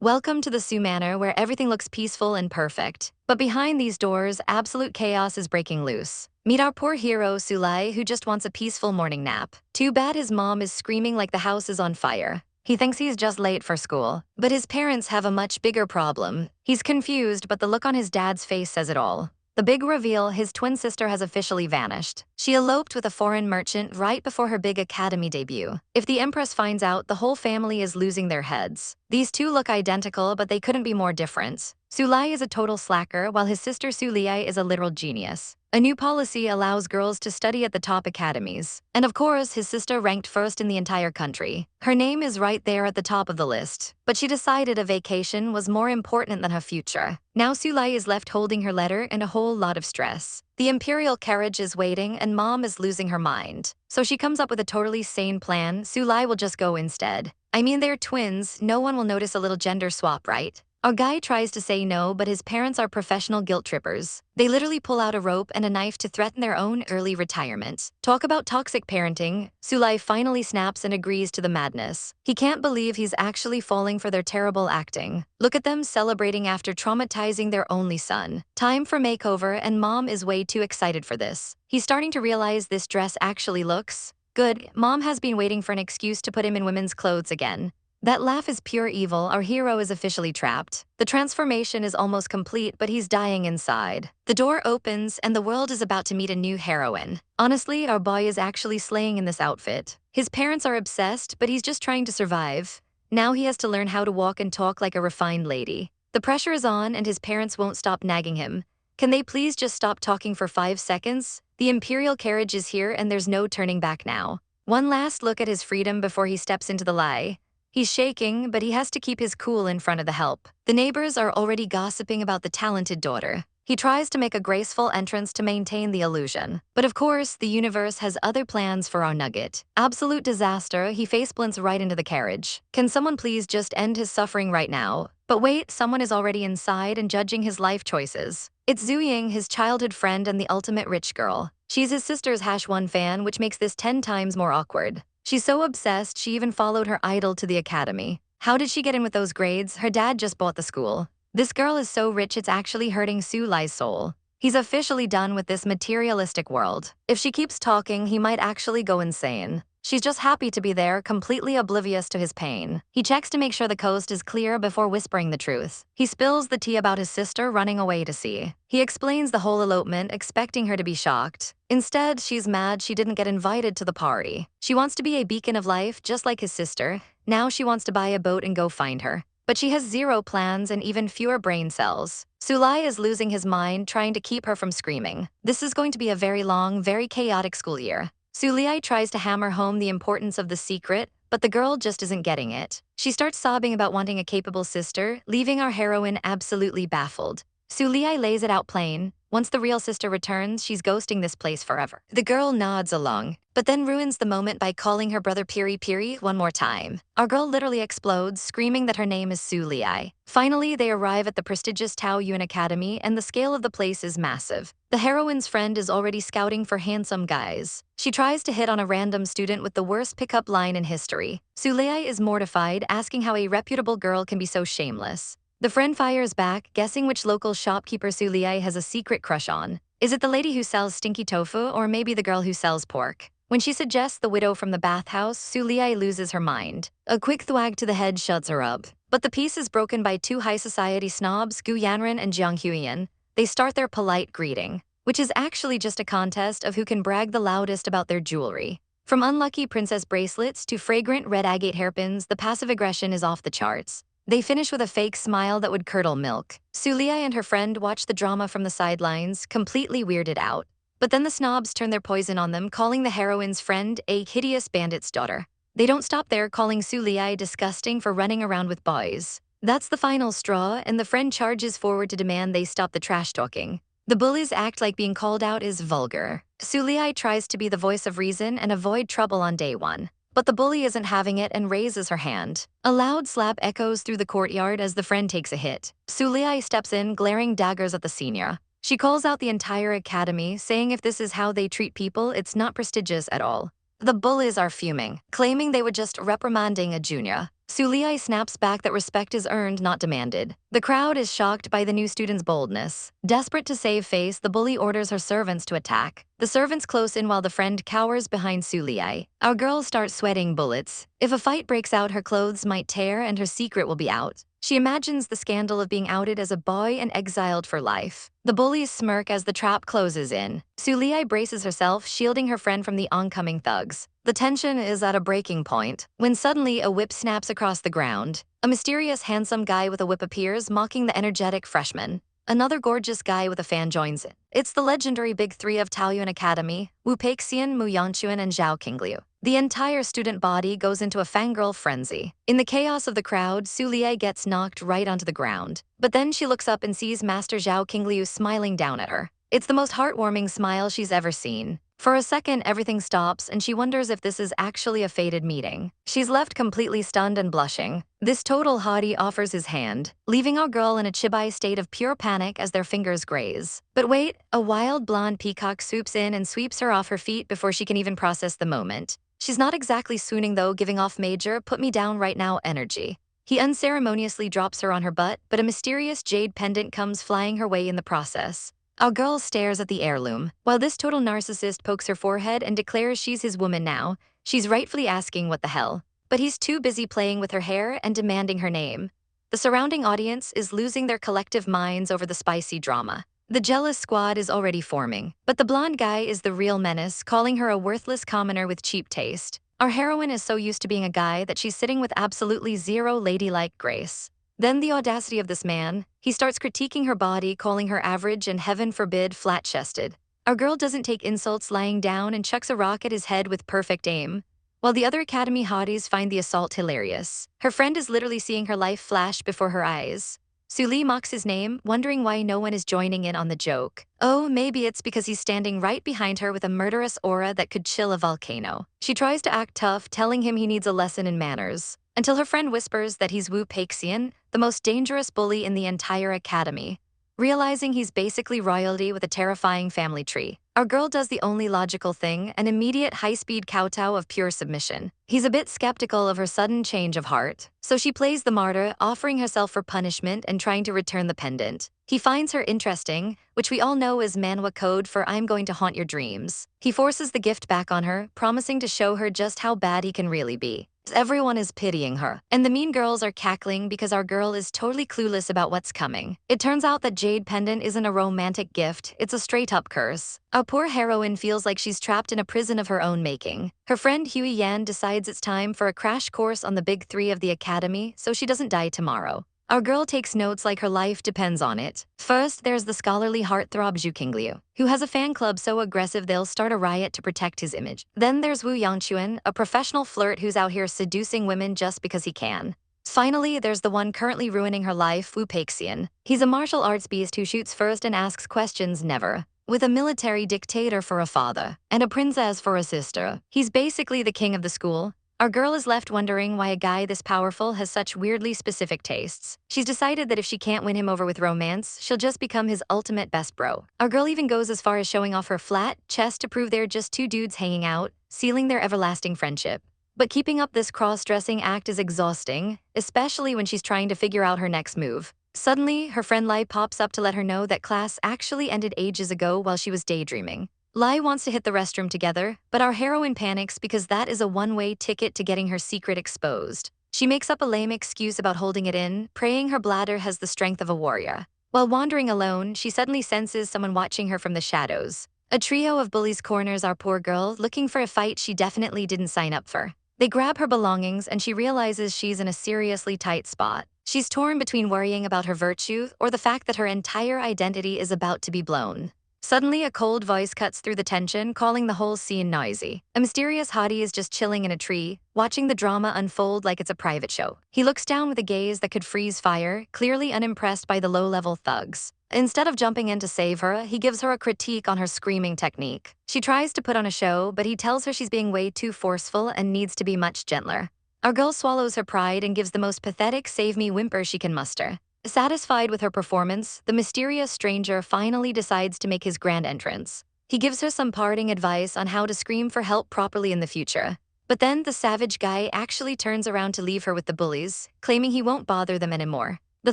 Welcome to the Su Manor where everything looks peaceful and perfect. But behind these doors, absolute chaos is breaking loose. Meet our poor hero, Sulai, who just wants a peaceful morning nap. Too bad his mom is screaming like the house is on fire. He thinks he's just late for school, but his parents have a much bigger problem. He's confused, but the look on his dad's face says it all. The big reveal, his twin sister has officially vanished. She eloped with a foreign merchant right before her big academy debut. If the Empress finds out, the whole family is losing their heads. These two look identical, but they couldn't be more different. Sulai is a total slacker, while his sister Suliai is a literal genius. A new policy allows girls to study at the top academies. And of course, his sister ranked first in the entire country. Her name is right there at the top of the list. But she decided a vacation was more important than her future. Now Sulai is left holding her letter and a whole lot of stress. The imperial carriage is waiting and mom is losing her mind. So she comes up with a totally sane plan. Sulai will just go instead. I mean, they're twins, no one will notice a little gender swap, right? Our guy tries to say no, but his parents are professional guilt trippers. They literally pull out a rope and a knife to threaten their own early retirement. Talk about toxic parenting. Sulai finally snaps and agrees to the madness. He can't believe he's actually falling for their terrible acting. Look at them celebrating after traumatizing their only son. Time for makeover, and mom is way too excited for this. He's starting to realize this dress actually looks good. Mom has been waiting for an excuse to put him in women's clothes again. That laugh is pure evil. Our hero is officially trapped. The transformation is almost complete, but he's dying inside. The door opens, and the world is about to meet a new heroine. Honestly, our boy is actually slaying in this outfit. His parents are obsessed, but he's just trying to survive. Now he has to learn how to walk and talk like a refined lady. The pressure is on, and his parents won't stop nagging him. Can they please just stop talking for 5 seconds? The imperial carriage is here, and there's no turning back now. One last look at his freedom before he steps into the lie. He's shaking, but he has to keep his cool in front of the help. The neighbors are already gossiping about the talented daughter. He tries to make a graceful entrance to maintain the illusion. But of course, the universe has other plans for our nugget. Absolute disaster, he faceplants right into the carriage. Can someone please just end his suffering right now? But wait, someone is already inside and judging his life choices. It's Zhu Ying, his childhood friend and the ultimate rich girl. She's his sister's #1 fan, which makes this 10 times more awkward. She's so obsessed, she even followed her idol to the academy. How did she get in with those grades? Her dad just bought the school. This girl is so rich it's actually hurting Sulai's soul. He's officially done with this materialistic world. If she keeps talking, he might actually go insane. She's just happy to be there, completely oblivious to his pain. He checks to make sure the coast is clear before whispering the truth. He spills the tea about his sister running away to sea. He explains the whole elopement, expecting her to be shocked. Instead, she's mad she didn't get invited to the party. She wants to be a beacon of life, just like his sister. Now she wants to buy a boat and go find her. But she has zero plans and even fewer brain cells. Sulai is losing his mind, trying to keep her from screaming. This is going to be a very long, very chaotic school year. Sulai tries to hammer home the importance of the secret, but the girl just isn't getting it. She starts sobbing about wanting a capable sister, leaving our heroine absolutely baffled. Sulai lays it out plain. Once the real sister returns, she's ghosting this place forever. The girl nods along, but then ruins the moment by calling her brother Piri Piri one more time. Our girl literally explodes, screaming that her name is Sulai. Finally, they arrive at the prestigious Tao Yuan Academy, and the scale of the place is massive. The heroine's friend is already scouting for handsome guys. She tries to hit on a random student with the worst pickup line in history. Sulai is mortified, asking how a reputable girl can be so shameless. The friend fires back, guessing which local shopkeeper Sulai has a secret crush on. Is it the lady who sells stinky tofu, or maybe the girl who sells pork? When she suggests the widow from the bathhouse, Sulai loses her mind. A quick thwag to the head shuts her up. But the peace is broken by 2 high society snobs, Gu Yanran and Jiang Huiyan. They start their polite greeting, which is actually just a contest of who can brag the loudest about their jewelry. From unlucky princess bracelets to fragrant red agate hairpins, the passive aggression is off the charts. They finish with a fake smile that would curdle milk. Sulai and her friend watch the drama from the sidelines, completely weirded out. But then the snobs turn their poison on them, calling the heroine's friend a hideous bandit's daughter. They don't stop there, calling Sulai disgusting for running around with boys. That's the final straw, and the friend charges forward to demand they stop the trash talking. The bullies act like being called out is vulgar. Sulai tries to be the voice of reason and avoid trouble on day 1. But the bully isn't having it and raises her hand. A loud slap echoes through the courtyard as the friend takes a hit. Sulai steps in, glaring daggers at the senior. She calls out the entire academy, saying if this is how they treat people, it's not prestigious at all. The bullies are fuming, claiming they were just reprimanding a junior. Sulei snaps back that respect is earned, not demanded. The crowd is shocked by the new student's boldness. Desperate to save face, the bully orders her servants to attack. The servants close in while the friend cowers behind Sulei. Our girl starts sweating bullets. If a fight breaks out, her clothes might tear and her secret will be out. She imagines the scandal of being outed as a boy and exiled for life. The bullies smirk as the trap closes in. Sulei braces herself, shielding her friend from the oncoming thugs. The tension is at a breaking point when suddenly a whip snaps across the ground. A mysterious, handsome guy with a whip appears, mocking the energetic freshman. Another gorgeous guy with a fan joins in. It's the legendary Big Three of Taoyuan Academy, Wu Peixian, Mu Yanchuan, and Zhao Qingliu. The entire student body goes into a fangirl frenzy. In the chaos of the crowd, Sulei gets knocked right onto the ground. But then she looks up and sees Master Zhao Qingliu smiling down at her. It's the most heartwarming smile she's ever seen. For a second, everything stops and she wonders if this is actually a fated meeting. She's left completely stunned and blushing. This total hottie offers his hand, leaving our girl in a chibai state of pure panic as their fingers graze. But wait, a wild blonde peacock swoops in and sweeps her off her feet before she can even process the moment. She's not exactly swooning though, giving off major "put me down right now" energy. He unceremoniously drops her on her butt, but a mysterious jade pendant comes flying her way in the process. Our girl stares at the heirloom. While this total narcissist pokes her forehead and declares she's his woman now, she's rightfully asking what the hell. But he's too busy playing with her hair and demanding her name. The surrounding audience is losing their collective minds over the spicy drama. The jealous squad is already forming, but the blonde guy is the real menace, calling her a worthless commoner with cheap taste. Our heroine is so used to being a guy that she's sitting with absolutely zero ladylike grace. Then the audacity of this man, he starts critiquing her body, calling her average and heaven forbid flat-chested. Our girl doesn't take insults, lying down and chucks a rock at his head with perfect aim. While the other academy hotties find the assault hilarious. Her friend is literally seeing her life flash before her eyes. Sulei mocks his name, wondering why no one is joining in on the joke. Oh, maybe it's because he's standing right behind her with a murderous aura that could chill a volcano. She tries to act tough, telling him he needs a lesson in manners, until her friend whispers that he's Wu Peixian, the most dangerous bully in the entire academy. Realizing he's basically royalty with a terrifying family tree, our girl does the only logical thing, an immediate high-speed kowtow of pure submission. He's a bit skeptical of her sudden change of heart, so she plays the martyr, offering herself for punishment and trying to return the pendant. He finds her interesting, which we all know is manhwa code for "I'm going to haunt your dreams." He forces the gift back on her, promising to show her just how bad he can really be. Everyone is pitying her, and the mean girls are cackling because our girl is totally clueless about what's coming. It turns out that jade pendant isn't a romantic gift, it's a straight-up curse. Our poor heroine feels like she's trapped in a prison of her own making. Her friend Huey Yan decides it's time for a crash course on the Big Three of the academy so she doesn't die tomorrow. Our girl takes notes like her life depends on it. First, there's the scholarly heartthrob Zhu Qingliu, who has a fan club so aggressive they'll start a riot to protect his image. Then there's Wu Yangchuan, a professional flirt who's out here seducing women just because he can. Finally, there's the one currently ruining her life, Wu Peixian. He's a martial arts beast who shoots first and asks questions never. With a military dictator for a father and a princess for a sister, he's basically the king of the school. Our girl is left wondering why a guy this powerful has such weirdly specific tastes. She's decided that if she can't win him over with romance, she'll just become his ultimate best bro. Our girl even goes as far as showing off her flat chest to prove they're just two dudes hanging out, sealing their everlasting friendship. But keeping up this cross-dressing act is exhausting, especially when she's trying to figure out her next move. Suddenly, her friend Lai pops up to let her know that class actually ended ages ago while she was daydreaming. Lai wants to hit the restroom together, but our heroine panics because that is a one-way ticket to getting her secret exposed. She makes up a lame excuse about holding it in, praying her bladder has the strength of a warrior. While wandering alone, she suddenly senses someone watching her from the shadows. A trio of bullies corners our poor girl, looking for a fight she definitely didn't sign up for. They grab her belongings and she realizes she's in a seriously tight spot. She's torn between worrying about her virtue or the fact that her entire identity is about to be blown. Suddenly, a cold voice cuts through the tension, calling the whole scene noisy. A mysterious hottie is just chilling in a tree, watching the drama unfold like it's a private show. He looks down with a gaze that could freeze fire, clearly unimpressed by the low-level thugs. Instead of jumping in to save her, he gives her a critique on her screaming technique. She tries to put on a show, but he tells her she's being way too forceful and needs to be much gentler. Our girl swallows her pride and gives the most pathetic save-me whimper she can muster. Satisfied with her performance, the mysterious stranger finally decides to make his grand entrance. He gives her some parting advice on how to scream for help properly in the future. But then the savage guy actually turns around to leave her with the bullies, claiming he won't bother them anymore. The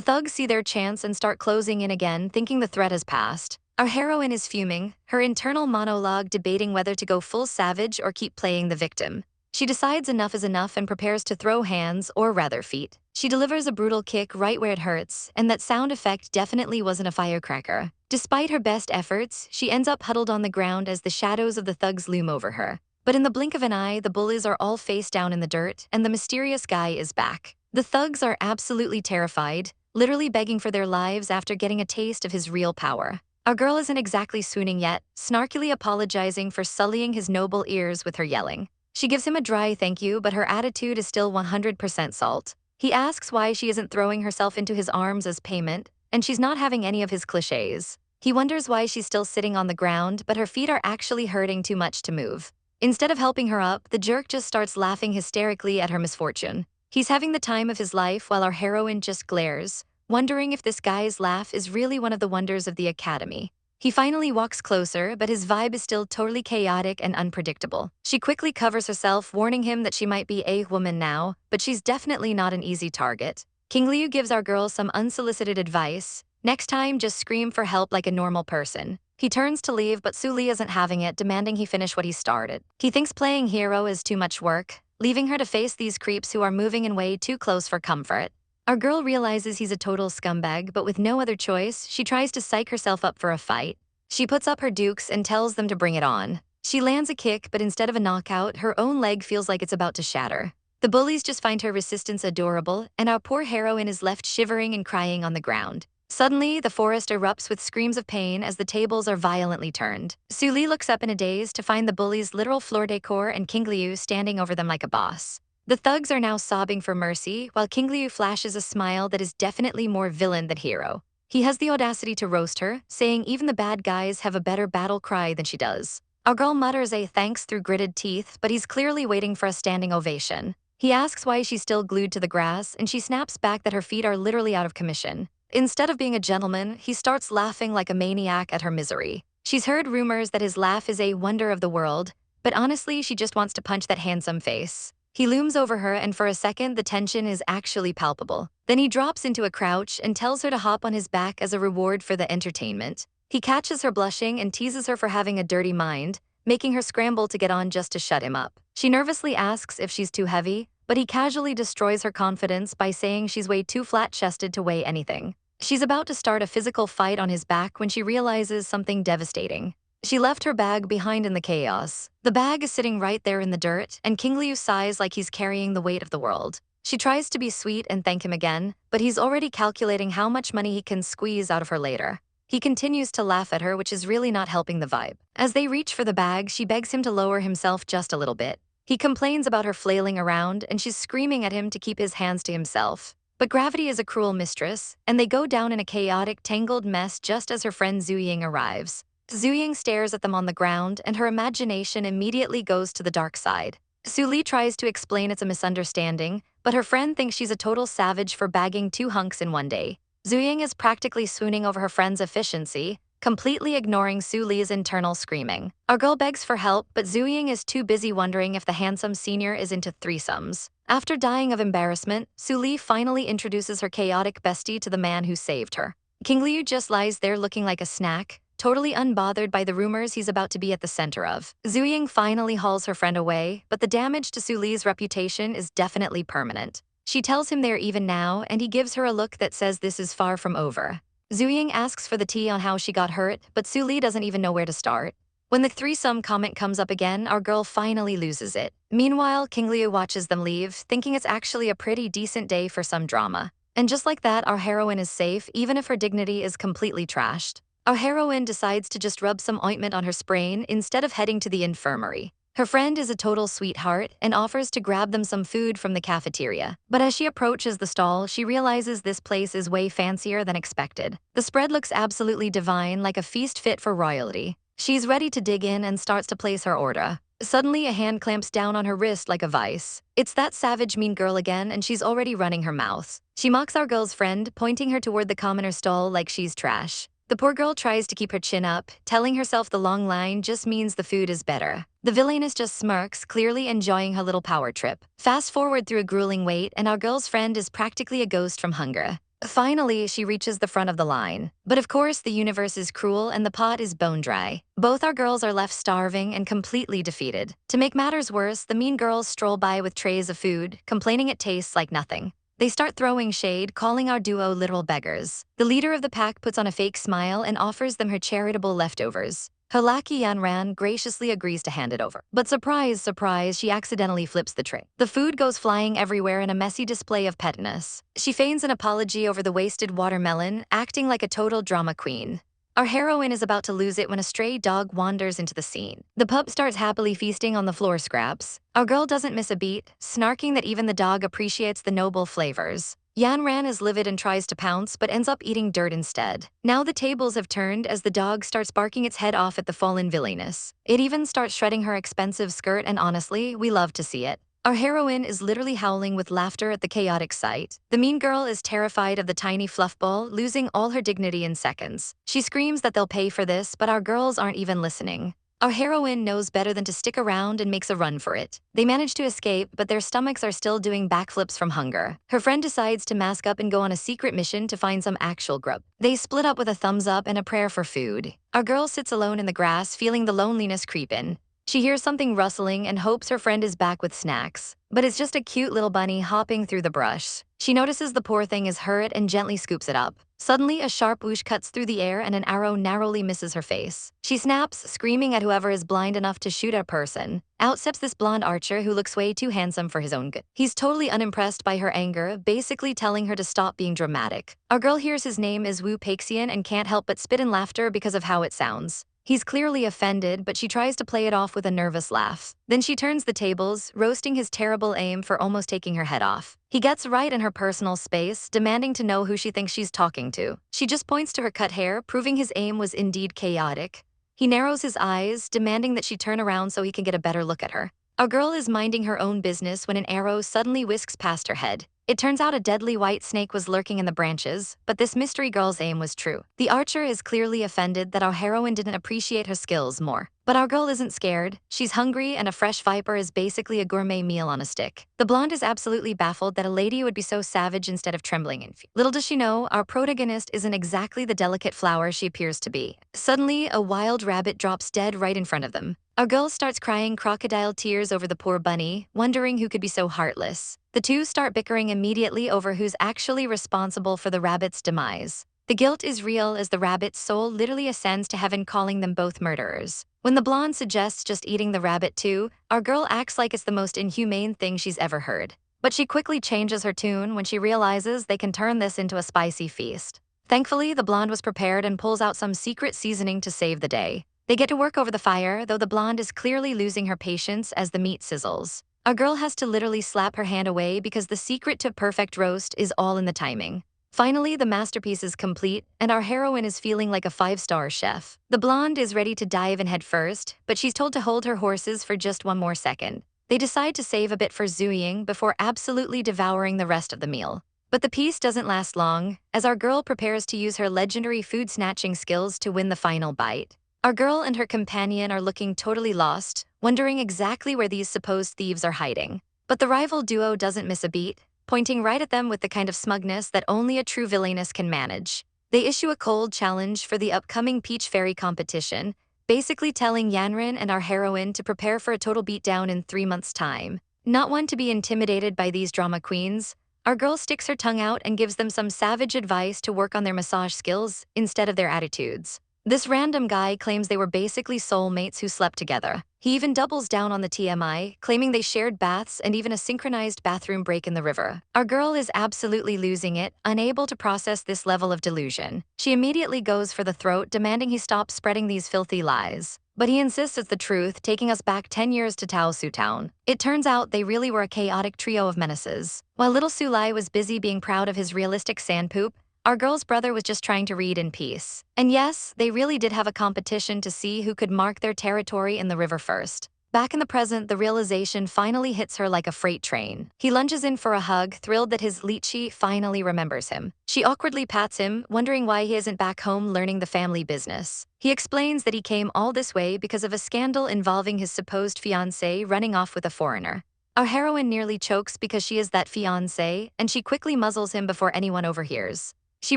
thugs see their chance and start closing in again, thinking the threat has passed. Our heroine is fuming, her internal monologue debating whether to go full savage or keep playing the victim. She decides enough is enough and prepares to throw hands, or rather feet. She delivers a brutal kick right where it hurts, and that sound effect definitely wasn't a firecracker. Despite her best efforts, she ends up huddled on the ground as the shadows of the thugs loom over her. But in the blink of an eye, the bullies are all face down in the dirt, and the mysterious guy is back. The thugs are absolutely terrified, literally begging for their lives after getting a taste of his real power. Our girl isn't exactly swooning yet, snarkily apologizing for sullying his noble ears with her yelling. She gives him a dry thank you, but her attitude is still 100% salt. He asks why she isn't throwing herself into his arms as payment, and she's not having any of his cliches. He wonders why she's still sitting on the ground, but her feet are actually hurting too much to move. Instead of helping her up, the jerk just starts laughing hysterically at her misfortune. He's having the time of his life while our heroine just glares, wondering if this guy's laugh is really one of the wonders of the academy. He finally walks closer, but his vibe is still totally chaotic and unpredictable. She quickly covers herself, warning him that she might be a woman now, but she's definitely not an easy target. King Liu gives our girl some unsolicited advice. Next time, just scream for help like a normal person. He turns to leave, but Su Li isn't having it, demanding he finish what he started. He thinks playing hero is too much work, leaving her to face these creeps who are moving in way too close for comfort. Our girl realizes he's a total scumbag, but with no other choice, she tries to psych herself up for a fight. She puts up her dukes and tells them to bring it on. She lands a kick, but instead of a knockout, her own leg feels like it's about to shatter. The bullies just find her resistance adorable, and our poor heroine is left shivering and crying on the ground. Suddenly, the forest erupts with screams of pain as the tables are violently turned. Su Li looks up in a daze to find the bullies' literal floor decor and King Liu standing over them like a boss. The thugs are now sobbing for mercy, while King Liu flashes a smile that is definitely more villain than hero. He has the audacity to roast her, saying even the bad guys have a better battle cry than she does. Our girl mutters a thanks through gritted teeth, but he's clearly waiting for a standing ovation. He asks why she's still glued to the grass, and she snaps back that her feet are literally out of commission. Instead of being a gentleman, he starts laughing like a maniac at her misery. She's heard rumors that his laugh is a wonder of the world, but honestly, she just wants to punch that handsome face. He looms over her, and for a second, the tension is actually palpable. Then he drops into a crouch and tells her to hop on his back as a reward for the entertainment. He catches her blushing and teases her for having a dirty mind, making her scramble to get on just to shut him up. She nervously asks if she's too heavy, but he casually destroys her confidence by saying she's way too flat-chested to weigh anything. She's about to start a physical fight on his back when she realizes something devastating. She left her bag behind in the chaos. The bag is sitting right there in the dirt, and King Liu sighs like he's carrying the weight of the world. She tries to be sweet and thank him again, but he's already calculating how much money he can squeeze out of her later. He continues to laugh at her, which is really not helping the vibe. As they reach for the bag, she begs him to lower himself just a little bit. He complains about her flailing around, and she's screaming at him to keep his hands to himself. But gravity is a cruel mistress, and they go down in a chaotic, tangled mess just as her friend Zhu Ying arrives. Zhu Ying stares at them on the ground, and her imagination immediately goes to the dark side. Su Li tries to explain it's a misunderstanding, but her friend thinks she's a total savage for bagging 2 hunks in one day. Zhu Ying is practically swooning over her friend's efficiency, completely ignoring Su Li's internal screaming. Our girl begs for help, but Zhu Ying is too busy wondering if the handsome senior is into threesomes. After dying of embarrassment, Su Li finally introduces her chaotic bestie to the man who saved her. King Liu just lies there looking like a snack, totally unbothered by the rumors he's about to be at the center of. Zhu Ying finally hauls her friend away, but the damage to Su Li's reputation is definitely permanent. She tells him they're even now, and he gives her a look that says this is far from over. Zhu Ying asks for the tea on how she got hurt, but Su Li doesn't even know where to start. When the threesome comment comes up again, our girl finally loses it. Meanwhile, King Liu watches them leave, thinking it's actually a pretty decent day for some drama. And just like that, our heroine is safe, even if her dignity is completely trashed. Our heroine decides to just rub some ointment on her sprain instead of heading to the infirmary. Her friend is a total sweetheart and offers to grab them some food from the cafeteria. But as she approaches the stall, she realizes this place is way fancier than expected. The spread looks absolutely divine, like a feast fit for royalty. She's ready to dig in and starts to place her order. Suddenly, a hand clamps down on her wrist like a vice. It's that savage mean girl again, and she's already running her mouth. She mocks our girl's friend, pointing her toward the commoner stall like she's trash. The poor girl tries to keep her chin up, telling herself the long line just means the food is better. The villainess just smirks, clearly enjoying her little power trip. Fast forward through a grueling wait, and our girl's friend is practically a ghost from hunger. Finally, she reaches the front of the line. But of course, the universe is cruel and the pot is bone dry. Both our girls are left starving and completely defeated. To make matters worse, the mean girls stroll by with trays of food, complaining it tastes like nothing. They start throwing shade, calling our duo literal beggars. The leader of the pack puts on a fake smile and offers them her charitable leftovers. Her lackey Yanran graciously agrees to hand it over. But surprise, surprise, she accidentally flips the tray. The food goes flying everywhere in a messy display of pettiness. She feigns an apology over the wasted watermelon, acting like a total drama queen. Our heroine is about to lose it when a stray dog wanders into the scene. The pup starts happily feasting on the floor scraps. Our girl doesn't miss a beat, snarking that even the dog appreciates the noble flavors. Yanran is livid and tries to pounce, but ends up eating dirt instead. Now the tables have turned as the dog starts barking its head off at the fallen villainess. It even starts shredding her expensive skirt, and honestly, we love to see it. Our heroine is literally howling with laughter at the chaotic sight. The mean girl is terrified of the tiny fluffball, losing all her dignity in seconds. She screams that they'll pay for this, but our girls aren't even listening. Our heroine knows better than to stick around and makes a run for it. They manage to escape, but their stomachs are still doing backflips from hunger. Her friend decides to mask up and go on a secret mission to find some actual grub. They split up with a thumbs up and a prayer for food. Our girl sits alone in the grass, feeling the loneliness creep in. She hears something rustling and hopes her friend is back with snacks. But it's just a cute little bunny hopping through the brush. She notices the poor thing is hurt and gently scoops it up. Suddenly, a sharp whoosh cuts through the air and an arrow narrowly misses her face. She snaps, screaming at whoever is blind enough to shoot a person. Out steps this blonde archer who looks way too handsome for his own good. He's totally unimpressed by her anger, basically telling her to stop being dramatic. Our girl hears his name is Wu Peixian and can't help but spit in laughter because of how it sounds. He's clearly offended, but she tries to play it off with a nervous laugh. Then she turns the tables, roasting his terrible aim for almost taking her head off. He gets right in her personal space, demanding to know who she thinks she's talking to. She just points to her cut hair, proving his aim was indeed chaotic. He narrows his eyes, demanding that she turn around so he can get a better look at her. Our girl is minding her own business when an arrow suddenly whisks past her head. It turns out a deadly white snake was lurking in the branches, but this mystery girl's aim was true. The archer is clearly offended that our heroine didn't appreciate her skills more. But our girl isn't scared. She's hungry, and a fresh viper is basically a gourmet meal on a stick. The blonde is absolutely baffled that a lady would be so savage instead of trembling in fear. Little does she know, our protagonist isn't exactly the delicate flower she appears to be. Suddenly, a wild rabbit drops dead right in front of them. Our girl starts crying crocodile tears over the poor bunny, wondering who could be so heartless. The two start bickering immediately over who's actually responsible for the rabbit's demise. The guilt is real as the rabbit's soul literally ascends to heaven, calling them both murderers. When the blonde suggests just eating the rabbit too, our girl acts like it's the most inhumane thing she's ever heard. But she quickly changes her tune when she realizes they can turn this into a spicy feast. Thankfully, the blonde was prepared and pulls out some secret seasoning to save the day. They get to work over the fire, though the blonde is clearly losing her patience as the meat sizzles. Our girl has to literally slap her hand away because the secret to perfect roast is all in the timing. Finally, the masterpiece is complete, and our heroine is feeling like a 5-star chef. The blonde is ready to dive in head first, but she's told to hold her horses for just one more second. They decide to save a bit for Zuying before absolutely devouring the rest of the meal. But the peace doesn't last long, as our girl prepares to use her legendary food-snatching skills to win the final bite. Our girl and her companion are looking totally lost, wondering exactly where these supposed thieves are hiding. But the rival duo doesn't miss a beat, pointing right at them with the kind of smugness that only a true villainess can manage. They issue a cold challenge for the upcoming Peach Fairy competition, basically telling Yanran and our heroine to prepare for a total beatdown in 3 months' time. Not one to be intimidated by these drama queens, our girl sticks her tongue out and gives them some savage advice to work on their massage skills instead of their attitudes. This random guy claims they were basically soulmates who slept together. He even doubles down on the TMI, claiming they shared baths and even a synchronized bathroom break in the river. Our girl is absolutely losing it, unable to process this level of delusion. She immediately goes for the throat, demanding he stop spreading these filthy lies. But he insists it's the truth, taking us back 10 years to Tao Su Town. It turns out they really were a chaotic trio of menaces. While little Sulai was busy being proud of his realistic sand poop, our girl's brother was just trying to read in peace. And yes, they really did have a competition to see who could mark their territory in the river first. Back in the present, the realization finally hits her like a freight train. He lunges in for a hug, thrilled that his Lichi finally remembers him. She awkwardly pats him, wondering why he isn't back home learning the family business. He explains that he came all this way because of a scandal involving his supposed fiancé running off with a foreigner. Our heroine nearly chokes because she is that fiancé, and she quickly muzzles him before anyone overhears. She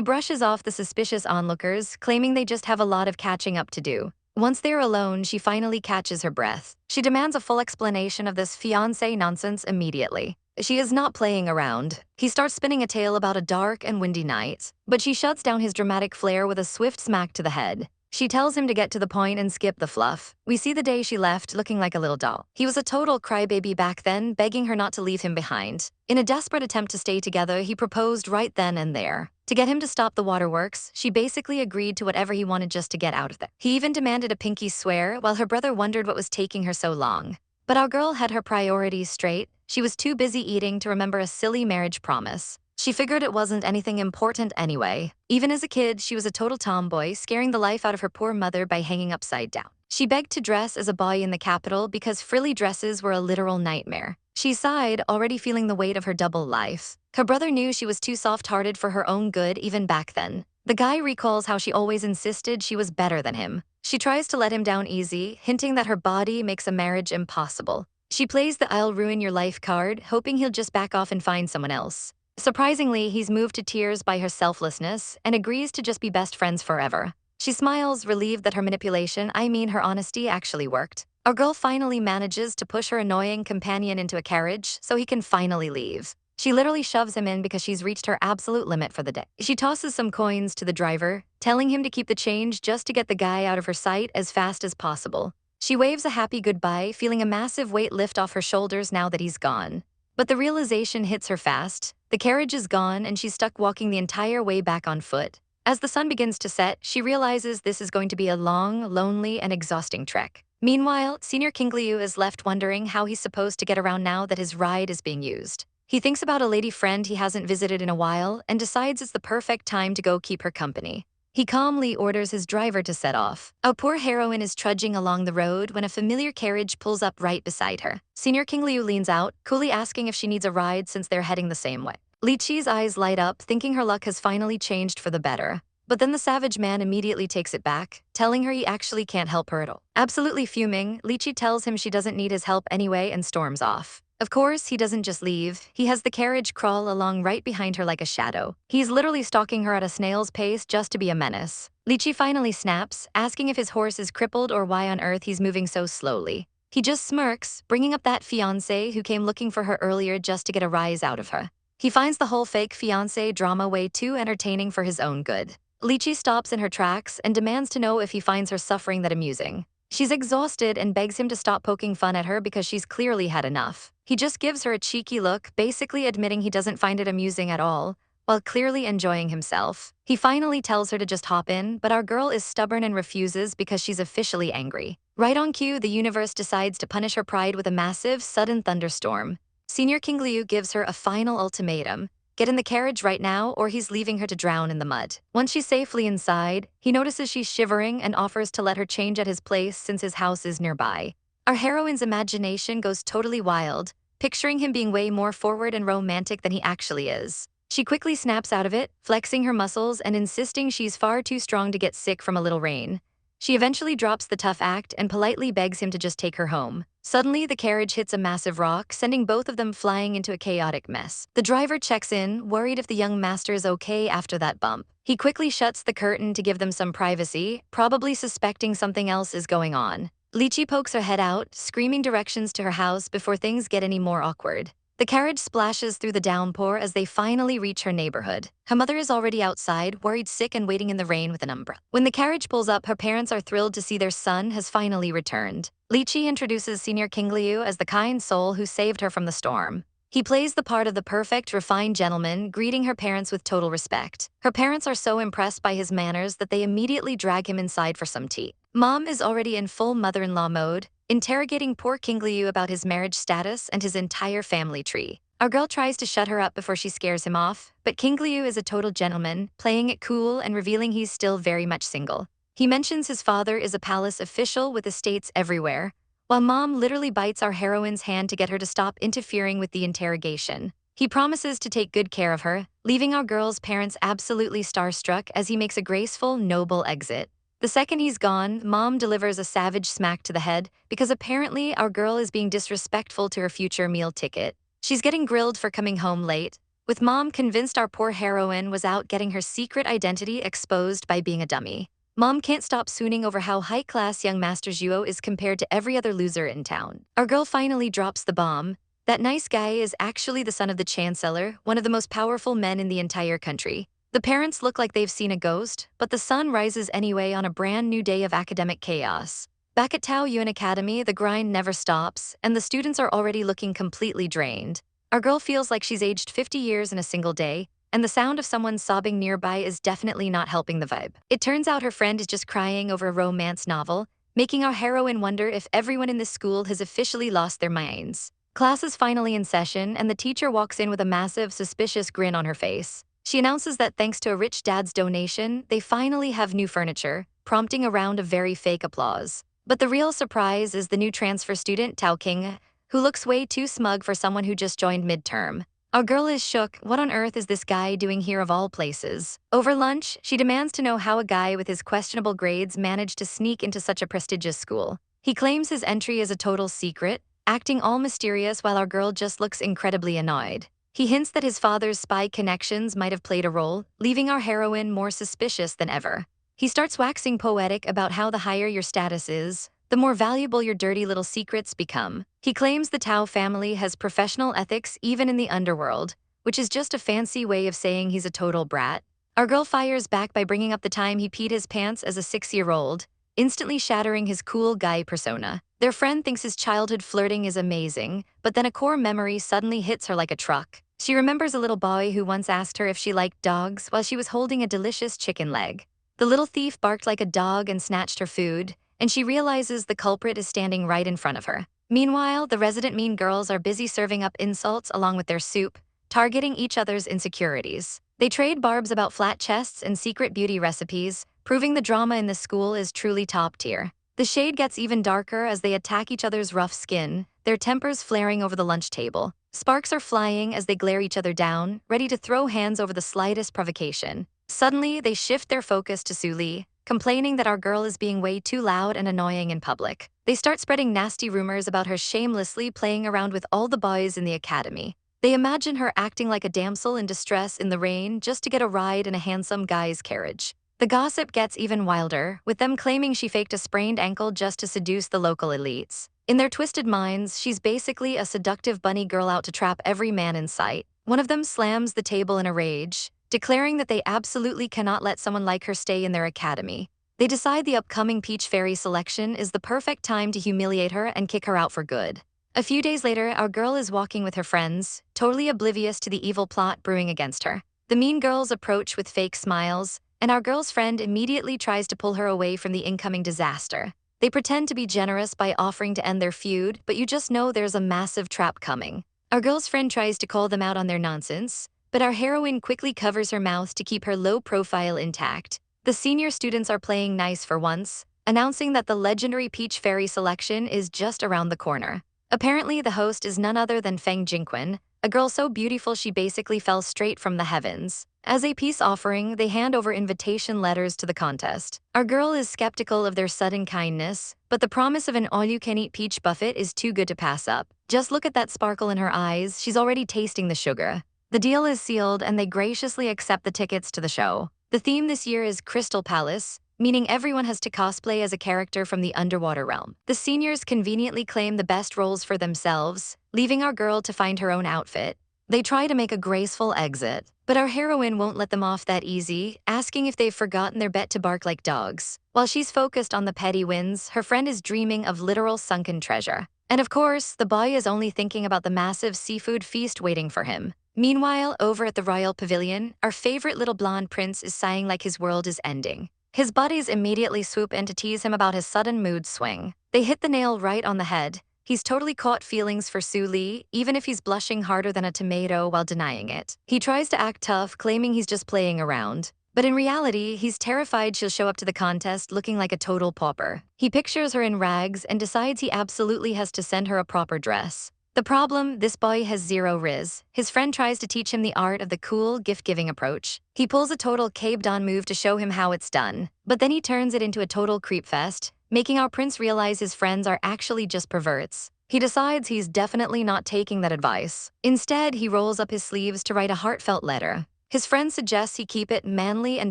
brushes off the suspicious onlookers, claiming they just have a lot of catching up to do. Once they're alone, she finally catches her breath. She demands a full explanation of this fiancé nonsense immediately. She is not playing around. He starts spinning a tale about a dark and windy night, but she shuts down his dramatic flair with a swift smack to the head. She tells him to get to the point and skip the fluff. We see the day she left, looking like a little doll. He was a total crybaby back then, begging her not to leave him behind. In a desperate attempt to stay together, he proposed right then and there. To get him to stop the waterworks, she basically agreed to whatever he wanted just to get out of there. He even demanded a pinky swear, while her brother wondered what was taking her so long. But our girl had her priorities straight. She was too busy eating to remember a silly marriage promise. She figured it wasn't anything important anyway. Even as a kid, she was a total tomboy, scaring the life out of her poor mother by hanging upside down. She begged to dress as a boy in the capital because frilly dresses were a literal nightmare. She sighed, already feeling the weight of her double life. Her brother knew she was too soft-hearted for her own good even back then. The guy recalls how she always insisted she was better than him. She tries to let him down easy, hinting that her body makes a marriage impossible. She plays the "I'll ruin your life" card, hoping he'll just back off and find someone else. Surprisingly, he's moved to tears by her selflessness and agrees to just be best friends forever. She smiles, relieved that her manipulation, her honesty, actually worked. Our girl finally manages to push her annoying companion into a carriage so he can finally leave. She literally shoves him in because she's reached her absolute limit for the day. She tosses some coins to the driver, telling him to keep the change just to get the guy out of her sight as fast as possible. She waves a happy goodbye, feeling a massive weight lift off her shoulders now that he's gone. But the realization hits her fast. The carriage is gone and she's stuck walking the entire way back on foot. As the sun begins to set, she realizes this is going to be a long, lonely, and exhausting trek. Meanwhile, Senior King Liu is left wondering how he's supposed to get around now that his ride is being used. He thinks about a lady friend he hasn't visited in a while and decides it's the perfect time to go keep her company. He calmly orders his driver to set off. Our poor heroine is trudging along the road when a familiar carriage pulls up right beside her. Senior King Liu leans out, coolly asking if she needs a ride since they're heading the same way. Li Qi's eyes light up, thinking her luck has finally changed for the better. But then the savage man immediately takes it back, telling her he actually can't help her at all. Absolutely fuming, Li Qi tells him she doesn't need his help anyway and storms off. Of course, he doesn't just leave. He has the carriage crawl along right behind her like a shadow. He's literally stalking her at a snail's pace just to be a menace. Li Qi finally snaps, asking if his horse is crippled or why on earth he's moving so slowly. He just smirks, bringing up that fiancé who came looking for her earlier just to get a rise out of her. He finds the whole fake fiancé drama way too entertaining for his own good. Li Qi stops in her tracks and demands to know if he finds her suffering that amusing. She's exhausted and begs him to stop poking fun at her because she's clearly had enough. He just gives her a cheeky look, basically admitting he doesn't find it amusing at all, while clearly enjoying himself. He finally tells her to just hop in, but our girl is stubborn and refuses because she's officially angry. Right on cue, the universe decides to punish her pride with a massive, sudden thunderstorm. Senior King Liu gives her a final ultimatum. Get in the carriage right now or he's leaving her to drown in the mud. Once she's safely inside, he notices she's shivering and offers to let her change at his place since his house is nearby. Our heroine's imagination goes totally wild, picturing him being way more forward and romantic than he actually is. She quickly snaps out of it, flexing her muscles and insisting she's far too strong to get sick from a little rain. She eventually drops the tough act and politely begs him to just take her home. Suddenly, the carriage hits a massive rock, sending both of them flying into a chaotic mess. The driver checks in, worried if the young master is okay after that bump. He quickly shuts the curtain to give them some privacy, probably suspecting something else is going on. Li Qi pokes her head out, screaming directions to her house before things get any more awkward. The carriage splashes through the downpour as they finally reach her neighborhood. Her mother is already outside, worried sick and waiting in the rain with an umbrella. When the carriage pulls up, her parents are thrilled to see their son has finally returned. Li Qi introduces Senior King Liu as the kind soul who saved her from the storm. He plays the part of the perfect, refined gentleman, greeting her parents with total respect. Her parents are so impressed by his manners that they immediately drag him inside for some tea. Mom is already in full mother-in-law mode, interrogating poor King Liu about his marriage status and his entire family tree. Our girl tries to shut her up before she scares him off, but King Liu is a total gentleman, playing it cool and revealing he's still very much single. He mentions his father is a palace official with estates everywhere, while mom literally bites our heroine's hand to get her to stop interfering with the interrogation. He promises to take good care of her, leaving our girl's parents absolutely starstruck as he makes a graceful, noble exit. The second he's gone, mom delivers a savage smack to the head because apparently our girl is being disrespectful to her future meal ticket. She's getting grilled for coming home late, with mom convinced our poor heroine was out getting her secret identity exposed by being a dummy. Mom can't stop swooning over how high-class young Master Zhuo is compared to every other loser in town. Our girl finally drops the bomb. That nice guy is actually the son of the chancellor, one of the most powerful men in the entire country. The parents look like they've seen a ghost, but the sun rises anyway on a brand new day of academic chaos. Back at Tao Yuan Academy, the grind never stops, and the students are already looking completely drained. Our girl feels like she's aged 50 years in a single day, and the sound of someone sobbing nearby is definitely not helping the vibe. It turns out her friend is just crying over a romance novel, making our heroine wonder if everyone in this school has officially lost their minds. Class is finally in session, and the teacher walks in with a massive, suspicious grin on her face. She announces that thanks to a rich dad's donation, they finally have new furniture, prompting a round of very fake applause. But the real surprise is the new transfer student, Tao King, who looks way too smug for someone who just joined midterm. Our girl is shook. What on earth is this guy doing here of all places? Over lunch, she demands to know how a guy with his questionable grades managed to sneak into such a prestigious school. He claims his entry is a total secret, acting all mysterious while our girl just looks incredibly annoyed. He hints that his father's spy connections might have played a role, leaving our heroine more suspicious than ever. He starts waxing poetic about how the higher your status is, the more valuable your dirty little secrets become. He claims the Tao family has professional ethics even in the underworld, which is just a fancy way of saying he's a total brat. Our girl fires back by bringing up the time he peed his pants as a 6-year-old, instantly shattering his cool guy persona. Their friend thinks his childhood flirting is amazing, but then a core memory suddenly hits her like a truck. She remembers a little boy who once asked her if she liked dogs while she was holding a delicious chicken leg. The little thief barked like a dog and snatched her food, and she realizes the culprit is standing right in front of her. Meanwhile, the resident mean girls are busy serving up insults along with their soup, targeting each other's insecurities. They trade barbs about flat chests and secret beauty recipes, proving the drama in this school is truly top tier. The shade gets even darker as they attack each other's rough skin, their tempers flaring over the lunch table. Sparks are flying as they glare each other down, ready to throw hands over the slightest provocation. Suddenly, they shift their focus to Su Li, complaining that our girl is being way too loud and annoying in public. They start spreading nasty rumors about her shamelessly playing around with all the boys in the academy. They imagine her acting like a damsel in distress in the rain just to get a ride in a handsome guy's carriage. The gossip gets even wilder, with them claiming she faked a sprained ankle just to seduce the local elites. In their twisted minds, she's basically a seductive bunny girl out to trap every man in sight. One of them slams the table in a rage, declaring that they absolutely cannot let someone like her stay in their academy. They decide the upcoming Peach Fairy selection is the perfect time to humiliate her and kick her out for good. A few days later, our girl is walking with her friends, totally oblivious to the evil plot brewing against her. The mean girls approach with fake smiles, and our girl's friend immediately tries to pull her away from the incoming disaster. They pretend to be generous by offering to end their feud, but you just know there's a massive trap coming. Our girl's friend tries to call them out on their nonsense, but our heroine quickly covers her mouth to keep her low profile intact. The senior students are playing nice for once, announcing that the legendary Peach Fairy selection is just around the corner. Apparently, the host is none other than Feng Jingquan, a girl so beautiful she basically fell straight from the heavens. As a peace offering, they hand over invitation letters to the contest. Our girl is skeptical of their sudden kindness, but the promise of an all-you-can-eat peach buffet is too good to pass up. Just look at that sparkle in her eyes, she's already tasting the sugar. The deal is sealed, and they graciously accept the tickets to the show. The theme this year is Crystal Palace, meaning everyone has to cosplay as a character from the underwater realm. The seniors conveniently claim the best roles for themselves, leaving our girl to find her own outfit. They try to make a graceful exit, but our heroine won't let them off that easy, asking if they've forgotten their bet to bark like dogs. While she's focused on the petty wins, her friend is dreaming of literal sunken treasure. And of course, the boy is only thinking about the massive seafood feast waiting for him. Meanwhile, over at the royal pavilion, our favorite little blonde prince is sighing like his world is ending. His buddies immediately swoop in to tease him about his sudden mood swing. They hit the nail right on the head. He's totally caught feelings for Su Li, even if he's blushing harder than a tomato while denying it. He tries to act tough, claiming he's just playing around. But in reality, he's terrified she'll show up to the contest looking like a total pauper. He pictures her in rags and decides he absolutely has to send her a proper dress. The problem, this boy has zero riz. His friend tries to teach him the art of the cool, gift-giving approach. He pulls a total Cabe-Don move to show him how it's done. But then he turns it into a total creep fest, making our prince realize his friends are actually just perverts. He decides he's definitely not taking that advice. Instead, he rolls up his sleeves to write a heartfelt letter. His friend suggests he keep it manly and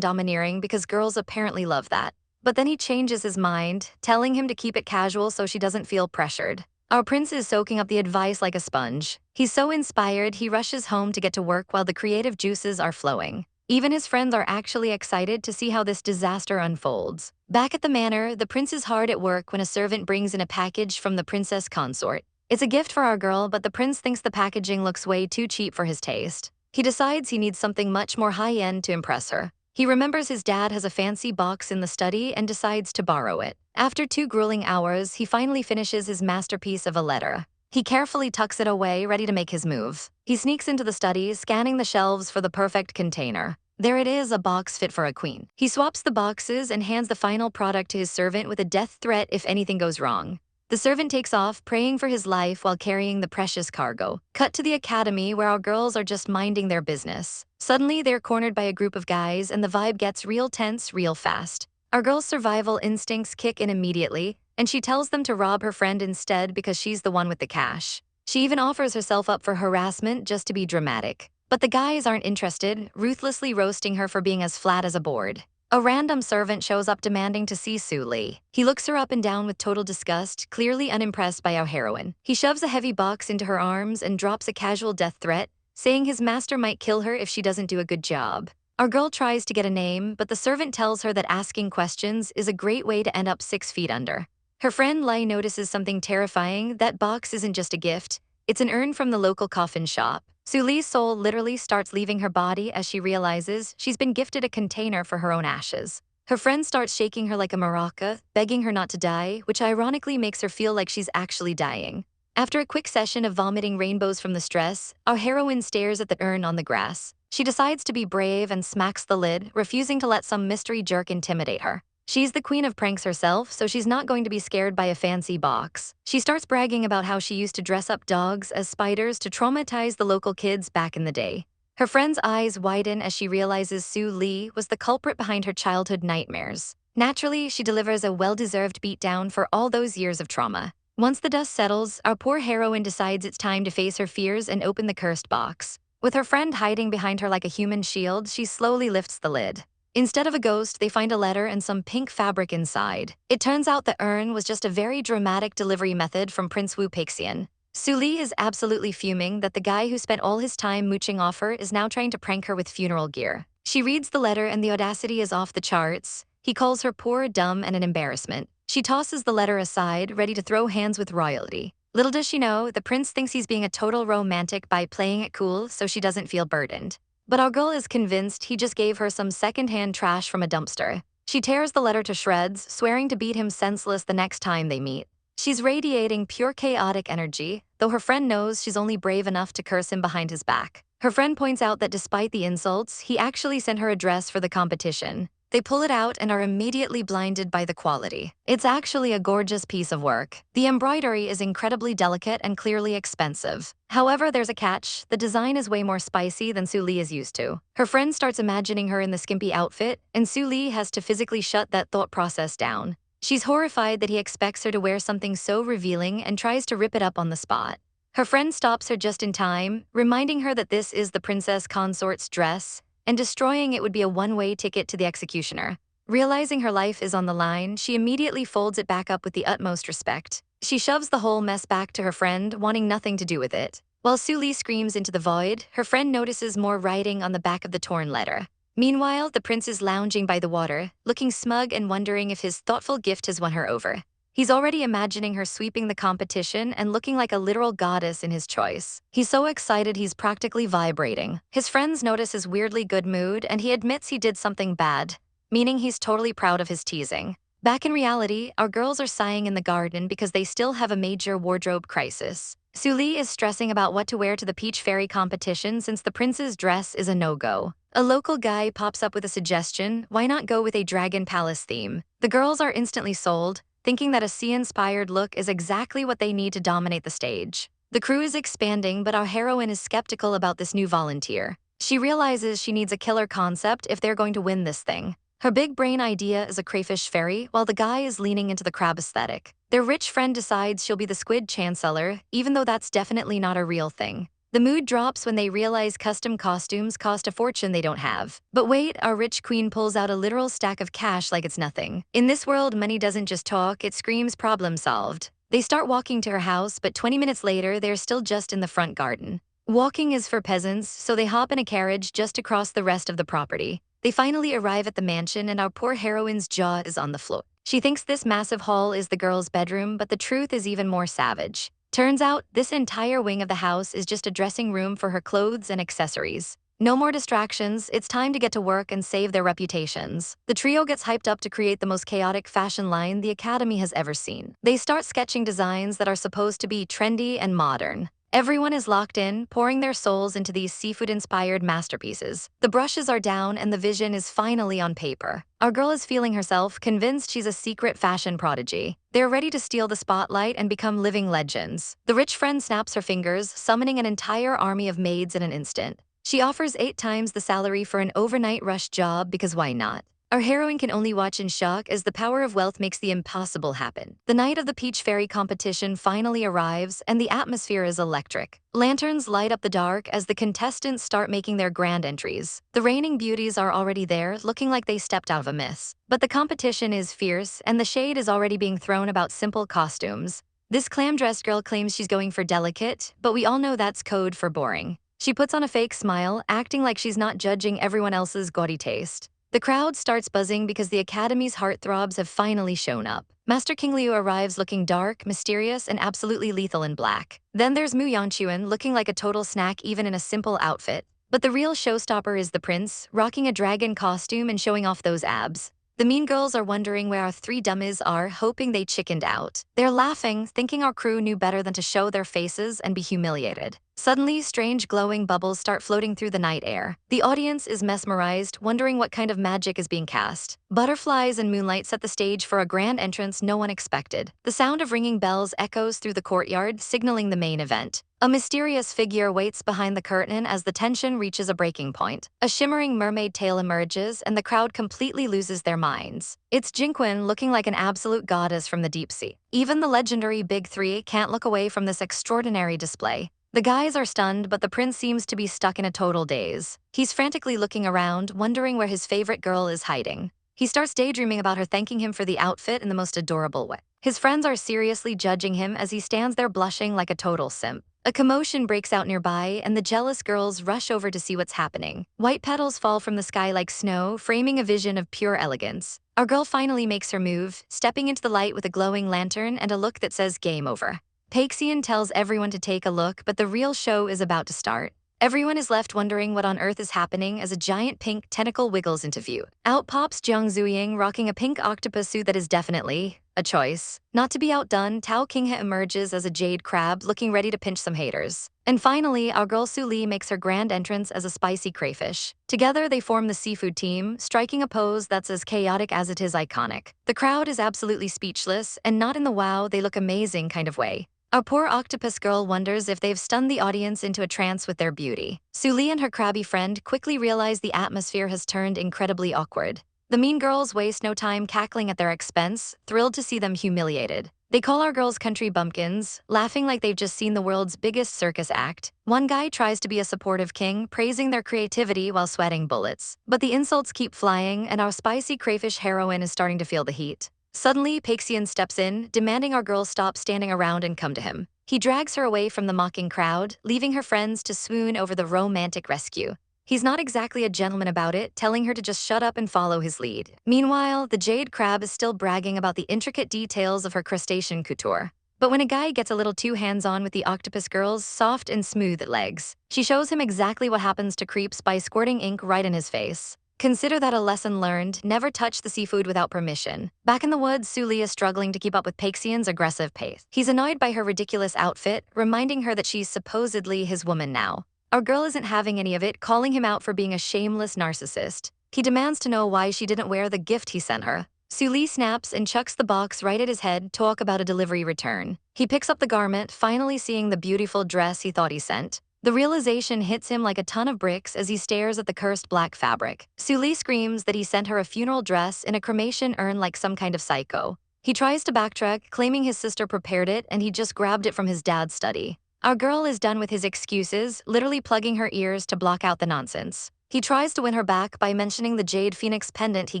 domineering because girls apparently love that. But then he changes his mind, telling him to keep it casual so she doesn't feel pressured. Our prince is soaking up the advice like a sponge. He's so inspired, he rushes home to get to work while the creative juices are flowing. Even his friends are actually excited to see how this disaster unfolds. Back at the manor, the prince is hard at work when a servant brings in a package from the princess consort. It's a gift for our girl, but the prince thinks the packaging looks way too cheap for his taste. He decides he needs something much more high-end to impress her. He remembers his dad has a fancy box in the study and decides to borrow it. After 2 grueling hours, he finally finishes his masterpiece of a letter. He carefully tucks it away, ready to make his move. He sneaks into the study, scanning the shelves for the perfect container. There it is, a box fit for a queen. He swaps the boxes and hands the final product to his servant with a death threat if anything goes wrong. The servant takes off, praying for his life while carrying the precious cargo. Cut to the academy, where our girls are just minding their business. Suddenly, they're cornered by a group of guys, and the vibe gets real tense real fast. Our girl's survival instincts kick in immediately, and she tells them to rob her friend instead because she's the one with the cash. She even offers herself up for harassment just to be dramatic. But the guys aren't interested, ruthlessly roasting her for being as flat as a board. A random servant shows up demanding to see Su Li. He looks her up and down with total disgust, clearly unimpressed by our heroine. He shoves a heavy box into her arms and drops a casual death threat, saying his master might kill her if she doesn't do a good job. Our girl tries to get a name, but the servant tells her that asking questions is a great way to end up 6 feet under. Her friend Lai notices something terrifying. That box isn't just a gift, it's an urn from the local coffin shop. Su Li's soul literally starts leaving her body as she realizes she's been gifted a container for her own ashes. Her friend starts shaking her like a maraca, begging her not to die, which ironically makes her feel like she's actually dying. After a quick session of vomiting rainbows from the stress, our heroine stares at the urn on the grass. She decides to be brave and smacks the lid, refusing to let some mystery jerk intimidate her. She's the queen of pranks herself, so she's not going to be scared by a fancy box. She starts bragging about how she used to dress up dogs as spiders to traumatize the local kids back in the day. Her friend's eyes widen as she realizes Su Li was the culprit behind her childhood nightmares. Naturally, she delivers a well-deserved beatdown for all those years of trauma. Once the dust settles, our poor heroine decides it's time to face her fears and open the cursed box. With her friend hiding behind her like a human shield, she slowly lifts the lid. Instead of a ghost, they find a letter and some pink fabric inside. It turns out the urn was just a very dramatic delivery method from Prince Wu Peixian. Su Li is absolutely fuming that the guy who spent all his time mooching off her is now trying to prank her with funeral gear. She reads the letter and the audacity is off the charts. He calls her poor, dumb, and an embarrassment. She tosses the letter aside, ready to throw hands with royalty. Little does she know, the prince thinks he's being a total romantic by playing it cool so she doesn't feel burdened. But our girl is convinced he just gave her some secondhand trash from a dumpster. She tears the letter to shreds, swearing to beat him senseless the next time they meet. She's radiating pure chaotic energy, though her friend knows she's only brave enough to curse him behind his back. Her friend points out that despite the insults, he actually sent her a dress for the competition. They pull it out and are immediately blinded by the quality. It's actually a gorgeous piece of work. The embroidery is incredibly delicate and clearly expensive. However, there's a catch. The design is way more spicy than Su Li is used to. Her friend starts imagining her in the skimpy outfit, and Su Li has to physically shut that thought process down. She's horrified that he expects her to wear something so revealing and tries to rip it up on the spot. Her friend stops her just in time, reminding her that this is the princess consort's dress, and destroying it would be a one-way ticket to the executioner. Realizing her life is on the line, she immediately folds it back up with the utmost respect. She shoves the whole mess back to her friend, wanting nothing to do with it. While Su Li screams into the void, her friend notices more writing on the back of the torn letter. Meanwhile, the prince is lounging by the water, looking smug and wondering if his thoughtful gift has won her over. He's already imagining her sweeping the competition and looking like a literal goddess in his choice. He's so excited he's practically vibrating. His friends notice his weirdly good mood and he admits he did something bad, meaning he's totally proud of his teasing. Back in reality, our girls are sighing in the garden because they still have a major wardrobe crisis. Su Li is stressing about what to wear to the Peach Fairy competition since the prince's dress is a no-go. A local guy pops up with a suggestion: why not go with a dragon palace theme? The girls are instantly sold, thinking that a sea-inspired look is exactly what they need to dominate the stage. The crew is expanding, but our heroine is skeptical about this new volunteer. She realizes she needs a killer concept if they're going to win this thing. Her big brain idea is a crayfish fairy, while the guy is leaning into the crab aesthetic. Their rich friend decides she'll be the squid chancellor, even though that's definitely not a real thing. The mood drops when they realize custom costumes cost a fortune they don't have. But wait, our rich queen pulls out a literal stack of cash like it's nothing. In this world, money doesn't just talk, it screams problem solved. They start walking to her house, but 20 minutes later, they're still just in the front garden. Walking is for peasants, so they hop in a carriage just across the rest of the property. They finally arrive at the mansion, and our poor heroine's jaw is on the floor. She thinks this massive hall is the girl's bedroom, but the truth is even more savage. Turns out, this entire wing of the house is just a dressing room for her clothes and accessories. No more distractions, it's time to get to work and save their reputations. The trio gets hyped up to create the most chaotic fashion line the Academy has ever seen. They start sketching designs that are supposed to be trendy and modern. Everyone is locked in, pouring their souls into these seafood-inspired masterpieces. The brushes are down and the vision is finally on paper. Our girl is feeling herself, convinced she's a secret fashion prodigy. They're ready to steal the spotlight and become living legends. The rich friend snaps her fingers, summoning an entire army of maids in an instant. She offers 8 times the salary for an overnight rush job because why not? Our heroine can only watch in shock as the power of wealth makes the impossible happen. The night of the Peach Fairy competition finally arrives, and the atmosphere is electric. Lanterns light up the dark as the contestants start making their grand entries. The reigning beauties are already there, looking like they stepped out of a mist. But the competition is fierce, and the shade is already being thrown about simple costumes. This clam-dressed girl claims she's going for delicate, but we all know that's code for boring. She puts on a fake smile, acting like she's not judging everyone else's gaudy taste. The crowd starts buzzing because the Academy's heartthrobs have finally shown up. Master King Liu arrives looking dark, mysterious, and absolutely lethal in black. Then there's Mu Yanchuan, looking like a total snack even in a simple outfit. But the real showstopper is the prince, rocking a dragon costume and showing off those abs. The mean girls are wondering where our 3 dummies are, hoping they chickened out. They're laughing, thinking our crew knew better than to show their faces and be humiliated. Suddenly, strange glowing bubbles start floating through the night air. The audience is mesmerized, wondering what kind of magic is being cast. Butterflies and moonlight set the stage for a grand entrance no one expected. The sound of ringing bells echoes through the courtyard, signaling the main event. A mysterious figure waits behind the curtain as the tension reaches a breaking point. A shimmering mermaid tail emerges, and the crowd completely loses their minds. It's Jinquin, looking like an absolute goddess from the deep sea. Even the legendary Big Three can't look away from this extraordinary display. The guys are stunned, but the prince seems to be stuck in a total daze. He's frantically looking around, wondering where his favorite girl is hiding. He starts daydreaming about her, thanking him for the outfit in the most adorable way. His friends are seriously judging him as he stands there blushing like a total simp. A commotion breaks out nearby, and the jealous girls rush over to see what's happening. White petals fall from the sky like snow, framing a vision of pure elegance. Our girl finally makes her move, stepping into the light with a glowing lantern and a look that says game over. Paxian tells everyone to take a look, but the real show is about to start. Everyone is left wondering what on earth is happening as a giant pink tentacle wiggles into view. Out pops Jiang Zuying, rocking a pink octopus suit that is definitely a choice. Not to be outdone, Tao Qinghe emerges as a jade crab, looking ready to pinch some haters. And finally, our girl Su Li makes her grand entrance as a spicy crayfish. Together, they form the seafood team, striking a pose that's as chaotic as it is iconic. The crowd is absolutely speechless, and not in the wow, they look amazing kind of way. Our poor octopus girl wonders if they've stunned the audience into a trance with their beauty. Su Li and her crabby friend quickly realize the atmosphere has turned incredibly awkward. The mean girls waste no time cackling at their expense, thrilled to see them humiliated. They call our girls country bumpkins, laughing like they've just seen the world's biggest circus act. One guy tries to be a supportive king, praising their creativity while sweating bullets. But the insults keep flying, and our spicy crayfish heroine is starting to feel the heat. Suddenly, Paxian steps in, demanding our girls stop standing around and come to him. He drags her away from the mocking crowd, leaving her friends to swoon over the romantic rescue. He's not exactly a gentleman about it, telling her to just shut up and follow his lead. Meanwhile, the jade crab is still bragging about the intricate details of her crustacean couture. But when a guy gets a little too hands-on with the octopus girl's soft and smooth legs, she shows him exactly what happens to creeps by squirting ink right in his face. Consider that a lesson learned: never touch the seafood without permission. Back in the woods, Su Li is struggling to keep up with Paxian's aggressive pace. He's annoyed by her ridiculous outfit, reminding her that she's supposedly his woman now. Our girl isn't having any of it, calling him out for being a shameless narcissist. He demands to know why she didn't wear the gift he sent her. Suli snaps and chucks the box right at his head, talk about a delivery return. He picks up the garment, finally seeing the beautiful dress he thought he sent. The realization hits him like a ton of bricks as he stares at the cursed black fabric. Suli screams that he sent her a funeral dress in a cremation urn like some kind of psycho. He tries to backtrack, claiming his sister prepared it and he just grabbed it from his dad's study. Our girl is done with his excuses, literally plugging her ears to block out the nonsense. He tries to win her back by mentioning the jade phoenix pendant he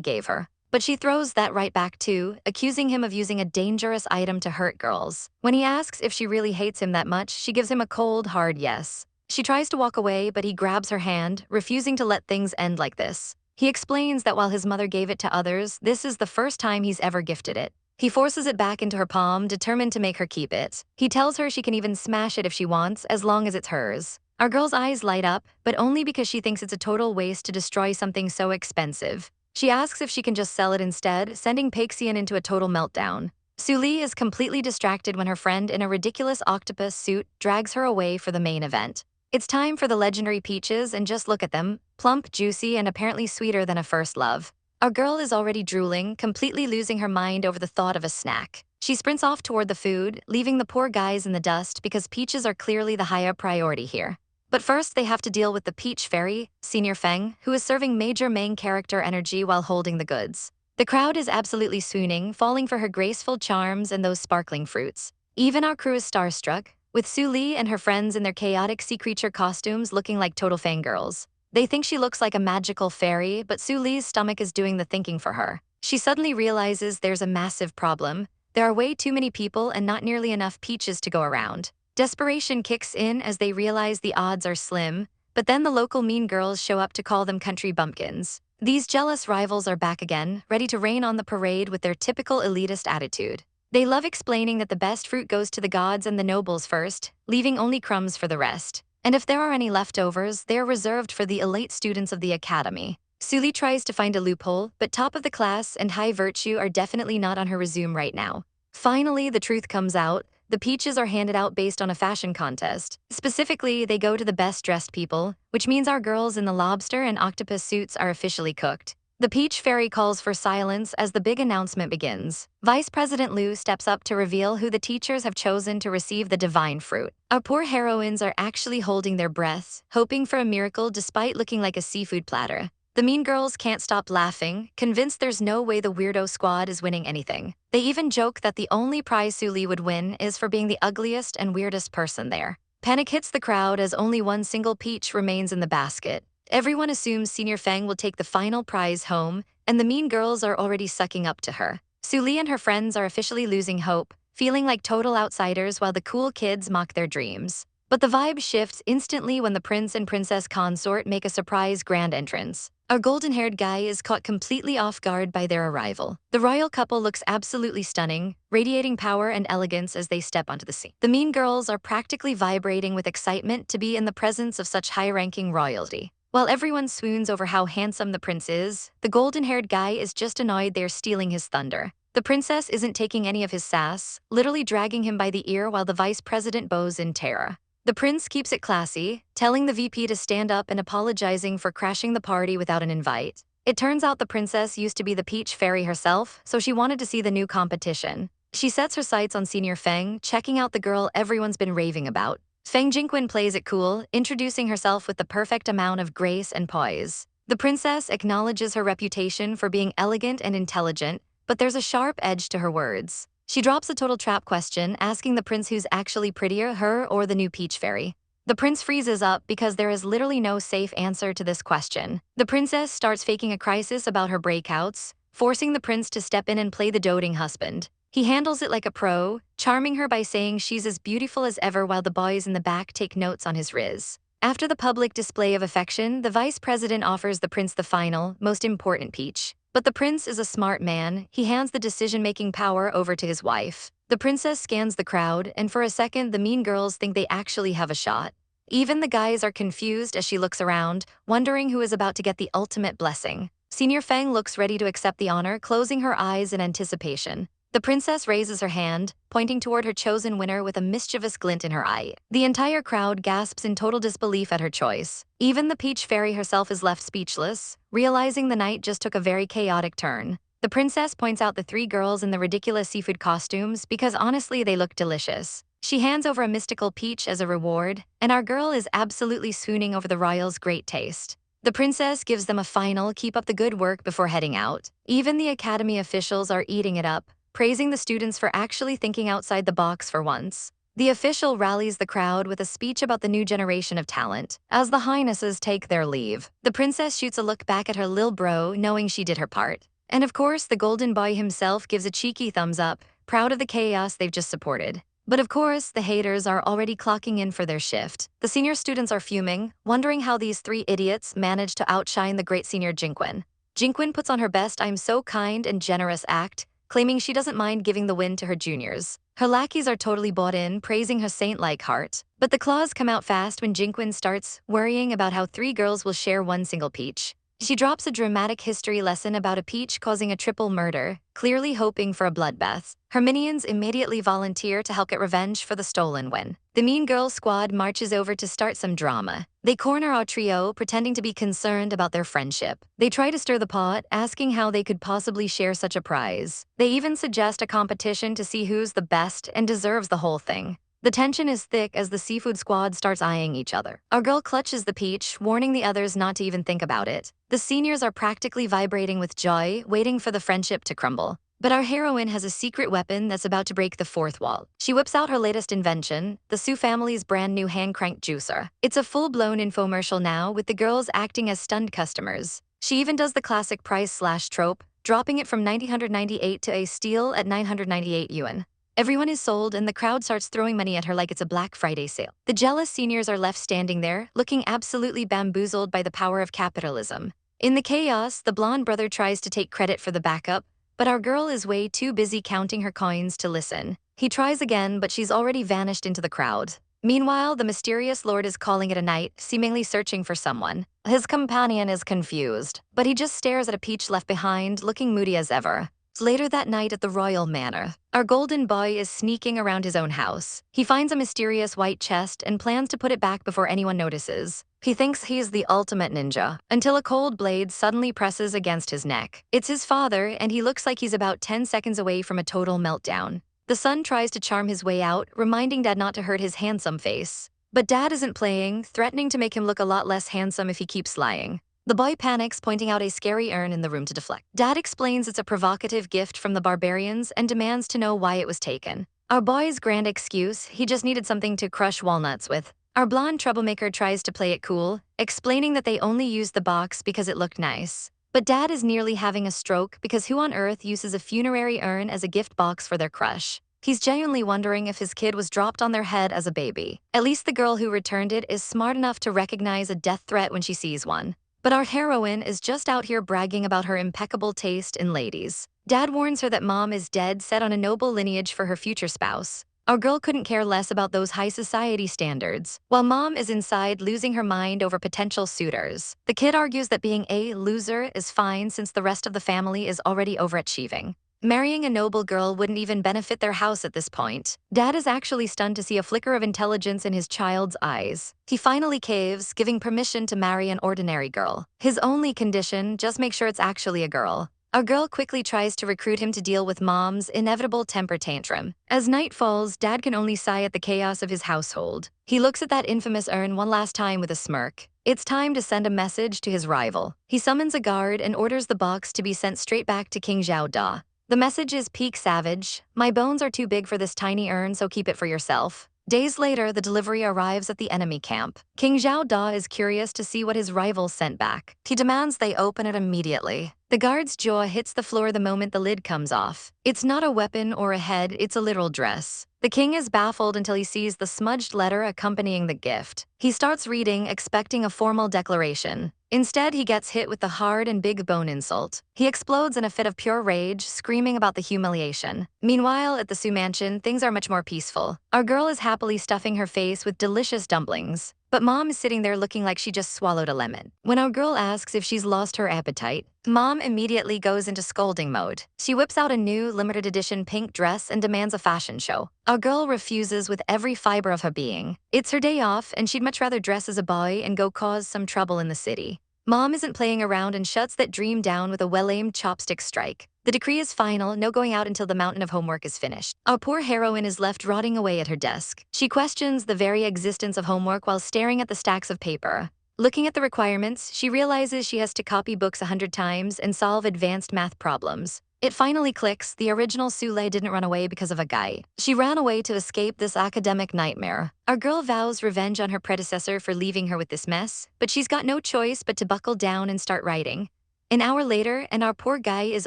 gave her. But she throws that right back too, accusing him of using a dangerous item to hurt girls. When he asks if she really hates him that much, she gives him a cold, hard yes. She tries to walk away, but he grabs her hand, refusing to let things end like this. He explains that while his mother gave it to others, this is the first time he's ever gifted it. He forces it back into her palm, determined to make her keep it. He tells her she can even smash it if she wants, as long as it's hers. Our girl's eyes light up, but only because she thinks it's a total waste to destroy something so expensive. She asks if she can just sell it instead, sending Paxian into a total meltdown. Suli is completely distracted when her friend in a ridiculous octopus suit drags her away for the main event. It's time for the legendary peaches, and just look at them, plump, juicy, and apparently sweeter than a first love. Our girl is already drooling, completely losing her mind over the thought of a snack. She sprints off toward the food, leaving the poor guys in the dust because peaches are clearly the higher priority here. But first, they have to deal with the Peach Fairy, Senior Feng, who is serving major main character energy while holding the goods. The crowd is absolutely swooning, falling for her graceful charms and those sparkling fruits. Even our crew is starstruck, with Suli and her friends in their chaotic sea creature costumes looking like total fangirls. They think she looks like a magical fairy, but Suli's stomach is doing the thinking for her. She suddenly realizes there's a massive problem. There are way too many people and not nearly enough peaches to go around. Desperation kicks in as they realize the odds are slim, but then the local mean girls show up to call them country bumpkins. These jealous rivals are back again, ready to rain on the parade with their typical elitist attitude. They love explaining that the best fruit goes to the gods and the nobles first, leaving only crumbs for the rest. And if there are any leftovers, they are reserved for the elite students of the academy. Suli tries to find a loophole, but top of the class and high virtue are definitely not on her resume right now. Finally, the truth comes out. The peaches are handed out based on a fashion contest. Specifically, they go to the best-dressed people, which means our girls in the lobster and octopus suits are officially cooked. The Peach Fairy calls for silence as the big announcement begins. Vice President Liu steps up to reveal who the teachers have chosen to receive the divine fruit. Our poor heroines are actually holding their breaths, hoping for a miracle despite looking like a seafood platter. The mean girls can't stop laughing, convinced there's no way the weirdo squad is winning anything. They even joke that the only prize Suli would win is for being the ugliest and weirdest person there. Panic hits the crowd as only one single peach remains in the basket. Everyone assumes Senior Feng will take the final prize home, and the mean girls are already sucking up to her. Suli and her friends are officially losing hope, feeling like total outsiders while the cool kids mock their dreams. But the vibe shifts instantly when the prince and princess consort make a surprise grand entrance. Our golden-haired guy is caught completely off guard by their arrival. The royal couple looks absolutely stunning, radiating power and elegance as they step onto the scene. The mean girls are practically vibrating with excitement to be in the presence of such high-ranking royalty. While everyone swoons over how handsome the prince is, the golden-haired guy is just annoyed they're stealing his thunder. The princess isn't taking any of his sass, literally dragging him by the ear while the vice president bows in terror. The prince keeps it classy, telling the VP to stand up and apologizing for crashing the party without an invite. It turns out the princess used to be the Peach Fairy herself, so she wanted to see the new competition. She sets her sights on Senior Feng, checking out the girl everyone's been raving about. Feng Jingquan plays it cool, introducing herself with the perfect amount of grace and poise. The princess acknowledges her reputation for being elegant and intelligent, but there's a sharp edge to her words. She drops a total trap question, asking the prince who's actually prettier, her or the new Peach Fairy. The prince freezes up because there is literally no safe answer to this question. The princess starts faking a crisis about her breakouts, forcing the prince to step in and play the doting husband. He handles it like a pro, charming her by saying she's as beautiful as ever while the boys in the back take notes on his riz. After the public display of affection, the vice president offers the prince the final, most important peach. But the prince is a smart man. He hands the decision-making power over to his wife. The princess scans the crowd, and for a second, the mean girls think they actually have a shot. Even the guys are confused as she looks around, wondering who is about to get the ultimate blessing. Senior Feng looks ready to accept the honor, closing her eyes in anticipation. The princess raises her hand, pointing toward her chosen winner with a mischievous glint in her eye. The entire crowd gasps in total disbelief at her choice. Even the peach fairy herself is left speechless, realizing the night just took a very chaotic turn. The princess points out the three girls in the ridiculous seafood costumes because honestly they look delicious. She hands over a mystical peach as a reward, and our girl is absolutely swooning over the royals' great taste. The princess gives them a final keep up the good work before heading out. Even the academy officials are eating it up, praising the students for actually thinking outside the box for once. The official rallies the crowd with a speech about the new generation of talent. As the highnesses take their leave, the princess shoots a look back at her lil bro, knowing she did her part. And of course, the golden boy himself gives a cheeky thumbs up, proud of the chaos they've just supported. But of course, the haters are already clocking in for their shift. The senior students are fuming, wondering how these three idiots managed to outshine the great senior Jinquin. Jinquin puts on her best "I'm so kind and generous" act, claiming she doesn't mind giving the win to her juniors. Her lackeys are totally bought in, praising her saint-like heart. But the claws come out fast when Jinquin starts worrying about how three girls will share one single peach. She drops a dramatic history lesson about a peach causing a triple murder, clearly hoping for a bloodbath. Her minions immediately volunteer to help get revenge for the stolen win. The Mean Girls squad marches over to start some drama. They corner our trio, pretending to be concerned about their friendship. They try to stir the pot, asking how they could possibly share such a prize. They even suggest a competition to see who's the best and deserves the whole thing. The tension is thick as the seafood squad starts eyeing each other. Our girl clutches the peach, warning the others not to even think about it. The seniors are practically vibrating with joy, waiting for the friendship to crumble. But our heroine has a secret weapon that's about to break the fourth wall. She whips out her latest invention, the Sue family's brand new hand-cranked juicer. It's a full-blown infomercial now, with the girls acting as stunned customers. She even does the classic price-slash trope, dropping it from 998 to a steal at 998 yuan. Everyone is sold, and the crowd starts throwing money at her like it's a Black Friday sale. The jealous seniors are left standing there, looking absolutely bamboozled by the power of capitalism. In the chaos, the blonde brother tries to take credit for the backup, but our girl is way too busy counting her coins to listen. He tries again, but she's already vanished into the crowd. Meanwhile, the mysterious lord is calling it a night, seemingly searching for someone. His companion is confused, but he just stares at a peach left behind, looking moody as ever. Later that night at the royal manor, our golden boy is sneaking around his own house. He finds a mysterious white chest and plans to put it back before anyone notices. He thinks he's the ultimate ninja, until a cold blade suddenly presses against his neck. It's his father, and he looks like he's about 10 seconds away from a total meltdown. The son tries to charm his way out, reminding Dad not to hurt his handsome face. But Dad isn't playing, threatening to make him look a lot less handsome if he keeps lying. The boy panics, pointing out a scary urn in the room to deflect. Dad explains it's a provocative gift from the barbarians and demands to know why it was taken. Our boy's grand excuse: he just needed something to crush walnuts with. Our blonde troublemaker tries to play it cool, explaining that they only used the box because it looked nice. But Dad is nearly having a stroke because who on earth uses a funerary urn as a gift box for their crush? He's genuinely wondering if his kid was dropped on their head as a baby. At least the girl who returned it is smart enough to recognize a death threat when she sees one. But our heroine is just out here bragging about her impeccable taste in ladies. Dad warns her that Mom is dead set on a noble lineage for her future spouse. Our girl couldn't care less about those high society standards, while Mom is inside losing her mind over potential suitors. The kid argues that being a loser is fine since the rest of the family is already overachieving. Marrying a noble girl wouldn't even benefit their house at this point. Dad is actually stunned to see a flicker of intelligence in his child's eyes. He finally caves, giving permission to marry an ordinary girl. His only condition: just make sure it's actually a girl. Our girl quickly tries to recruit him to deal with Mom's inevitable temper tantrum. As night falls, Dad can only sigh at the chaos of his household. He looks at that infamous urn one last time with a smirk. It's time to send a message to his rival. He summons a guard and orders the box to be sent straight back to King Zhao Da. The message is peak savage: my bones are too big for this tiny urn, so keep it for yourself. Days later, the delivery arrives at the enemy camp. King Zhao Da is curious to see what his rival sent back. He demands they open it immediately. The guard's jaw hits the floor the moment the lid comes off. It's not a weapon or a head, it's a literal dress. The king is baffled until he sees the smudged letter accompanying the gift. He starts reading, expecting a formal declaration. Instead, he gets hit with the hard and big bone insult. He explodes in a fit of pure rage, screaming about the humiliation. Meanwhile, at the Su mansion, things are much more peaceful. Our girl is happily stuffing her face with delicious dumplings. But Mom is sitting there looking like she just swallowed a lemon. When our girl asks if she's lost her appetite, Mom immediately goes into scolding mode. She whips out a new limited edition pink dress and demands a fashion show. Our girl refuses with every fiber of her being. It's her day off and she'd much rather dress as a boy and go cause some trouble in the city. Mom isn't playing around and shuts that dream down with a well-aimed chopstick strike. The decree is final, no going out until the mountain of homework is finished. Our poor heroine is left rotting away at her desk. She questions the very existence of homework while staring at the stacks of paper. Looking at the requirements, she realizes she has to copy books 100 times and solve advanced math problems. It finally clicks, the original Sule didn't run away because of a guy. She ran away to escape this academic nightmare. Our girl vows revenge on her predecessor for leaving her with this mess, but she's got no choice but to buckle down and start writing. An hour later, and our poor guy is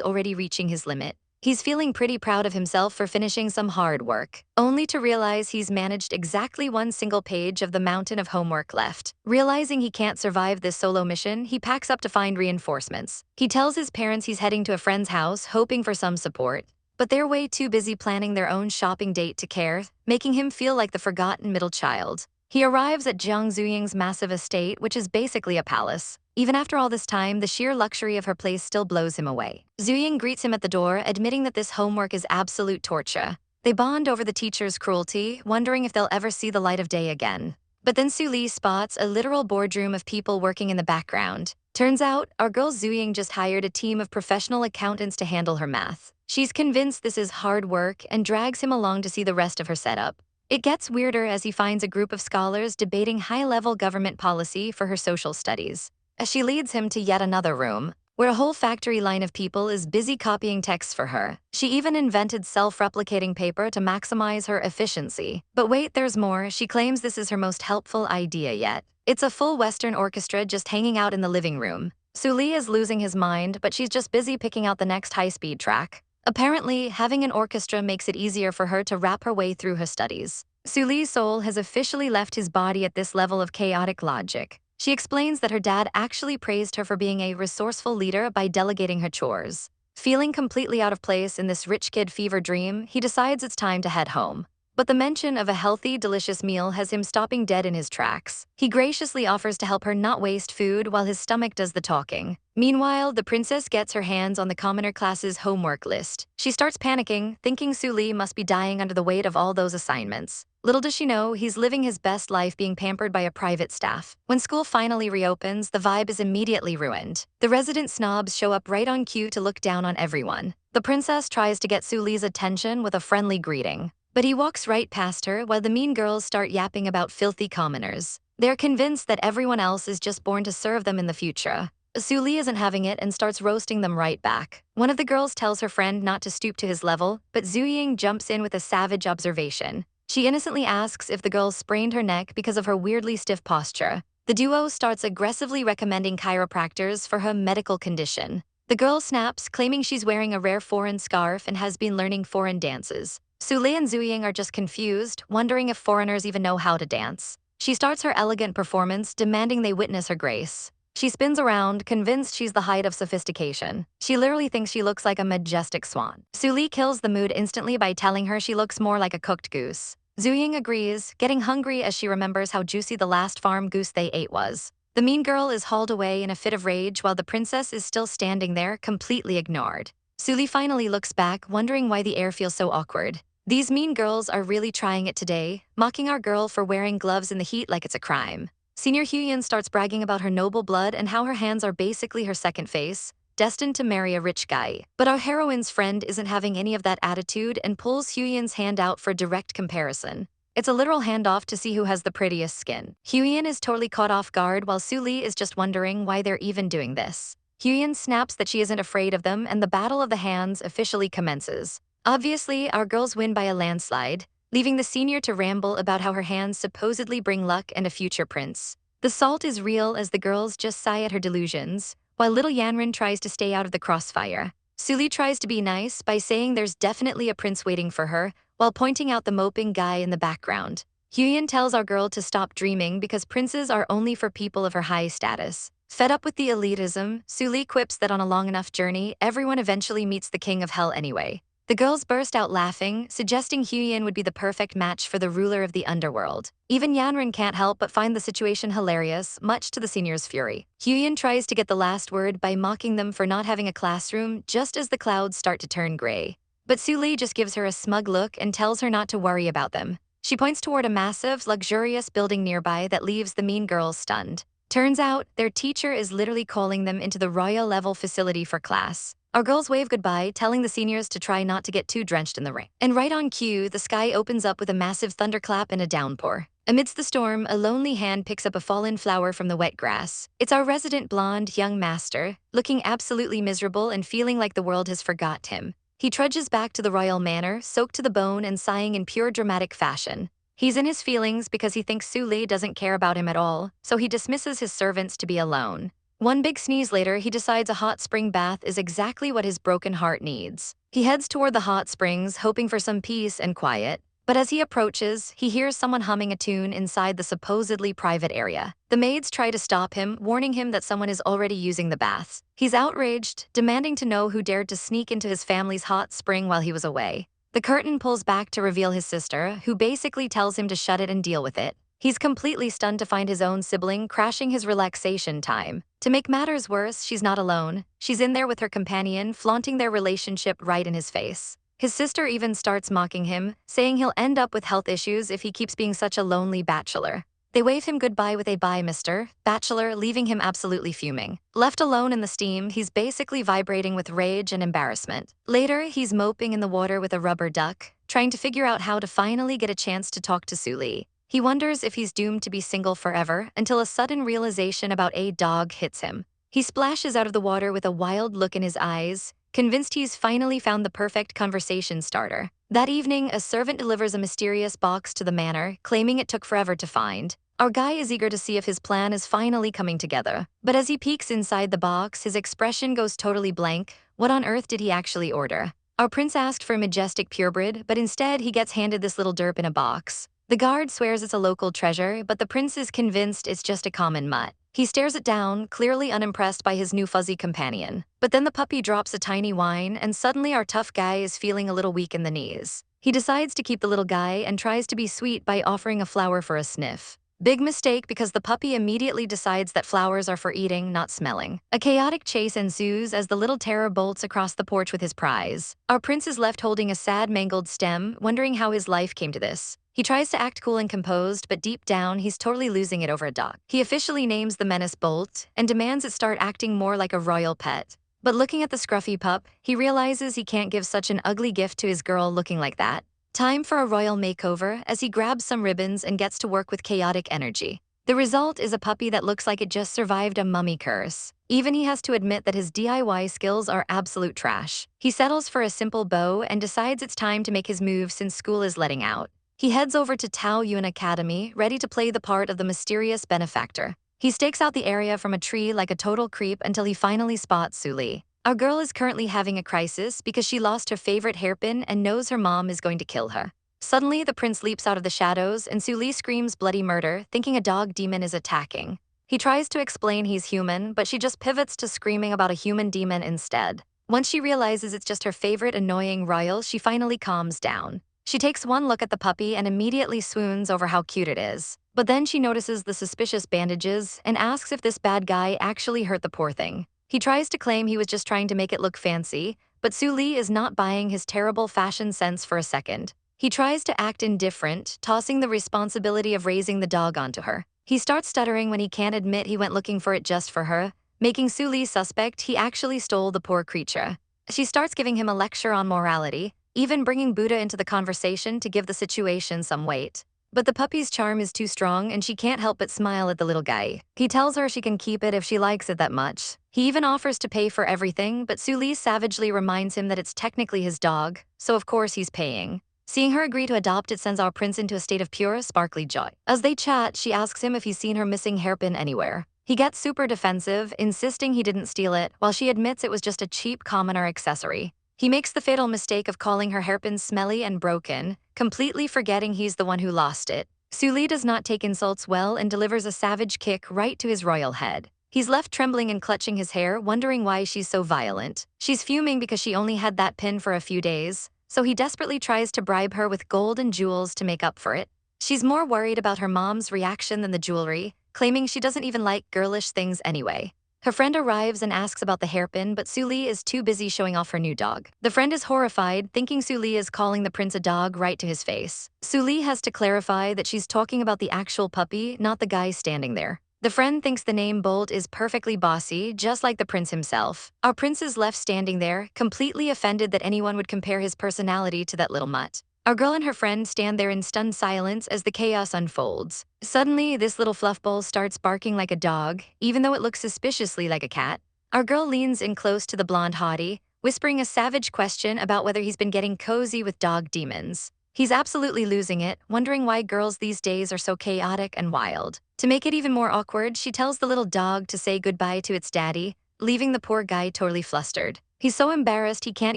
already reaching his limit. He's feeling pretty proud of himself for finishing some hard work, only to realize he's managed exactly one single page of the mountain of homework left. Realizing he can't survive this solo mission, he packs up to find reinforcements. He tells his parents he's heading to a friend's house, hoping for some support, but they're way too busy planning their own shopping date to care, making him feel like the forgotten middle child. He arrives at Jiang Zuying's massive estate, which is basically a palace. Even after all this time, the sheer luxury of her place still blows him away. Zuying greets him at the door, admitting that this homework is absolute torture. They bond over the teacher's cruelty, wondering if they'll ever see the light of day again. But then Su Li spots a literal boardroom of people working in the background. Turns out, our girl Zuying just hired a team of professional accountants to handle her math. She's convinced this is hard work and drags him along to see the rest of her setup. It gets weirder as he finds a group of scholars debating high-level government policy for her social studies. As she leads him to yet another room, where a whole factory line of people is busy copying texts for her. She even invented self-replicating paper to maximize her efficiency. But wait, there's more. She claims this is her most helpful idea yet. It's a full Western orchestra just hanging out in the living room. Su Li is losing his mind, but she's just busy picking out the next high-speed track. Apparently, having an orchestra makes it easier for her to wrap her way through her studies. Su Li's soul has officially left his body at this level of chaotic logic. She explains that her dad actually praised her for being a resourceful leader by delegating her chores. Feeling completely out of place in this rich kid fever dream, he decides it's time to head home. But the mention of a healthy, delicious meal has him stopping dead in his tracks. He graciously offers to help her not waste food while his stomach does the talking. Meanwhile, the princess gets her hands on the commoner class's homework list. She starts panicking, thinking Su Li must be dying under the weight of all those assignments. Little does she know, he's living his best life being pampered by a private staff. When school finally reopens, the vibe is immediately ruined. The resident snobs show up right on cue to look down on everyone. The princess tries to get Su Li's attention with a friendly greeting, but he walks right past her while the mean girls start yapping about filthy commoners. They're convinced that everyone else is just born to serve them in the future. Su Li isn't having it and starts roasting them right back. One of the girls tells her friend not to stoop to his level, but Zuying jumps in with a savage observation. She innocently asks if the girl sprained her neck because of her weirdly stiff posture. The duo starts aggressively recommending chiropractors for her medical condition. The girl snaps, claiming she's wearing a rare foreign scarf and has been learning foreign dances. Su Li and Zuying are just confused, wondering if foreigners even know how to dance. She starts her elegant performance, demanding they witness her grace. She spins around, convinced she's the height of sophistication. She literally thinks she looks like a majestic swan. Su Li kills the mood instantly by telling her she looks more like a cooked goose. Zuying agrees, getting hungry as she remembers how juicy the last farm goose they ate was. The mean girl is hauled away in a fit of rage while the princess is still standing there, completely ignored. Su Li finally looks back, wondering why the air feels so awkward. These mean girls are really trying it today, mocking our girl for wearing gloves in the heat like it's a crime. Senior Huyen starts bragging about her noble blood and how her hands are basically her second face, destined to marry a rich guy. But our heroine's friend isn't having any of that attitude and pulls Huyen's hand out for direct comparison. It's a literal handoff to see who has the prettiest skin. Huyen is totally caught off guard while Su Li is just wondering why they're even doing this. Huyen snaps that she isn't afraid of them and the battle of the hands officially commences. Obviously, our girls win by a landslide, leaving the senior to ramble about how her hands supposedly bring luck and a future prince. The salt is real as the girls just sigh at her delusions, while little Yanren tries to stay out of the crossfire. Su Li tries to be nice by saying there's definitely a prince waiting for her, while pointing out the moping guy in the background. Huyen tells our girl to stop dreaming because princes are only for people of her high status. Fed up with the elitism, Su Li quips that on a long enough journey, everyone eventually meets the king of hell anyway. The girls burst out laughing, suggesting Huyin would be the perfect match for the ruler of the underworld. Even Yanren can't help but find the situation hilarious, much to the seniors' fury. Huyin tries to get the last word by mocking them for not having a classroom just as the clouds start to turn gray. But Su Li just gives her a smug look and tells her not to worry about them. She points toward a massive, luxurious building nearby that leaves the mean girls stunned. Turns out, their teacher is literally calling them into the royal level facility for class. Our girls wave goodbye, telling the seniors to try not to get too drenched in the rain. And right on cue, the sky opens up with a massive thunderclap and a downpour. Amidst the storm, a lonely hand picks up a fallen flower from the wet grass. It's our resident blonde young master, looking absolutely miserable and feeling like the world has forgot him. He trudges back to the royal manor, soaked to the bone and sighing in pure dramatic fashion. He's in his feelings because he thinks Su Li doesn't care about him at all, so he dismisses his servants to be alone. One big sneeze later, he decides a hot spring bath is exactly what his broken heart needs. He heads toward the hot springs, hoping for some peace and quiet. But as he approaches, he hears someone humming a tune inside the supposedly private area. The maids try to stop him, warning him that someone is already using the baths. He's outraged, demanding to know who dared to sneak into his family's hot spring while he was away. The curtain pulls back to reveal his sister, who basically tells him to shut it and deal with it. He's completely stunned to find his own sibling crashing his relaxation time. To make matters worse, she's not alone. She's in there with her companion, flaunting their relationship right in his face. His sister even starts mocking him, saying he'll end up with health issues if he keeps being such a lonely bachelor. They wave him goodbye with a "bye, Mr. Bachelor," leaving him absolutely fuming. Left alone in the steam, he's basically vibrating with rage and embarrassment. Later, he's moping in the water with a rubber duck, trying to figure out how to finally get a chance to talk to Su Li. He wonders if he's doomed to be single forever until a sudden realization about a dog hits him. He splashes out of the water with a wild look in his eyes, convinced he's finally found the perfect conversation starter. That evening, a servant delivers a mysterious box to the manor, claiming it took forever to find. Our guy is eager to see if his plan is finally coming together. But as he peeks inside the box, his expression goes totally blank. What on earth did he actually order? Our prince asked for a majestic purebred, but instead he gets handed this little derp in a box. The guard swears it's a local treasure, but the prince is convinced it's just a common mutt. He stares it down, clearly unimpressed by his new fuzzy companion. But then the puppy drops a tiny whine, and suddenly our tough guy is feeling a little weak in the knees. He decides to keep the little guy and tries to be sweet by offering a flower for a sniff. Big mistake because the puppy immediately decides that flowers are for eating, not smelling. A chaotic chase ensues as the little terror bolts across the porch with his prize. Our prince is left holding a sad, mangled stem, wondering how his life came to this. He tries to act cool and composed, but deep down, he's totally losing it over a dog. He officially names the menace Bolt and demands it start acting more like a royal pet. But looking at the scruffy pup, he realizes he can't give such an ugly gift to his girl looking like that. Time for a royal makeover as he grabs some ribbons and gets to work with chaotic energy. The result is a puppy that looks like it just survived a mummy curse. Even he has to admit that his DIY skills are absolute trash. He settles for a simple bow and decides it's time to make his move since school is letting out. He heads over to Tao Yuan Academy, ready to play the part of the mysterious benefactor. He stakes out the area from a tree like a total creep until he finally spots Su Li. Our girl is currently having a crisis because she lost her favorite hairpin and knows her mom is going to kill her. Suddenly, the prince leaps out of the shadows and Su Li screams bloody murder, thinking a dog demon is attacking. He tries to explain he's human, but she just pivots to screaming about a human demon instead. Once she realizes it's just her favorite annoying royal, she finally calms down. She takes one look at the puppy and immediately swoons over how cute it is. But then she notices the suspicious bandages and asks if this bad guy actually hurt the poor thing. He tries to claim he was just trying to make it look fancy, but Su Li is not buying his terrible fashion sense for a second. He tries to act indifferent, tossing the responsibility of raising the dog onto her. He starts stuttering when he can't admit he went looking for it just for her, making Su Li suspect he actually stole the poor creature. She starts giving him a lecture on morality, even bringing Buddha into the conversation to give the situation some weight. But the puppy's charm is too strong and she can't help but smile at the little guy. He tells her she can keep it if she likes it that much. He even offers to pay for everything, but Su Li savagely reminds him that it's technically his dog, so of course he's paying. Seeing her agree to adopt it sends our prince into a state of pure, sparkly joy. As they chat, she asks him if he's seen her missing hairpin anywhere. He gets super defensive, insisting he didn't steal it, while she admits it was just a cheap commoner accessory. He makes the fatal mistake of calling her hairpin smelly and broken, completely forgetting he's the one who lost it. Su Li does not take insults well and delivers a savage kick right to his royal head. He's left trembling and clutching his hair, wondering why she's so violent. She's fuming because she only had that pin for a few days, so he desperately tries to bribe her with gold and jewels to make up for it. She's more worried about her mom's reaction than the jewelry, claiming she doesn't even like girlish things anyway. Her friend arrives and asks about the hairpin, but Suli is too busy showing off her new dog. The friend is horrified, thinking Suli is calling the prince a dog right to his face. Suli has to clarify that she's talking about the actual puppy, not the guy standing there. The friend thinks the name Bolt is perfectly bossy, just like the prince himself. Our prince is left standing there, completely offended that anyone would compare his personality to that little mutt. Our girl and her friend stand there in stunned silence as the chaos unfolds. Suddenly, this little fluffball starts barking like a dog, even though it looks suspiciously like a cat. Our girl leans in close to the blonde hottie, whispering a savage question about whether he's been getting cozy with dog demons. He's absolutely losing it, wondering why girls these days are so chaotic and wild. To make it even more awkward, she tells the little dog to say goodbye to its daddy, leaving the poor guy totally flustered. He's so embarrassed he can't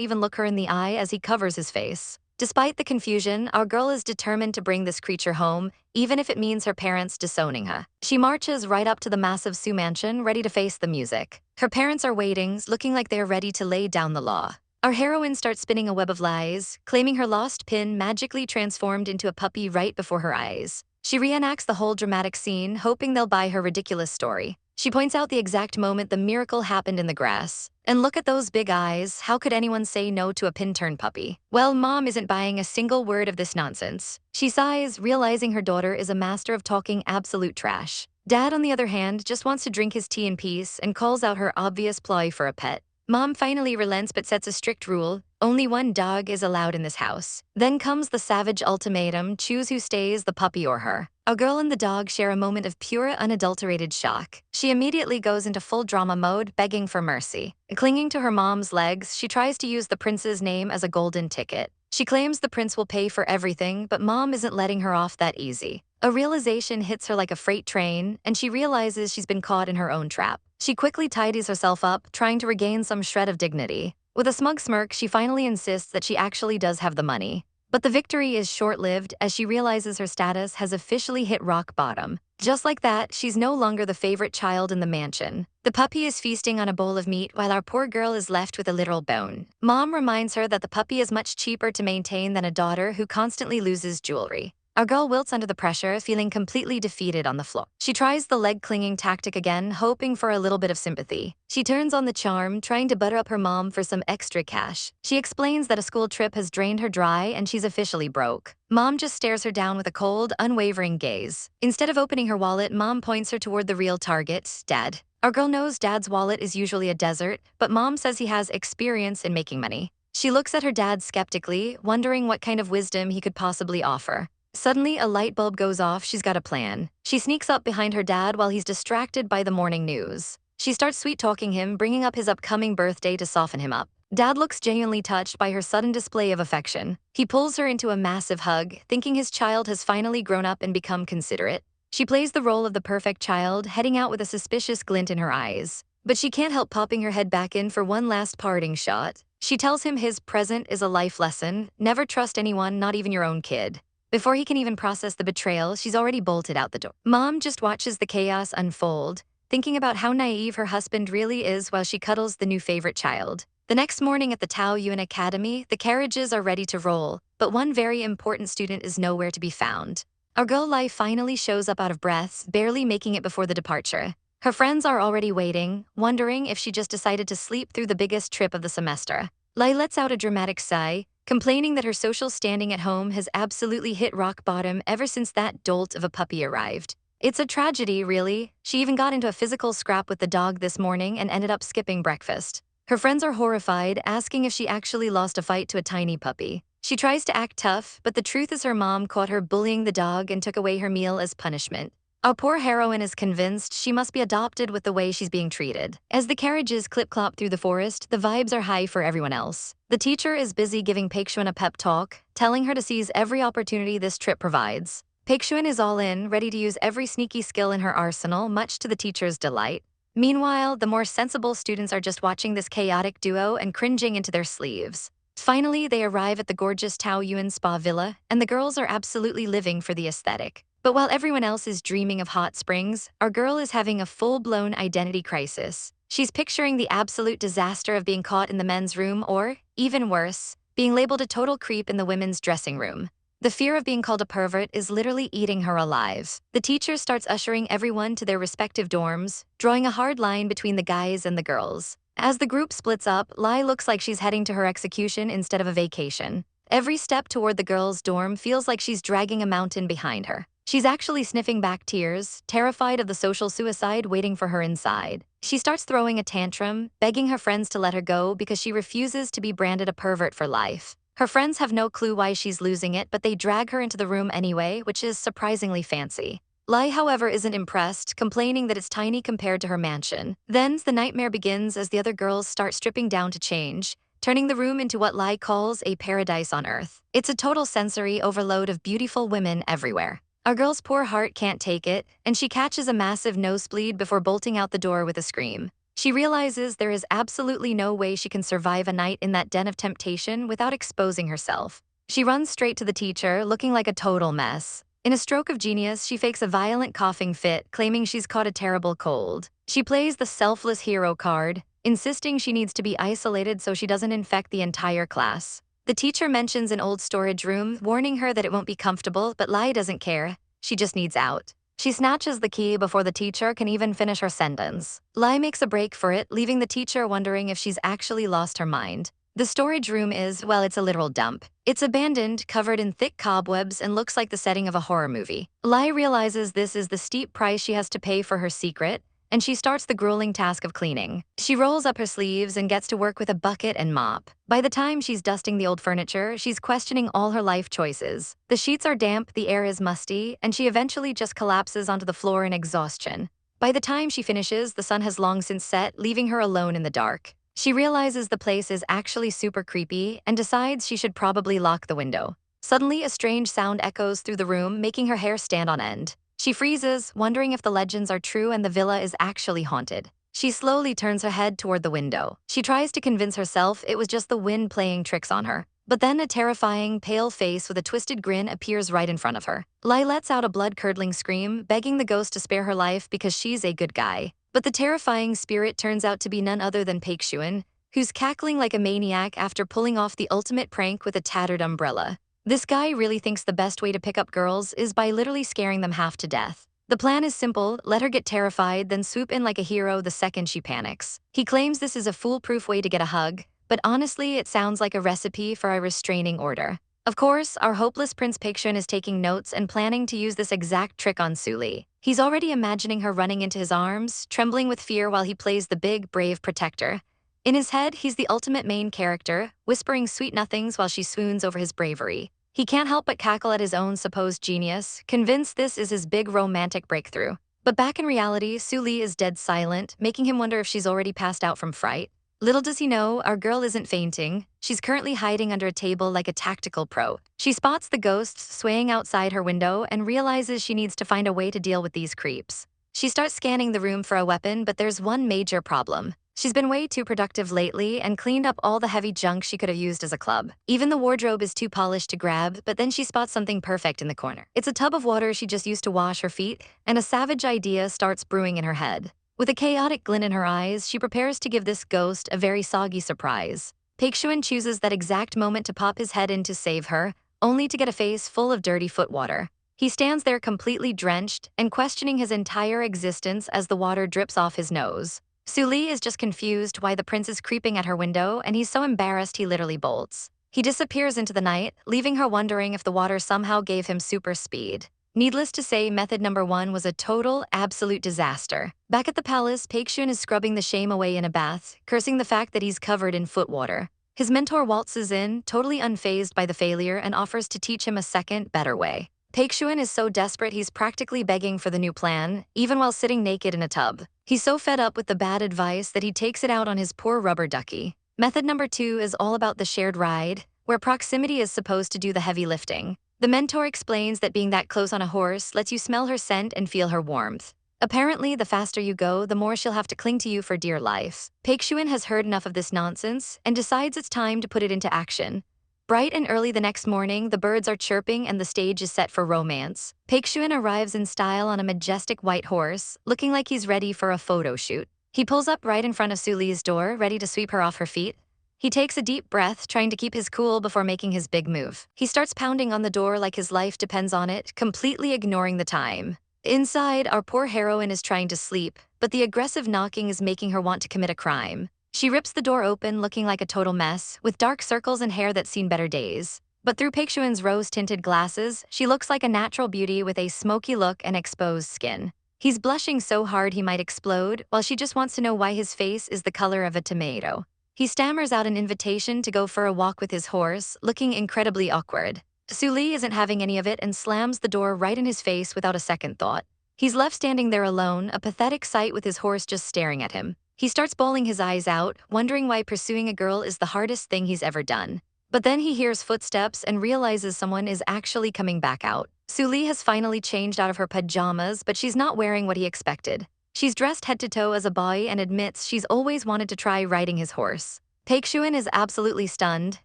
even look her in the eye as he covers his face. Despite the confusion, our girl is determined to bring this creature home, even if it means her parents disowning her. She marches right up to the massive Sioux mansion, ready to face the music. Her parents are waiting, looking like they are ready to lay down the law. Our heroine starts spinning a web of lies, claiming her lost pin magically transformed into a puppy right before her eyes. She reenacts the whole dramatic scene, hoping they'll buy her ridiculous story. She points out the exact moment the miracle happened in the grass. And look at those big eyes, how could anyone say no to a pin-turned puppy? Well, mom isn't buying a single word of this nonsense. She sighs, realizing her daughter is a master of talking absolute trash. Dad, on the other hand, just wants to drink his tea in peace and calls out her obvious ploy for a pet. Mom finally relents but sets a strict rule: only one dog is allowed in this house. Then comes the savage ultimatum: choose who stays, the puppy or her. A girl and the dog share a moment of pure, unadulterated shock. She immediately goes into full drama mode, begging for mercy. Clinging to her mom's legs, she tries to use the prince's name as a golden ticket. She claims the prince will pay for everything, but mom isn't letting her off that easy. A realization hits her like a freight train, and she realizes she's been caught in her own trap. She quickly tidies herself up, trying to regain some shred of dignity. With a smug smirk, she finally insists that she actually does have the money. But the victory is short-lived as she realizes her status has officially hit rock bottom. Just like that, she's no longer the favorite child in the mansion. The puppy is feasting on a bowl of meat while our poor girl is left with a literal bone. Mom reminds her that the puppy is much cheaper to maintain than a daughter who constantly loses jewelry. Our girl wilts under the pressure, feeling completely defeated on the floor. She tries the leg-clinging tactic again, hoping for a little bit of sympathy. She turns on the charm, trying to butter up her mom for some extra cash. She explains that a school trip has drained her dry and she's officially broke. Mom just stares her down with a cold, unwavering gaze. Instead of opening her wallet, Mom points her toward the real target, Dad. Our girl knows Dad's wallet is usually a desert, but Mom says he has experience in making money. She looks at her dad skeptically, wondering what kind of wisdom he could possibly offer. Suddenly, a light bulb goes off. She's got a plan. She sneaks up behind her dad while he's distracted by the morning news. She starts sweet-talking him, bringing up his upcoming birthday to soften him up. Dad looks genuinely touched by her sudden display of affection. He pulls her into a massive hug, thinking his child has finally grown up and become considerate. She plays the role of the perfect child, heading out with a suspicious glint in her eyes. But she can't help popping her head back in for one last parting shot. She tells him his present is a life lesson: never trust anyone, not even your own kid. Before he can even process the betrayal, she's already bolted out the door. Mom just watches the chaos unfold, thinking about how naive her husband really is while she cuddles the new favorite child. The next morning at the Tao Yuan Academy, the carriages are ready to roll, but one very important student is nowhere to be found. Our girl Lai finally shows up out of breath, barely making it before the departure. Her friends are already waiting, wondering if she just decided to sleep through the biggest trip of the semester. Lai lets out a dramatic sigh, complaining that her social standing at home has absolutely hit rock bottom ever since that dolt of a puppy arrived. It's a tragedy, really. She even got into a physical scrap with the dog this morning and ended up skipping breakfast. Her friends are horrified, asking if she actually lost a fight to a tiny puppy. She tries to act tough, but the truth is her mom caught her bullying the dog and took away her meal as punishment. Our poor heroine is convinced she must be adopted with the way she's being treated. As the carriages clip-clop through the forest, the vibes are high for everyone else. The teacher is busy giving Paixuan a pep talk, telling her to seize every opportunity this trip provides. Paixuan is all in, ready to use every sneaky skill in her arsenal, much to the teacher's delight. Meanwhile, the more sensible students are just watching this chaotic duo and cringing into their sleeves. Finally, they arrive at the gorgeous Tao Yuan Spa Villa, and the girls are absolutely living for the aesthetic. But while everyone else is dreaming of hot springs, our girl is having a full-blown identity crisis. She's picturing the absolute disaster of being caught in the men's room or, even worse, being labeled a total creep in the women's dressing room. The fear of being called a pervert is literally eating her alive. The teacher starts ushering everyone to their respective dorms, drawing a hard line between the guys and the girls. As the group splits up, Lai looks like she's heading to her execution instead of a vacation. Every step toward the girls' dorm feels like she's dragging a mountain behind her. She's actually sniffing back tears, terrified of the social suicide waiting for her inside. She starts throwing a tantrum, begging her friends to let her go because she refuses to be branded a pervert for life. Her friends have no clue why she's losing it, but they drag her into the room anyway, which is surprisingly fancy. Lai, however, isn't impressed, complaining that it's tiny compared to her mansion. Then the nightmare begins as the other girls start stripping down to change, turning the room into what Lai calls a paradise on earth. It's a total sensory overload of beautiful women everywhere. Our girl's poor heart can't take it, and she catches a massive nosebleed before bolting out the door with a scream. She realizes there is absolutely no way she can survive a night in that den of temptation without exposing herself. She runs straight to the teacher, looking like a total mess. In a stroke of genius, she fakes a violent coughing fit, claiming she's caught a terrible cold. She plays the selfless hero card, insisting she needs to be isolated so she doesn't infect the entire class. The teacher mentions an old storage room, warning her that it won't be comfortable, but Lai doesn't care. She just needs out. She snatches the key before the teacher can even finish her sentence. Lai makes a break for it, leaving the teacher wondering if she's actually lost her mind. The storage room is, well, it's a literal dump. It's abandoned, covered in thick cobwebs, and looks like the setting of a horror movie. Lai realizes this is the steep price she has to pay for her secret, and she starts the grueling task of cleaning. She rolls up her sleeves and gets to work with a bucket and mop. By the time she's dusting the old furniture, she's questioning all her life choices. The sheets are damp, the air is musty, and she eventually just collapses onto the floor in exhaustion. By the time she finishes, the sun has long since set, leaving her alone in the dark. She realizes the place is actually super creepy and decides she should probably lock the window. Suddenly, a strange sound echoes through the room, making her hair stand on end. She freezes, wondering if the legends are true and the villa is actually haunted. She slowly turns her head toward the window. She tries to convince herself it was just the wind playing tricks on her. But then a terrifying, pale face with a twisted grin appears right in front of her. Lai lets out a blood-curdling scream, begging the ghost to spare her life because she's a good guy. But the terrifying spirit turns out to be none other than Paeksuan, who's cackling like a maniac after pulling off the ultimate prank with a tattered umbrella. This guy really thinks the best way to pick up girls is by literally scaring them half to death. The plan is simple: let her get terrified, then swoop in like a hero the second she panics. He claims this is a foolproof way to get a hug, but honestly, it sounds like a recipe for a restraining order. Of course, our hopeless Prince Paeksuan is taking notes and planning to use this exact trick on Suli. He's already imagining her running into his arms, trembling with fear while he plays the big, brave protector. In his head, he's the ultimate main character, whispering sweet nothings while she swoons over his bravery. He can't help but cackle at his own supposed genius, convinced this is his big romantic breakthrough. But back in reality, Suli is dead silent, making him wonder if she's already passed out from fright. Little does he know, our girl isn't fainting. She's currently hiding under a table like a tactical pro. She spots the ghosts swaying outside her window and realizes she needs to find a way to deal with these creeps. She starts scanning the room for a weapon, but there's one major problem. She's been way too productive lately and cleaned up all the heavy junk she could have used as a club. Even the wardrobe is too polished to grab, but then she spots something perfect in the corner. It's a tub of water she just used to wash her feet, and a savage idea starts brewing in her head. With a chaotic glint in her eyes, she prepares to give this ghost a very soggy surprise. Paeksuan chooses that exact moment to pop his head in to save her, only to get a face full of dirty foot water. He stands there completely drenched and questioning his entire existence as the water drips off his nose. Suli is just confused why the prince is creeping at her window, and he's so embarrassed he literally bolts. He disappears into the night, leaving her wondering if the water somehow gave him super speed. Needless to say, method number 1 was a total, absolute disaster. Back at the palace, Paeksuan is scrubbing the shame away in a bath, cursing the fact that he's covered in foot water. His mentor waltzes in, totally unfazed by the failure, and offers to teach him a second, better way. Paeksuan is so desperate he's practically begging for the new plan, even while sitting naked in a tub. He's so fed up with the bad advice that he takes it out on his poor rubber ducky. Method number 2 is all about the shared ride, where proximity is supposed to do the heavy lifting. The mentor explains that being that close on a horse lets you smell her scent and feel her warmth. Apparently, the faster you go, the more she'll have to cling to you for dear life. Paeksuan has heard enough of this nonsense and decides it's time to put it into action. Bright and early the next morning, the birds are chirping and the stage is set for romance. Paeksuan arrives in style on a majestic white horse, looking like he's ready for a photo shoot. He pulls up right in front of Suli's door, ready to sweep her off her feet. He takes a deep breath, trying to keep his cool before making his big move. He starts pounding on the door like his life depends on it, completely ignoring the time. Inside, our poor heroine is trying to sleep, but the aggressive knocking is making her want to commit a crime. She rips the door open, looking like a total mess, with dark circles and hair that's seen better days. But through Paeksuan's rose-tinted glasses, she looks like a natural beauty with a smoky look and exposed skin. He's blushing so hard he might explode, while she just wants to know why his face is the color of a tomato. He stammers out an invitation to go for a walk with his horse, looking incredibly awkward. Suli isn't having any of it and slams the door right in his face without a second thought. He's left standing there alone, a pathetic sight with his horse just staring at him. He starts bawling his eyes out, wondering why pursuing a girl is the hardest thing he's ever done. But then he hears footsteps and realizes someone is actually coming back out. Suli has finally changed out of her pajamas, but she's not wearing what he expected. She's dressed head to toe as a boy and admits she's always wanted to try riding his horse. Paeksuan is absolutely stunned,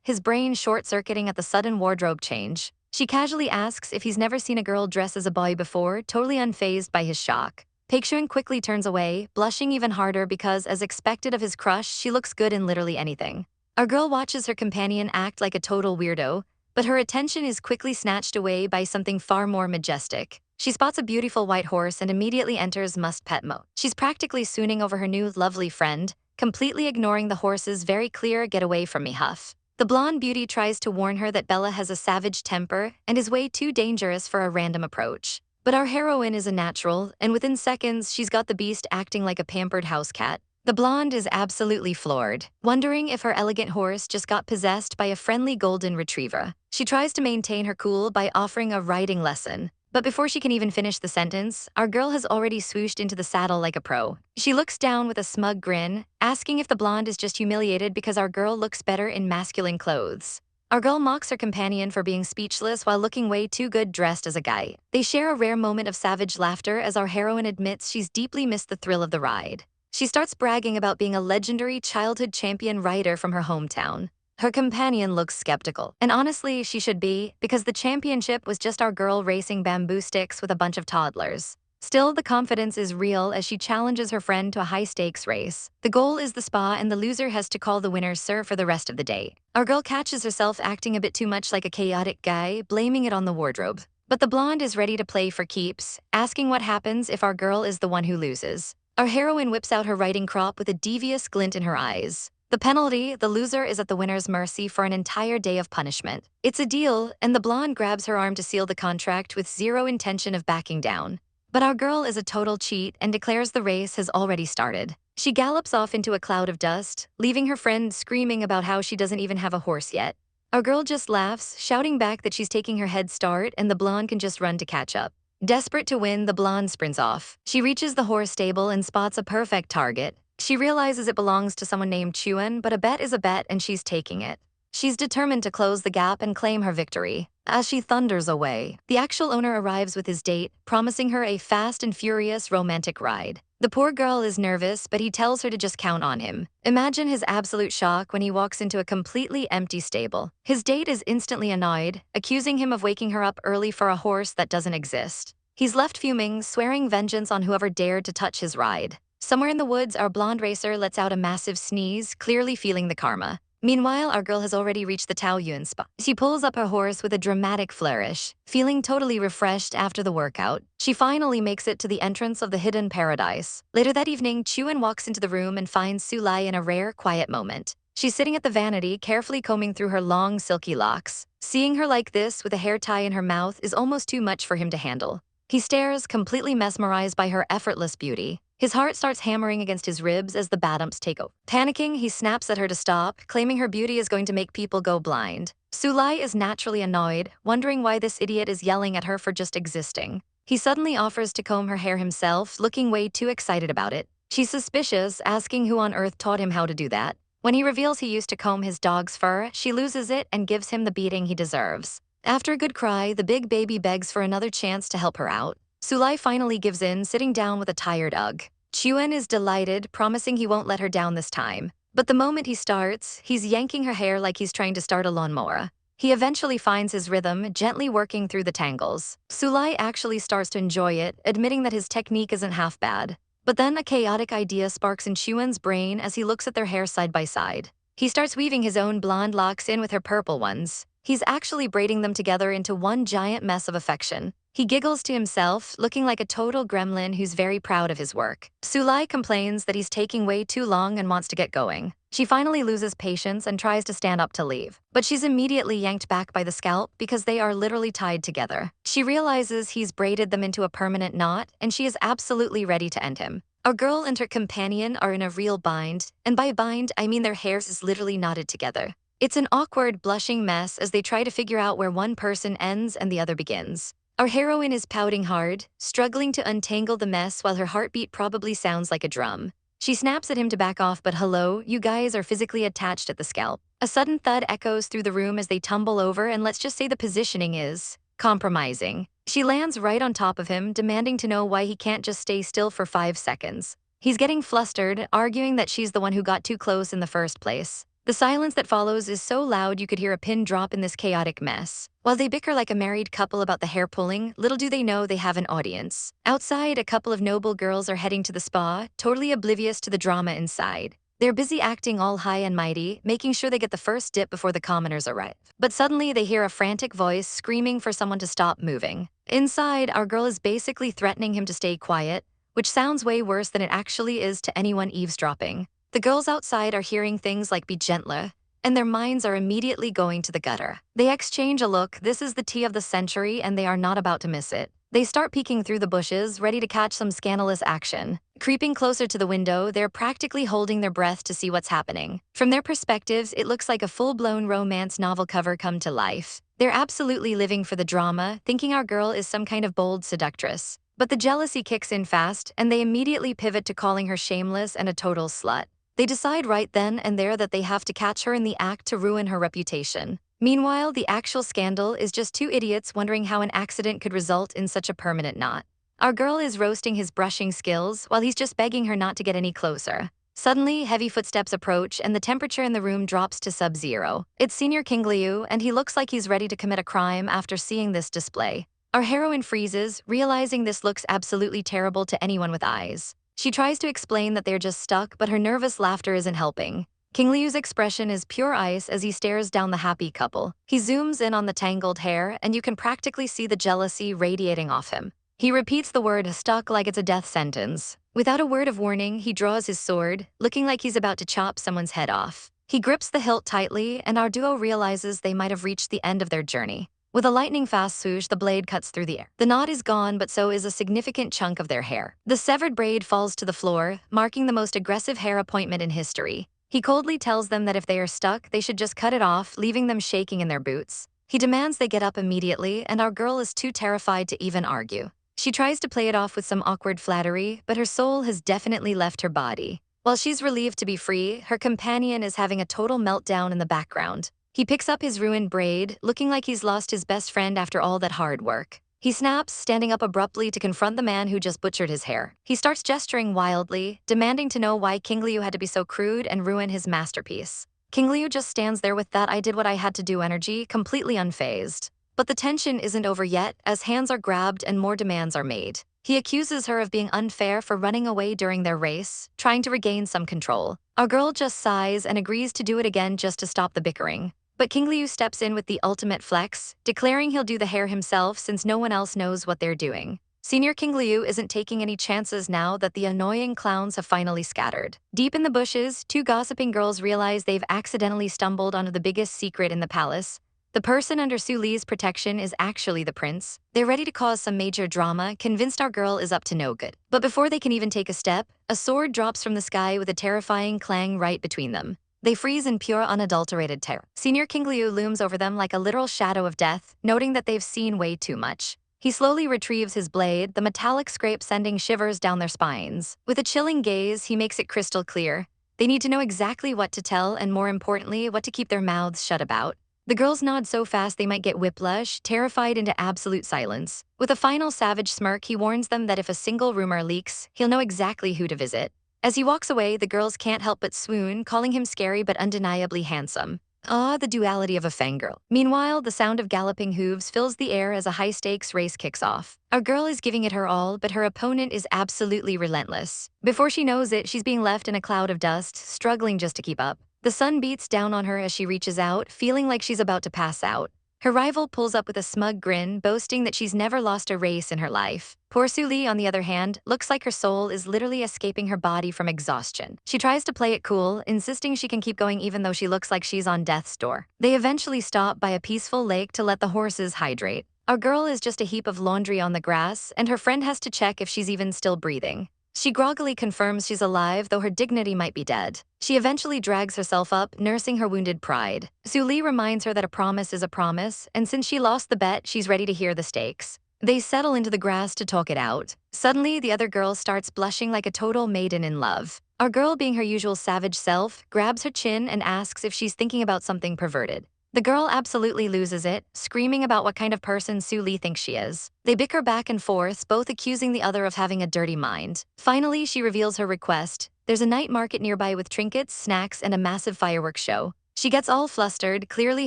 his brain short-circuiting at the sudden wardrobe change. She casually asks if he's never seen a girl dress as a boy before, totally unfazed by his shock. Paeksuan quickly turns away, blushing even harder because, as expected of his crush, she looks good in literally anything. Our girl watches her companion act like a total weirdo, but her attention is quickly snatched away by something far more majestic. She spots a beautiful white horse and immediately enters must-pet mode. She's practically swooning over her new lovely friend, completely ignoring the horse's very clear "get away from me" huff. The blonde beauty tries to warn her that Bella has a savage temper and is way too dangerous for a random approach. But our heroine is a natural, and within seconds she's got the beast acting like a pampered house cat. The blonde is absolutely floored, wondering if her elegant horse just got possessed by a friendly golden retriever. She tries to maintain her cool by offering a riding lesson. But before she can even finish the sentence, our girl has already swooshed into the saddle like a pro. She looks down with a smug grin, asking if the blonde is just humiliated because our girl looks better in masculine clothes. Our girl mocks her companion for being speechless while looking way too good dressed as a guy. They share a rare moment of savage laughter as our heroine admits she's deeply missed the thrill of the ride. She starts bragging about being a legendary childhood champion rider from her hometown. Her companion looks skeptical, and honestly, she should be, because the championship was just our girl racing bamboo sticks with a bunch of toddlers. Still, the confidence is real as she challenges her friend to a high-stakes race. The goal is the spa, and the loser has to call the winner sir for the rest of the day. Our girl catches herself acting a bit too much like a chaotic guy, blaming it on the wardrobe. But the blonde is ready to play for keeps, asking what happens if our girl is the one who loses. Our heroine whips out her riding crop with a devious glint in her eyes. The penalty: the loser is at the winner's mercy for an entire day of punishment. It's a deal, and the blonde grabs her arm to seal the contract with zero intention of backing down. But our girl is a total cheat and declares the race has already started. She gallops off into a cloud of dust, leaving her friend screaming about how she doesn't even have a horse yet. Our girl just laughs, shouting back that she's taking her head start and the blonde can just run to catch up. Desperate to win, the blonde sprints off. She reaches the horse stable and spots a perfect target. She realizes it belongs to someone named Chuan, but a bet is a bet and she's taking it. She's determined to close the gap and claim her victory. As she thunders away, the actual owner arrives with his date, promising her a fast and furious romantic ride. The poor girl is nervous, but he tells her to just count on him. Imagine his absolute shock when he walks into a completely empty stable. His date is instantly annoyed, accusing him of waking her up early for a horse that doesn't exist. He's left fuming, swearing vengeance on whoever dared to touch his ride. Somewhere in the woods, our blonde racer lets out a massive sneeze, clearly feeling the karma. Meanwhile, our girl has already reached the Taoyuan spot. She pulls up her horse with a dramatic flourish, feeling totally refreshed after the workout. She finally makes it to the entrance of the hidden paradise. Later that evening, Chuan walks into the room and finds Sulai in a rare, quiet moment. She's sitting at the vanity, carefully combing through her long, silky locks. Seeing her like this, with a hair tie in her mouth, is almost too much for him to handle. He stares, completely mesmerized by her effortless beauty. His heart starts hammering against his ribs as the bad-umps take over. Panicking, he snaps at her to stop, claiming her beauty is going to make people go blind. Sulai is naturally annoyed, wondering why this idiot is yelling at her for just existing. He suddenly offers to comb her hair himself, looking way too excited about it. She's suspicious, asking who on earth taught him how to do that. When he reveals he used to comb his dog's fur, she loses it and gives him the beating he deserves. After a good cry, the big baby begs for another chance to help her out. Sulai finally gives in, sitting down with a tired ugh. Chuan is delighted, promising he won't let her down this time. But the moment he starts, he's yanking her hair like he's trying to start a lawnmower. He eventually finds his rhythm, gently working through the tangles. Sulai actually starts to enjoy it, admitting that his technique isn't half bad. But then a chaotic idea sparks in Chuan's brain as he looks at their hair side by side. He starts weaving his own blonde locks in with her purple ones. He's actually braiding them together into one giant mess of affection. He giggles to himself, looking like a total gremlin who's very proud of his work. Sulai complains that he's taking way too long and wants to get going. She finally loses patience and tries to stand up to leave, but she's immediately yanked back by the scalp because they are literally tied together. She realizes he's braided them into a permanent knot, and she is absolutely ready to end him. Our girl and her companion are in a real bind, and by bind, I mean their hairs is literally knotted together. It's an awkward, blushing mess as they try to figure out where one person ends and the other begins. Our heroine is pouting hard, struggling to untangle the mess while her heartbeat probably sounds like a drum. She snaps at him to back off, but hello, you guys are physically attached at the scalp. A sudden thud echoes through the room as they tumble over, and let's just say the positioning is compromising. She lands right on top of him, demanding to know why he can't just stay still for 5 seconds. He's getting flustered, arguing that she's the one who got too close in the first place. The silence that follows is so loud you could hear a pin drop in this chaotic mess. While they bicker like a married couple about the hair pulling, little do they know they have an audience. Outside, a couple of noble girls are heading to the spa, totally oblivious to the drama inside. They're busy acting all high and mighty, making sure they get the first dip before the commoners arrive. But suddenly they hear a frantic voice screaming for someone to stop moving. Inside, our girl is basically threatening him to stay quiet, which sounds way worse than it actually is to anyone eavesdropping. The girls outside are hearing things like "be gentler," and their minds are immediately going to the gutter. They exchange a look. This is the tea of the century, and they are not about to miss it. They start peeking through the bushes, ready to catch some scandalous action. Creeping closer to the window, they're practically holding their breath to see what's happening. From their perspectives, it looks like a full-blown romance novel cover come to life. They're absolutely living for the drama, thinking our girl is some kind of bold seductress. But the jealousy kicks in fast, and they immediately pivot to calling her shameless and a total slut. They decide right then and there that they have to catch her in the act to ruin her reputation. Meanwhile, the actual scandal is just two idiots wondering how an accident could result in such a permanent knot. Our girl is roasting his brushing skills while he's just begging her not to get any closer. Suddenly, heavy footsteps approach and the temperature in the room drops to sub-zero. It's Senior King Liu, and he looks like he's ready to commit a crime after seeing this display. Our heroine freezes, realizing this looks absolutely terrible to anyone with eyes. She tries to explain that they're just stuck, but her nervous laughter isn't helping. King Liu's expression is pure ice as he stares down the happy couple. He zooms in on the tangled hair, and you can practically see the jealousy radiating off him. He repeats the word stuck like it's a death sentence. Without a word of warning, he draws his sword, looking like he's about to chop someone's head off. He grips the hilt tightly, and our duo realizes they might have reached the end of their journey. With a lightning-fast swoosh, the blade cuts through the air. The knot is gone, but so is a significant chunk of their hair. The severed braid falls to the floor, marking the most aggressive hair appointment in history. He coldly tells them that if they are stuck, they should just cut it off, leaving them shaking in their boots. He demands they get up immediately, and our girl is too terrified to even argue. She tries to play it off with some awkward flattery, but her soul has definitely left her body. While she's relieved to be free, her companion is having a total meltdown in the background. He picks up his ruined braid, looking like he's lost his best friend after all that hard work. He snaps, standing up abruptly to confront the man who just butchered his hair. He starts gesturing wildly, demanding to know why King Liu had to be so crude and ruin his masterpiece. King Liu just stands there with that "I did what I had to do" energy, completely unfazed. But the tension isn't over yet, as hands are grabbed and more demands are made. He accuses her of being unfair for running away during their race, trying to regain some control. Our girl just sighs and agrees to do it again just to stop the bickering. But King Liu steps in with the ultimate flex, declaring he'll do the hair himself since no one else knows what they're doing. Senior King Liu isn't taking any chances now that the annoying clowns have finally scattered. Deep in the bushes, two gossiping girls realize they've accidentally stumbled onto the biggest secret in the palace. The person under Su Li's protection is actually the prince. They're ready to cause some major drama, convinced our girl is up to no good. But before they can even take a step, a sword drops from the sky with a terrifying clang right between them. They freeze in pure unadulterated terror. Senior King Liu looms over them like a literal shadow of death, noting that they've seen way too much. He slowly retrieves his blade, the metallic scrape sending shivers down their spines. With a chilling gaze, he makes it crystal clear. They need to know exactly what to tell and, more importantly, what to keep their mouths shut about. The girls nod so fast they might get whiplash, terrified into absolute silence. With a final savage smirk, he warns them that if a single rumor leaks, he'll know exactly who to visit. As he walks away, the girls can't help but swoon, calling him scary but undeniably handsome. Ah, the duality of a fangirl. Meanwhile, the sound of galloping hooves fills the air as a high-stakes race kicks off. Our girl is giving it her all, but her opponent is absolutely relentless. Before she knows it, she's being left in a cloud of dust, struggling just to keep up. The sun beats down on her as she reaches out, feeling like she's about to pass out. Her rival pulls up with a smug grin, boasting that she's never lost a race in her life. Poor Suli, on the other hand, looks like her soul is literally escaping her body from exhaustion. She tries to play it cool, insisting she can keep going even though she looks like she's on death's door. They eventually stop by a peaceful lake to let the horses hydrate. Our girl is just a heap of laundry on the grass, and her friend has to check if she's even still breathing. She groggily confirms she's alive, though her dignity might be dead. She eventually drags herself up, nursing her wounded pride. Suli reminds her that a promise is a promise, and since she lost the bet, she's ready to hear the stakes. They settle into the grass to talk it out. Suddenly, the other girl starts blushing like a total maiden in love. Our girl, being her usual savage self, grabs her chin and asks if she's thinking about something perverted. The girl absolutely loses it, screaming about what kind of person Suli thinks she is. They bicker back and forth, both accusing the other of having a dirty mind. Finally, she reveals her request. There's a night market nearby with trinkets, snacks, and a massive fireworks show. She gets all flustered, clearly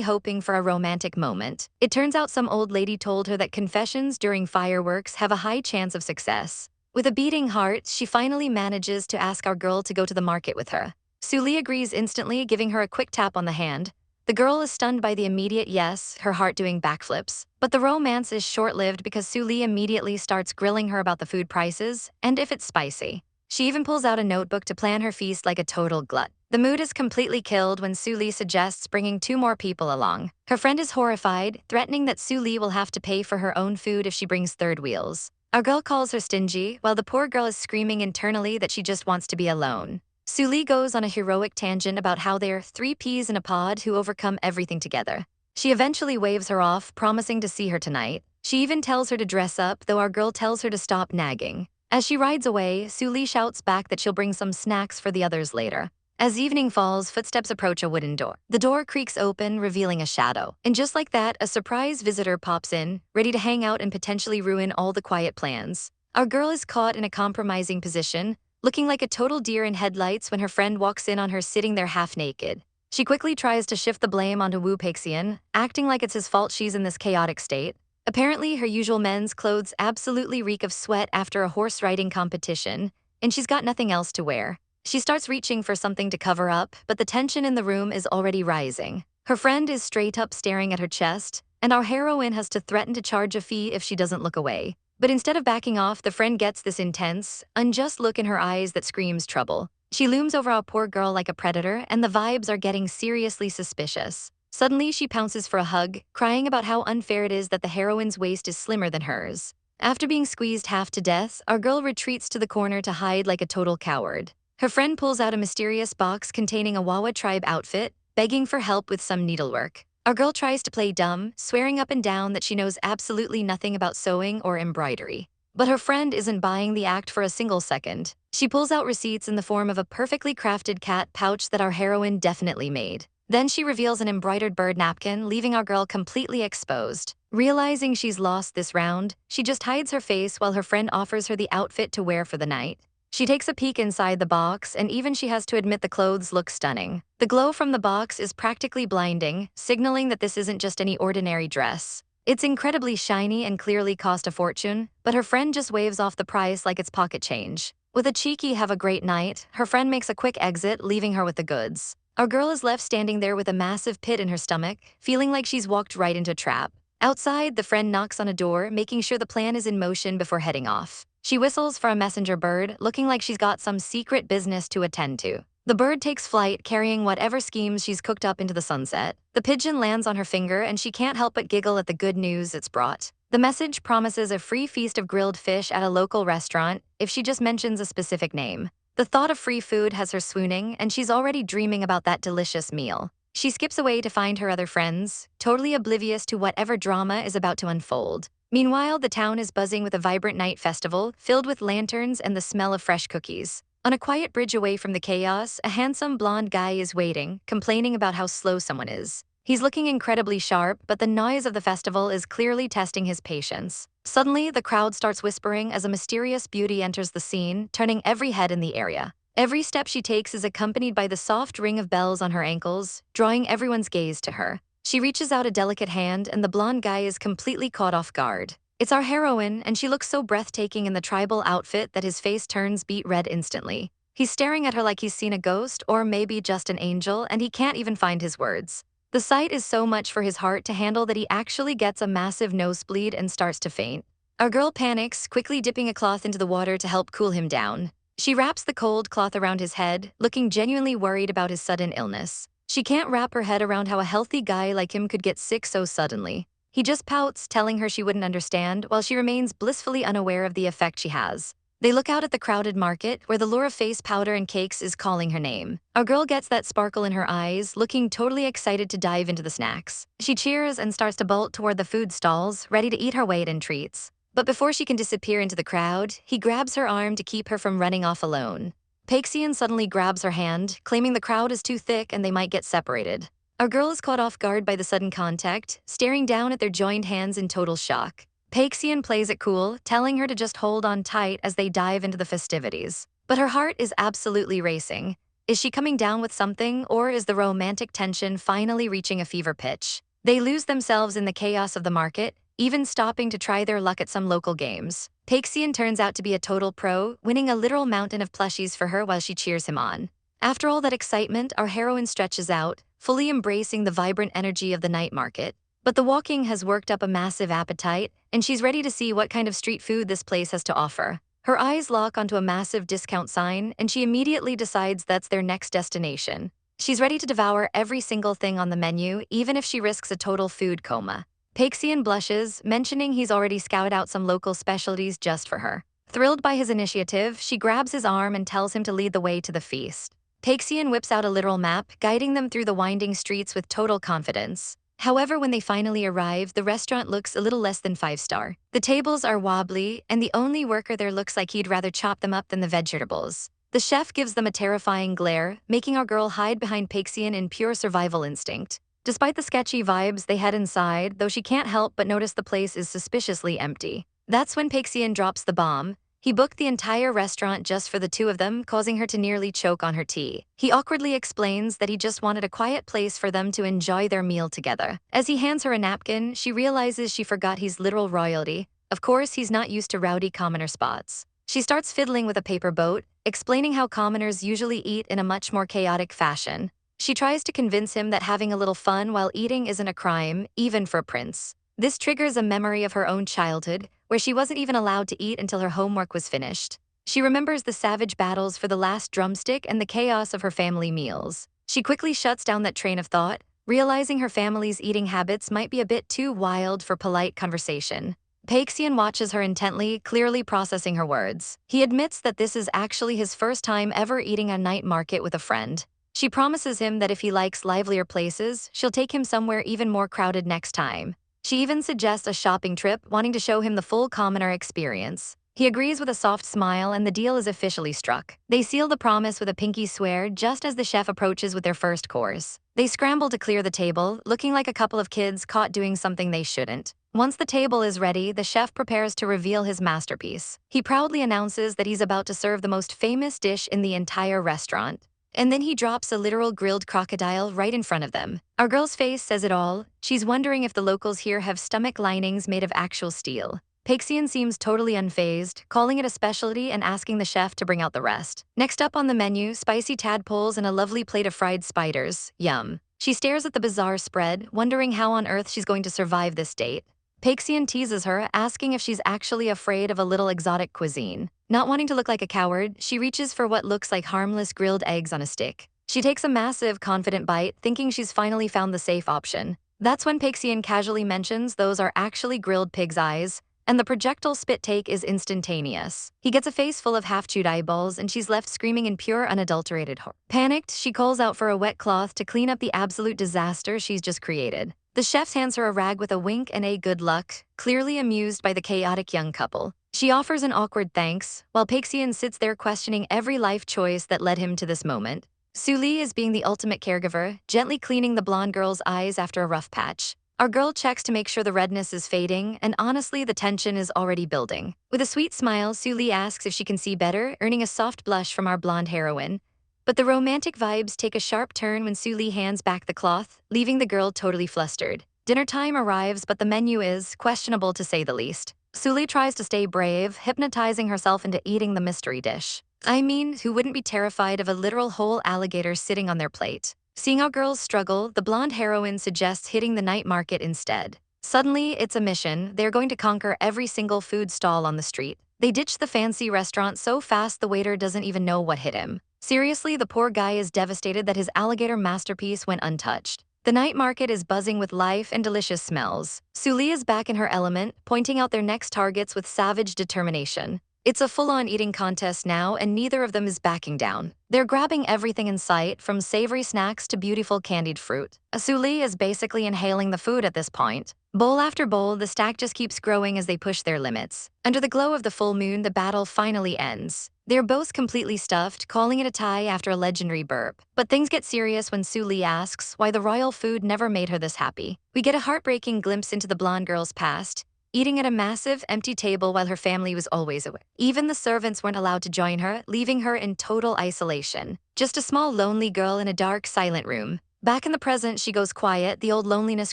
hoping for a romantic moment. It turns out some old lady told her that confessions during fireworks have a high chance of success. With a beating heart, she finally manages to ask our girl to go to the market with her. Suli agrees instantly, giving her a quick tap on the hand. The girl is stunned by the immediate yes, her heart doing backflips. But the romance is short-lived because Suli immediately starts grilling her about the food prices and if it's spicy. She even pulls out a notebook to plan her feast like a total glut. The mood is completely killed when Suli suggests bringing 2 more people along. Her friend is horrified, threatening that Suli will have to pay for her own food if she brings third wheels. Our girl calls her stingy, while the poor girl is screaming internally that she just wants to be alone. Suli goes on a heroic tangent about how they're 3 peas in a pod who overcome everything together. She eventually waves her off, promising to see her tonight. She even tells her to dress up, though our girl tells her to stop nagging. As she rides away, Suli shouts back that she'll bring some snacks for the others later. As evening falls, footsteps approach a wooden door. The door creaks open, revealing a shadow. And just like that, a surprise visitor pops in, ready to hang out and potentially ruin all the quiet plans. Our girl is caught in a compromising position, looking like a total deer in headlights when her friend walks in on her sitting there half naked. She quickly tries to shift the blame onto Wu Peixian, acting like it's his fault she's in this chaotic state. Apparently, her usual men's clothes absolutely reek of sweat after a horse riding competition, and she's got nothing else to wear. She starts reaching for something to cover up, but the tension in the room is already rising. Her friend is straight up staring at her chest, and our heroine has to threaten to charge a fee if she doesn't look away. But instead of backing off, the friend gets this intense, unjust look in her eyes that screams trouble. She looms over our poor girl like a predator, and the vibes are getting seriously suspicious. Suddenly, she pounces for a hug, crying about how unfair it is that the heroine's waist is slimmer than hers. After being squeezed half to death, our girl retreats to the corner to hide like a total coward. Her friend pulls out a mysterious box containing a Wawa tribe outfit, begging for help with some needlework. Our girl tries to play dumb, swearing up and down that she knows absolutely nothing about sewing or embroidery. But her friend isn't buying the act for a single second. She pulls out receipts in the form of a perfectly crafted cat pouch that our heroine definitely made. Then she reveals an embroidered bird napkin, leaving our girl completely exposed. Realizing she's lost this round, she just hides her face while her friend offers her the outfit to wear for the night. She takes a peek inside the box, and even she has to admit the clothes look stunning. The glow from the box is practically blinding, signaling that this isn't just any ordinary dress. It's incredibly shiny and clearly cost a fortune, but her friend just waves off the price like it's pocket change. With a cheeky "have a great night," her friend makes a quick exit, leaving her with the goods. Our girl is left standing there with a massive pit in her stomach, feeling like she's walked right into a trap. Outside, the friend knocks on a door, making sure the plan is in motion before heading off. She whistles for a messenger bird, looking like she's got some secret business to attend to. The bird takes flight, carrying whatever schemes she's cooked up into the sunset. The pigeon lands on her finger, and she can't help but giggle at the good news it's brought. The message promises a free feast of grilled fish at a local restaurant if she just mentions a specific name. The thought of free food has her swooning, and she's already dreaming about that delicious meal. She skips away to find her other friends, totally oblivious to whatever drama is about to unfold. Meanwhile, the town is buzzing with a vibrant night festival, filled with lanterns and the smell of fresh cookies. On a quiet bridge away from the chaos, a handsome blonde guy is waiting, complaining about how slow someone is. He's looking incredibly sharp, but the noise of the festival is clearly testing his patience. Suddenly, the crowd starts whispering as a mysterious beauty enters the scene, turning every head in the area. Every step she takes is accompanied by the soft ring of bells on her ankles, drawing everyone's gaze to her. She reaches out a delicate hand, and the blonde guy is completely caught off guard. It's our heroine, and she looks so breathtaking in the tribal outfit that his face turns beet red instantly. He's staring at her like he's seen a ghost or maybe just an angel, and he can't even find his words. The sight is so much for his heart to handle that he actually gets a massive nosebleed and starts to faint. Our girl panics, quickly dipping a cloth into the water to help cool him down. She wraps the cold cloth around his head, looking genuinely worried about his sudden illness. She can't wrap her head around how a healthy guy like him could get sick so suddenly. He just pouts, telling her she wouldn't understand, while she remains blissfully unaware of the effect she has. They look out at the crowded market, where the lure of face powder and cakes is calling her name. Our girl gets that sparkle in her eyes, looking totally excited to dive into the snacks. She cheers and starts to bolt toward the food stalls, ready to eat her weight in treats. But before she can disappear into the crowd, he grabs her arm to keep her from running off alone. Paxian suddenly grabs her hand, claiming the crowd is too thick and they might get separated. Our girl is caught off guard by the sudden contact, staring down at their joined hands in total shock. Paxian plays it cool, telling her to just hold on tight as they dive into the festivities. But her heart is absolutely racing. Is she coming down with something, or is the romantic tension finally reaching a fever pitch? They lose themselves in the chaos of the market, even stopping to try their luck at some local games. Paxian turns out to be a total pro, winning a literal mountain of plushies for her while she cheers him on. After all that excitement, our heroine stretches out, fully embracing the vibrant energy of the night market. But the walking has worked up a massive appetite, and she's ready to see what kind of street food this place has to offer. Her eyes lock onto a massive discount sign, and she immediately decides that's their next destination. She's ready to devour every single thing on the menu, even if she risks a total food coma. Paxian blushes, mentioning he's already scouted out some local specialties just for her. Thrilled by his initiative, she grabs his arm and tells him to lead the way to the feast. Paxian whips out a literal map, guiding them through the winding streets with total confidence. However, when they finally arrive, the restaurant looks a little less than 5-star. The tables are wobbly, and the only worker there looks like he'd rather chop them up than the vegetables. The chef gives them a terrifying glare, making our girl hide behind Paxian in pure survival instinct. Despite the sketchy vibes they had inside, though she can't help but notice the place is suspiciously empty. That's when Paxian drops the bomb. He booked the entire restaurant just for the two of them, causing her to nearly choke on her tea. He awkwardly explains that he just wanted a quiet place for them to enjoy their meal together. As he hands her a napkin, she realizes she forgot he's literal royalty. Of course, he's not used to rowdy commoner spots. She starts fiddling with a paper boat, explaining how commoners usually eat in a much more chaotic fashion. She tries to convince him that having a little fun while eating isn't a crime, even for a prince. This triggers a memory of her own childhood, where she wasn't even allowed to eat until her homework was finished. She remembers the savage battles for the last drumstick and the chaos of her family meals. She quickly shuts down that train of thought, realizing her family's eating habits might be a bit too wild for polite conversation. Paxian watches her intently, clearly processing her words. He admits that this is actually his first time ever eating a night market with a friend. She promises him that if he likes livelier places, she'll take him somewhere even more crowded next time. She even suggests a shopping trip, wanting to show him the full commoner experience. He agrees with a soft smile, and the deal is officially struck. They seal the promise with a pinky swear just as the chef approaches with their first course. They scramble to clear the table, looking like a couple of kids caught doing something they shouldn't. Once the table is ready, the chef prepares to reveal his masterpiece. He proudly announces that he's about to serve the most famous dish in the entire restaurant. And then he drops a literal grilled crocodile right in front of them. Our girl's face says it all. She's wondering if the locals here have stomach linings made of actual steel. Paxian seems totally unfazed, calling it a specialty and asking the chef to bring out the rest. Next up on the menu, spicy tadpoles and a lovely plate of fried spiders. Yum. She stares at the bizarre spread, wondering how on earth she's going to survive this date. Paxian teases her, asking if she's actually afraid of a little exotic cuisine. Not wanting to look like a coward, she reaches for what looks like harmless grilled eggs on a stick. She takes a massive, confident bite, thinking she's finally found the safe option. That's when Paxian casually mentions those are actually grilled pig's eyes, and the projectile spit take is instantaneous. He gets a face full of half-chewed eyeballs, and she's left screaming in pure, unadulterated horror. Panicked, she calls out for a wet cloth to clean up the absolute disaster she's just created. The chef hands her a rag with a wink and a good luck, clearly amused by the chaotic young couple. She offers an awkward thanks, while Paxian sits there questioning every life choice that led him to this moment. Suli is being the ultimate caregiver, gently cleaning the blonde girl's eyes after a rough patch. Our girl checks to make sure the redness is fading, and honestly, the tension is already building. With a sweet smile, Suli asks if she can see better, earning a soft blush from our blonde heroine. But the romantic vibes take a sharp turn when Suli hands back the cloth, leaving the girl totally flustered. Dinner time arrives, but the menu is questionable to say the least. Suli tries to stay brave, hypnotizing herself into eating the mystery dish. I mean, who wouldn't be terrified of a literal whole alligator sitting on their plate? Seeing our girls struggle, the blonde heroine suggests hitting the night market instead. Suddenly, it's a mission. They're going to conquer every single food stall on the street. They ditch the fancy restaurant so fast the waiter doesn't even know what hit him. Seriously, the poor guy is devastated that his alligator masterpiece went untouched. The night market is buzzing with life and delicious smells. Suli is back in her element, pointing out their next targets with savage determination. It's a full-on eating contest now, and neither of them is backing down. They're grabbing everything in sight, from savory snacks to beautiful candied fruit. Suli is basically inhaling the food at this point. Bowl after bowl, the stack just keeps growing as they push their limits. Under the glow of the full moon, the battle finally ends. They're both completely stuffed, calling it a tie after a legendary burp. But things get serious when Suli asks why the royal food never made her this happy. We get a heartbreaking glimpse into the blonde girl's past, eating at a massive, empty table while her family was always away. Even the servants weren't allowed to join her, leaving her in total isolation. Just a small, lonely girl in a dark, silent room. Back in the present, she goes quiet, the old loneliness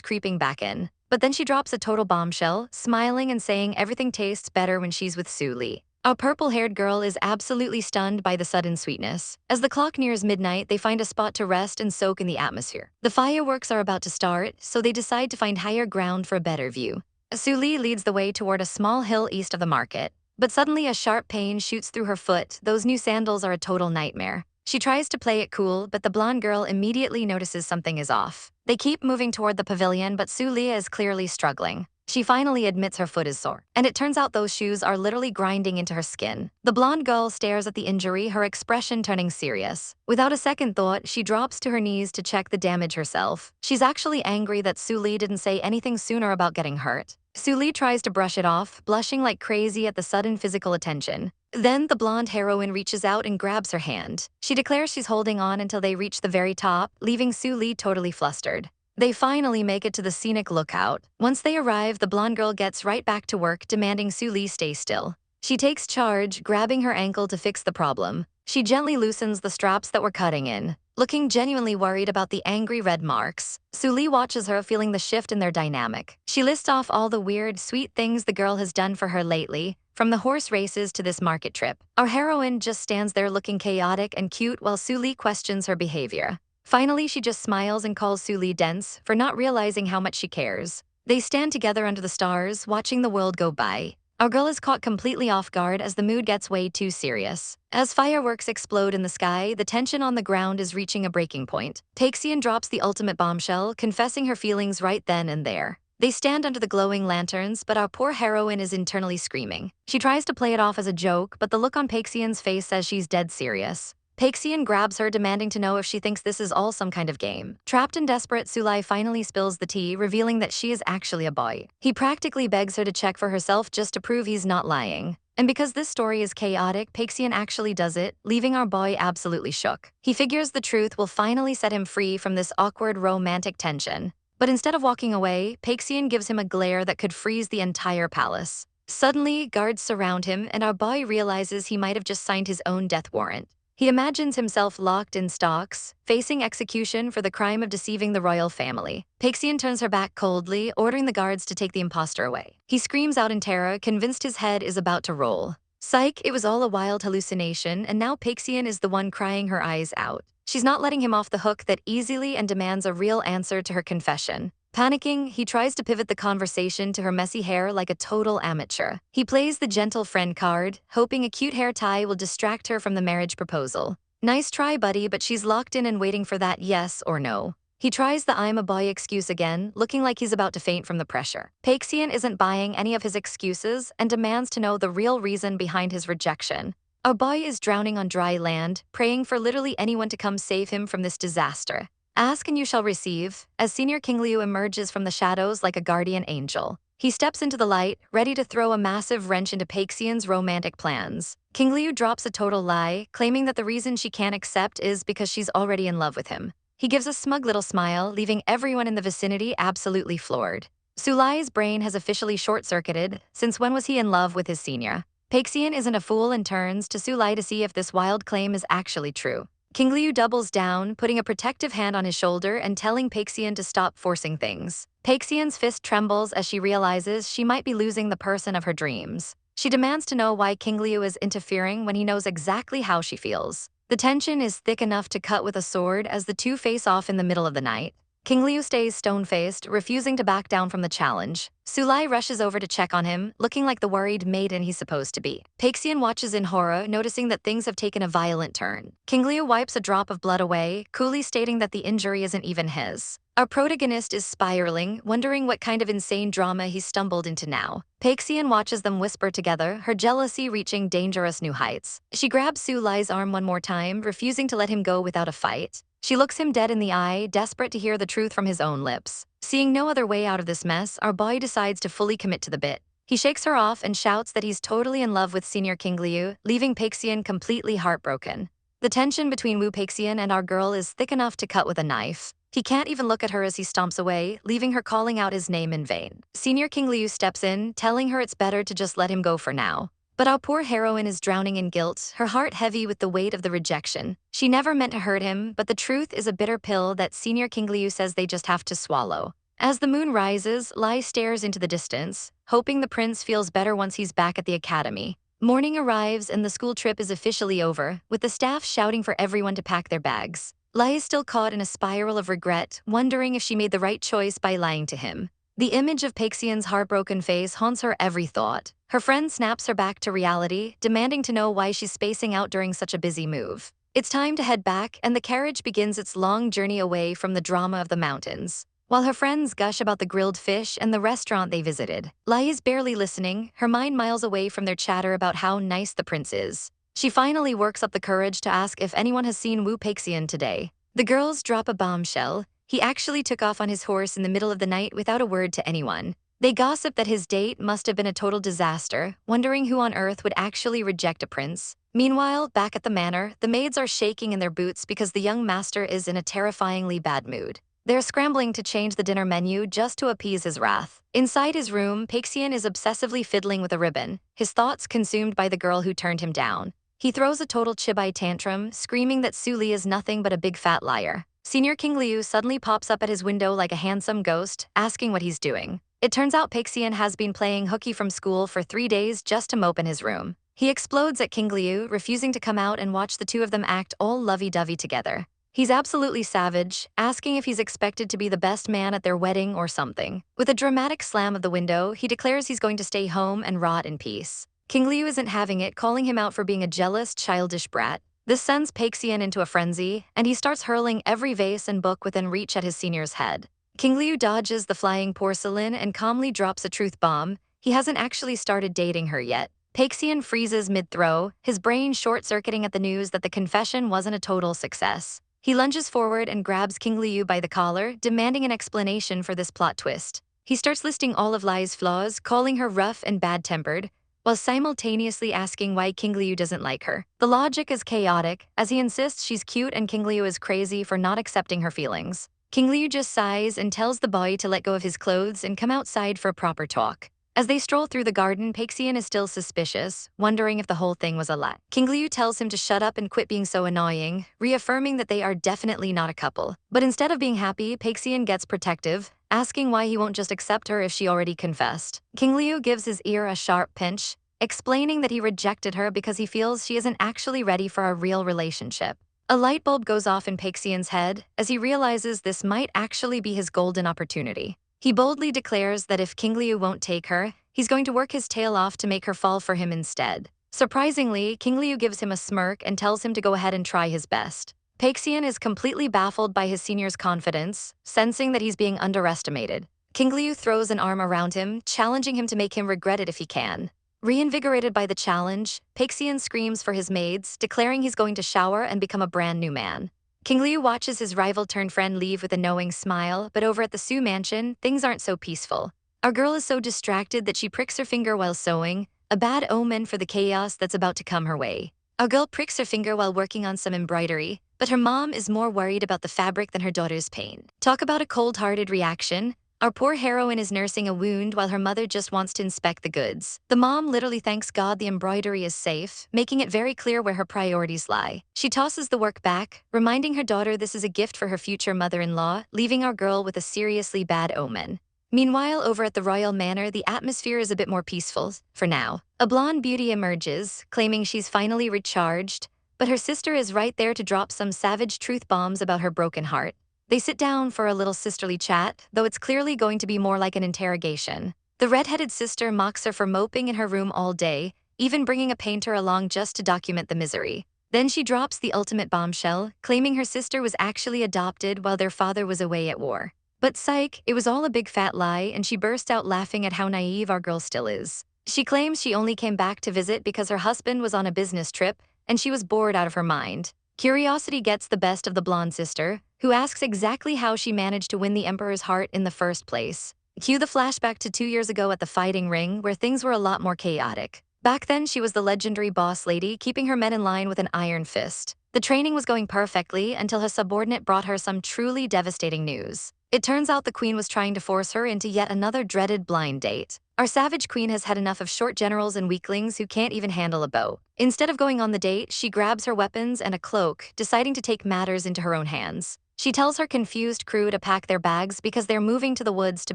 creeping back in. But then she drops a total bombshell, smiling and saying everything tastes better when she's with Suli. Our purple-haired girl is absolutely stunned by the sudden sweetness. As the clock nears midnight, they find a spot to rest and soak in the atmosphere. The fireworks are about to start, so they decide to find higher ground for a better view. Suli leads the way toward a small hill east of the market. But suddenly a sharp pain shoots through her foot. Those new sandals are a total nightmare. She tries to play it cool, but the blonde girl immediately notices something is off. They keep moving toward the pavilion, but Suli is clearly struggling. She finally admits her foot is sore, and it turns out those shoes are literally grinding into her skin. The blonde girl stares at the injury, her expression turning serious. Without a second thought, she drops to her knees to check the damage herself. She's actually angry that Suli didn't say anything sooner about getting hurt. Suli tries to brush it off, blushing like crazy at the sudden physical attention. Then the blonde heroine reaches out and grabs her hand. She declares she's holding on until they reach the very top, leaving Suli totally flustered. They finally make it to the scenic lookout. Once they arrive, the blonde girl gets right back to work, demanding Suli stay still. She takes charge, grabbing her ankle to fix the problem. She gently loosens the straps that were cutting in. Looking genuinely worried about the angry red marks, Suli watches her, feeling the shift in their dynamic. She lists off all the weird, sweet things the girl has done for her lately, from the horse races to this market trip. Our heroine just stands there looking chaotic and cute while Suli questions her behavior. Finally, she just smiles and calls Suli dense for not realizing how much she cares. They stand together under the stars, watching the world go by. Our girl is caught completely off guard as the mood gets way too serious. As fireworks explode in the sky, the tension on the ground is reaching a breaking point. Paxian drops the ultimate bombshell, confessing her feelings right then and there. They stand under the glowing lanterns, but our poor heroine is internally screaming. She tries to play it off as a joke, but the look on Paxian's face says she's dead serious. Paxian grabs her, demanding to know if she thinks this is all some kind of game. Trapped and desperate, Suli finally spills the tea, revealing that she is actually a boy. He practically begs her to check for herself just to prove he's not lying. And because this story is chaotic, Paxian actually does it, leaving our boy absolutely shook. He figures the truth will finally set him free from this awkward romantic tension. But instead of walking away, Paxian gives him a glare that could freeze the entire palace. Suddenly, guards surround him, and our boy realizes he might have just signed his own death warrant. He imagines himself locked in stocks, facing execution for the crime of deceiving the royal family. Paxian turns her back coldly, ordering the guards to take the impostor away. He screams out in terror, convinced his head is about to roll. Psych, it was all a wild hallucination, and now Paxian is the one crying her eyes out. She's not letting him off the hook that easily and demands a real answer to her confession. Panicking, he tries to pivot the conversation to her messy hair like a total amateur. He plays the gentle friend card, hoping a cute hair tie will distract her from the marriage proposal. Nice try, buddy, but she's locked in and waiting for that yes or no. He tries the I'm a boy excuse again, looking like he's about to faint from the pressure. Paxian isn't buying any of his excuses and demands to know the real reason behind his rejection. Our boy is drowning on dry land, praying for literally anyone to come save him from this disaster. Ask and you shall receive, as Senior King Liu emerges from the shadows like a guardian angel. He steps into the light, ready to throw a massive wrench into Paxian's romantic plans. King Liu drops a total lie, claiming that the reason she can't accept is because she's already in love with him. He gives a smug little smile, leaving everyone in the vicinity absolutely floored. Sulai's brain has officially short-circuited, since when was he in love with his senior? Paxian isn't a fool and turns to Sulai to see if this wild claim is actually true. King Liu doubles down, putting a protective hand on his shoulder and telling Paxian to stop forcing things. Paxian's fist trembles as she realizes she might be losing the person of her dreams. She demands to know why King Liu is interfering when he knows exactly how she feels. The tension is thick enough to cut with a sword as the two face off in the middle of the night. King Liu stays stone-faced, refusing to back down from the challenge. Sulai rushes over to check on him, looking like the worried maiden he's supposed to be. Paxian watches in horror, noticing that things have taken a violent turn. King Liu wipes a drop of blood away, coolly stating that the injury isn't even his. Our protagonist is spiraling, wondering what kind of insane drama he's stumbled into now. Paxian watches them whisper together, her jealousy reaching dangerous new heights. She grabs Sulai's arm one more time, refusing to let him go without a fight. She looks him dead in the eye, desperate to hear the truth from his own lips. Seeing no other way out of this mess, our boy decides to fully commit to the bit. He shakes her off and shouts that he's totally in love with Senior King Liu, leaving Paxian completely heartbroken. The tension between Wu Paxian and our girl is thick enough to cut with a knife. He can't even look at her as he stomps away, leaving her calling out his name in vain. Senior King Liu steps in, telling her it's better to just let him go for now. But our poor heroine is drowning in guilt, her heart heavy with the weight of the rejection. She never meant to hurt him, but the truth is a bitter pill that Senior King Liu says they just have to swallow. As the moon rises, Lai stares into the distance, hoping the prince feels better once he's back at the academy. Morning arrives and the school trip is officially over, with the staff shouting for everyone to pack their bags. Lai is still caught in a spiral of regret, wondering if she made the right choice by lying to him. The image of Paxian's heartbroken face haunts her every thought. Her friend snaps her back to reality, demanding to know why she's spacing out during such a busy move. It's time to head back, and the carriage begins its long journey away from the drama of the mountains. While her friends gush about the grilled fish and the restaurant they visited, Lai is barely listening, her mind miles away from their chatter about how nice the prince is. She finally works up the courage to ask if anyone has seen Wu Paxian today. The girls drop a bombshell. He actually took off on his horse in the middle of the night without a word to anyone. They gossip that his date must have been a total disaster, wondering who on earth would actually reject a prince. Meanwhile, back at the manor, the maids are shaking in their boots because the young master is in a terrifyingly bad mood. They're scrambling to change the dinner menu just to appease his wrath. Inside his room, Paxian is obsessively fiddling with a ribbon, his thoughts consumed by the girl who turned him down. He throws a total chibai tantrum, screaming that Su Li is nothing but a big fat liar. Senior King Liu suddenly pops up at his window like a handsome ghost, asking what he's doing. It turns out Paxian has been playing hooky from school for 3 days just to mope in his room. He explodes at King Liu, refusing to come out and watch the two of them act all lovey-dovey together. He's absolutely savage, asking if he's expected to be the best man at their wedding or something. With a dramatic slam of the window, he declares he's going to stay home and rot in peace. King Liu isn't having it, calling him out for being a jealous, childish brat. This sends Paxian into a frenzy, and he starts hurling every vase and book within reach at his senior's head. King Liu dodges the flying porcelain and calmly drops a truth bomb. He hasn't actually started dating her yet. Paxian freezes mid-throw, his brain short-circuiting at the news that the confession wasn't a total success. He lunges forward and grabs King Liu by the collar, demanding an explanation for this plot twist. He starts listing all of Lai's flaws, calling her rough and bad-tempered, while simultaneously asking why King Liu doesn't like her. The logic is chaotic, as he insists she's cute and King Liu is crazy for not accepting her feelings. King Liu just sighs and tells the boy to let go of his clothes and come outside for a proper talk. As they stroll through the garden, Paxian is still suspicious, wondering if the whole thing was a lie. King Liu tells him to shut up and quit being so annoying, reaffirming that they are definitely not a couple. But instead of being happy, Paxian gets protective, asking why he won't just accept her if she already confessed. King Liu gives his ear a sharp pinch, explaining that he rejected her because he feels she isn't actually ready for a real relationship. A light bulb goes off in Paxian's head as he realizes this might actually be his golden opportunity. He boldly declares that if King Liu won't take her, he's going to work his tail off to make her fall for him instead. Surprisingly, King Liu gives him a smirk and tells him to go ahead and try his best. Paxian is completely baffled by his senior's confidence, sensing that he's being underestimated. King Liu throws an arm around him, challenging him to make him regret it if he can. Reinvigorated by the challenge, Paxian screams for his maids, declaring he's going to shower and become a brand new man. King Liu watches his rival-turned-friend leave with a knowing smile, but over at the Su mansion, things aren't so peaceful. Our girl is so distracted that she pricks her finger while sewing, a bad omen for the chaos that's about to come her way. Our girl pricks her finger while working on some embroidery, but her mom is more worried about the fabric than her daughter's pain. Talk about a cold-hearted reaction. Our poor heroine is nursing a wound while her mother just wants to inspect the goods. The mom literally thanks God the embroidery is safe, making it very clear where her priorities lie. She tosses the work back, reminding her daughter this is a gift for her future mother-in-law, leaving our girl with a seriously bad omen. Meanwhile, over at the royal manor, the atmosphere is a bit more peaceful, for now. A blonde beauty emerges, claiming she's finally recharged, but her sister is right there to drop some savage truth bombs about her broken heart. They sit down for a little sisterly chat, though it's clearly going to be more like an interrogation. The red-headed sister mocks her for moping in her room all day, even bringing a painter along just to document the misery. Then she drops the ultimate bombshell, claiming her sister was actually adopted while their father was away at war. But psych, it was all a big fat lie, and she burst out laughing at how naive our girl still is. She claims she only came back to visit because her husband was on a business trip, and she was bored out of her mind. Curiosity gets the best of the blonde sister, who asks exactly how she managed to win the emperor's heart in the first place. Cue the flashback to 2 years ago at the fighting ring, where things were a lot more chaotic. Back then, she was the legendary boss lady, keeping her men in line with an iron fist. The training was going perfectly until her subordinate brought her some truly devastating news. It turns out the queen was trying to force her into yet another dreaded blind date. Our savage queen has had enough of short generals and weaklings who can't even handle a bow. Instead of going on the date, she grabs her weapons and a cloak, deciding to take matters into her own hands. She tells her confused crew to pack their bags because they're moving to the woods to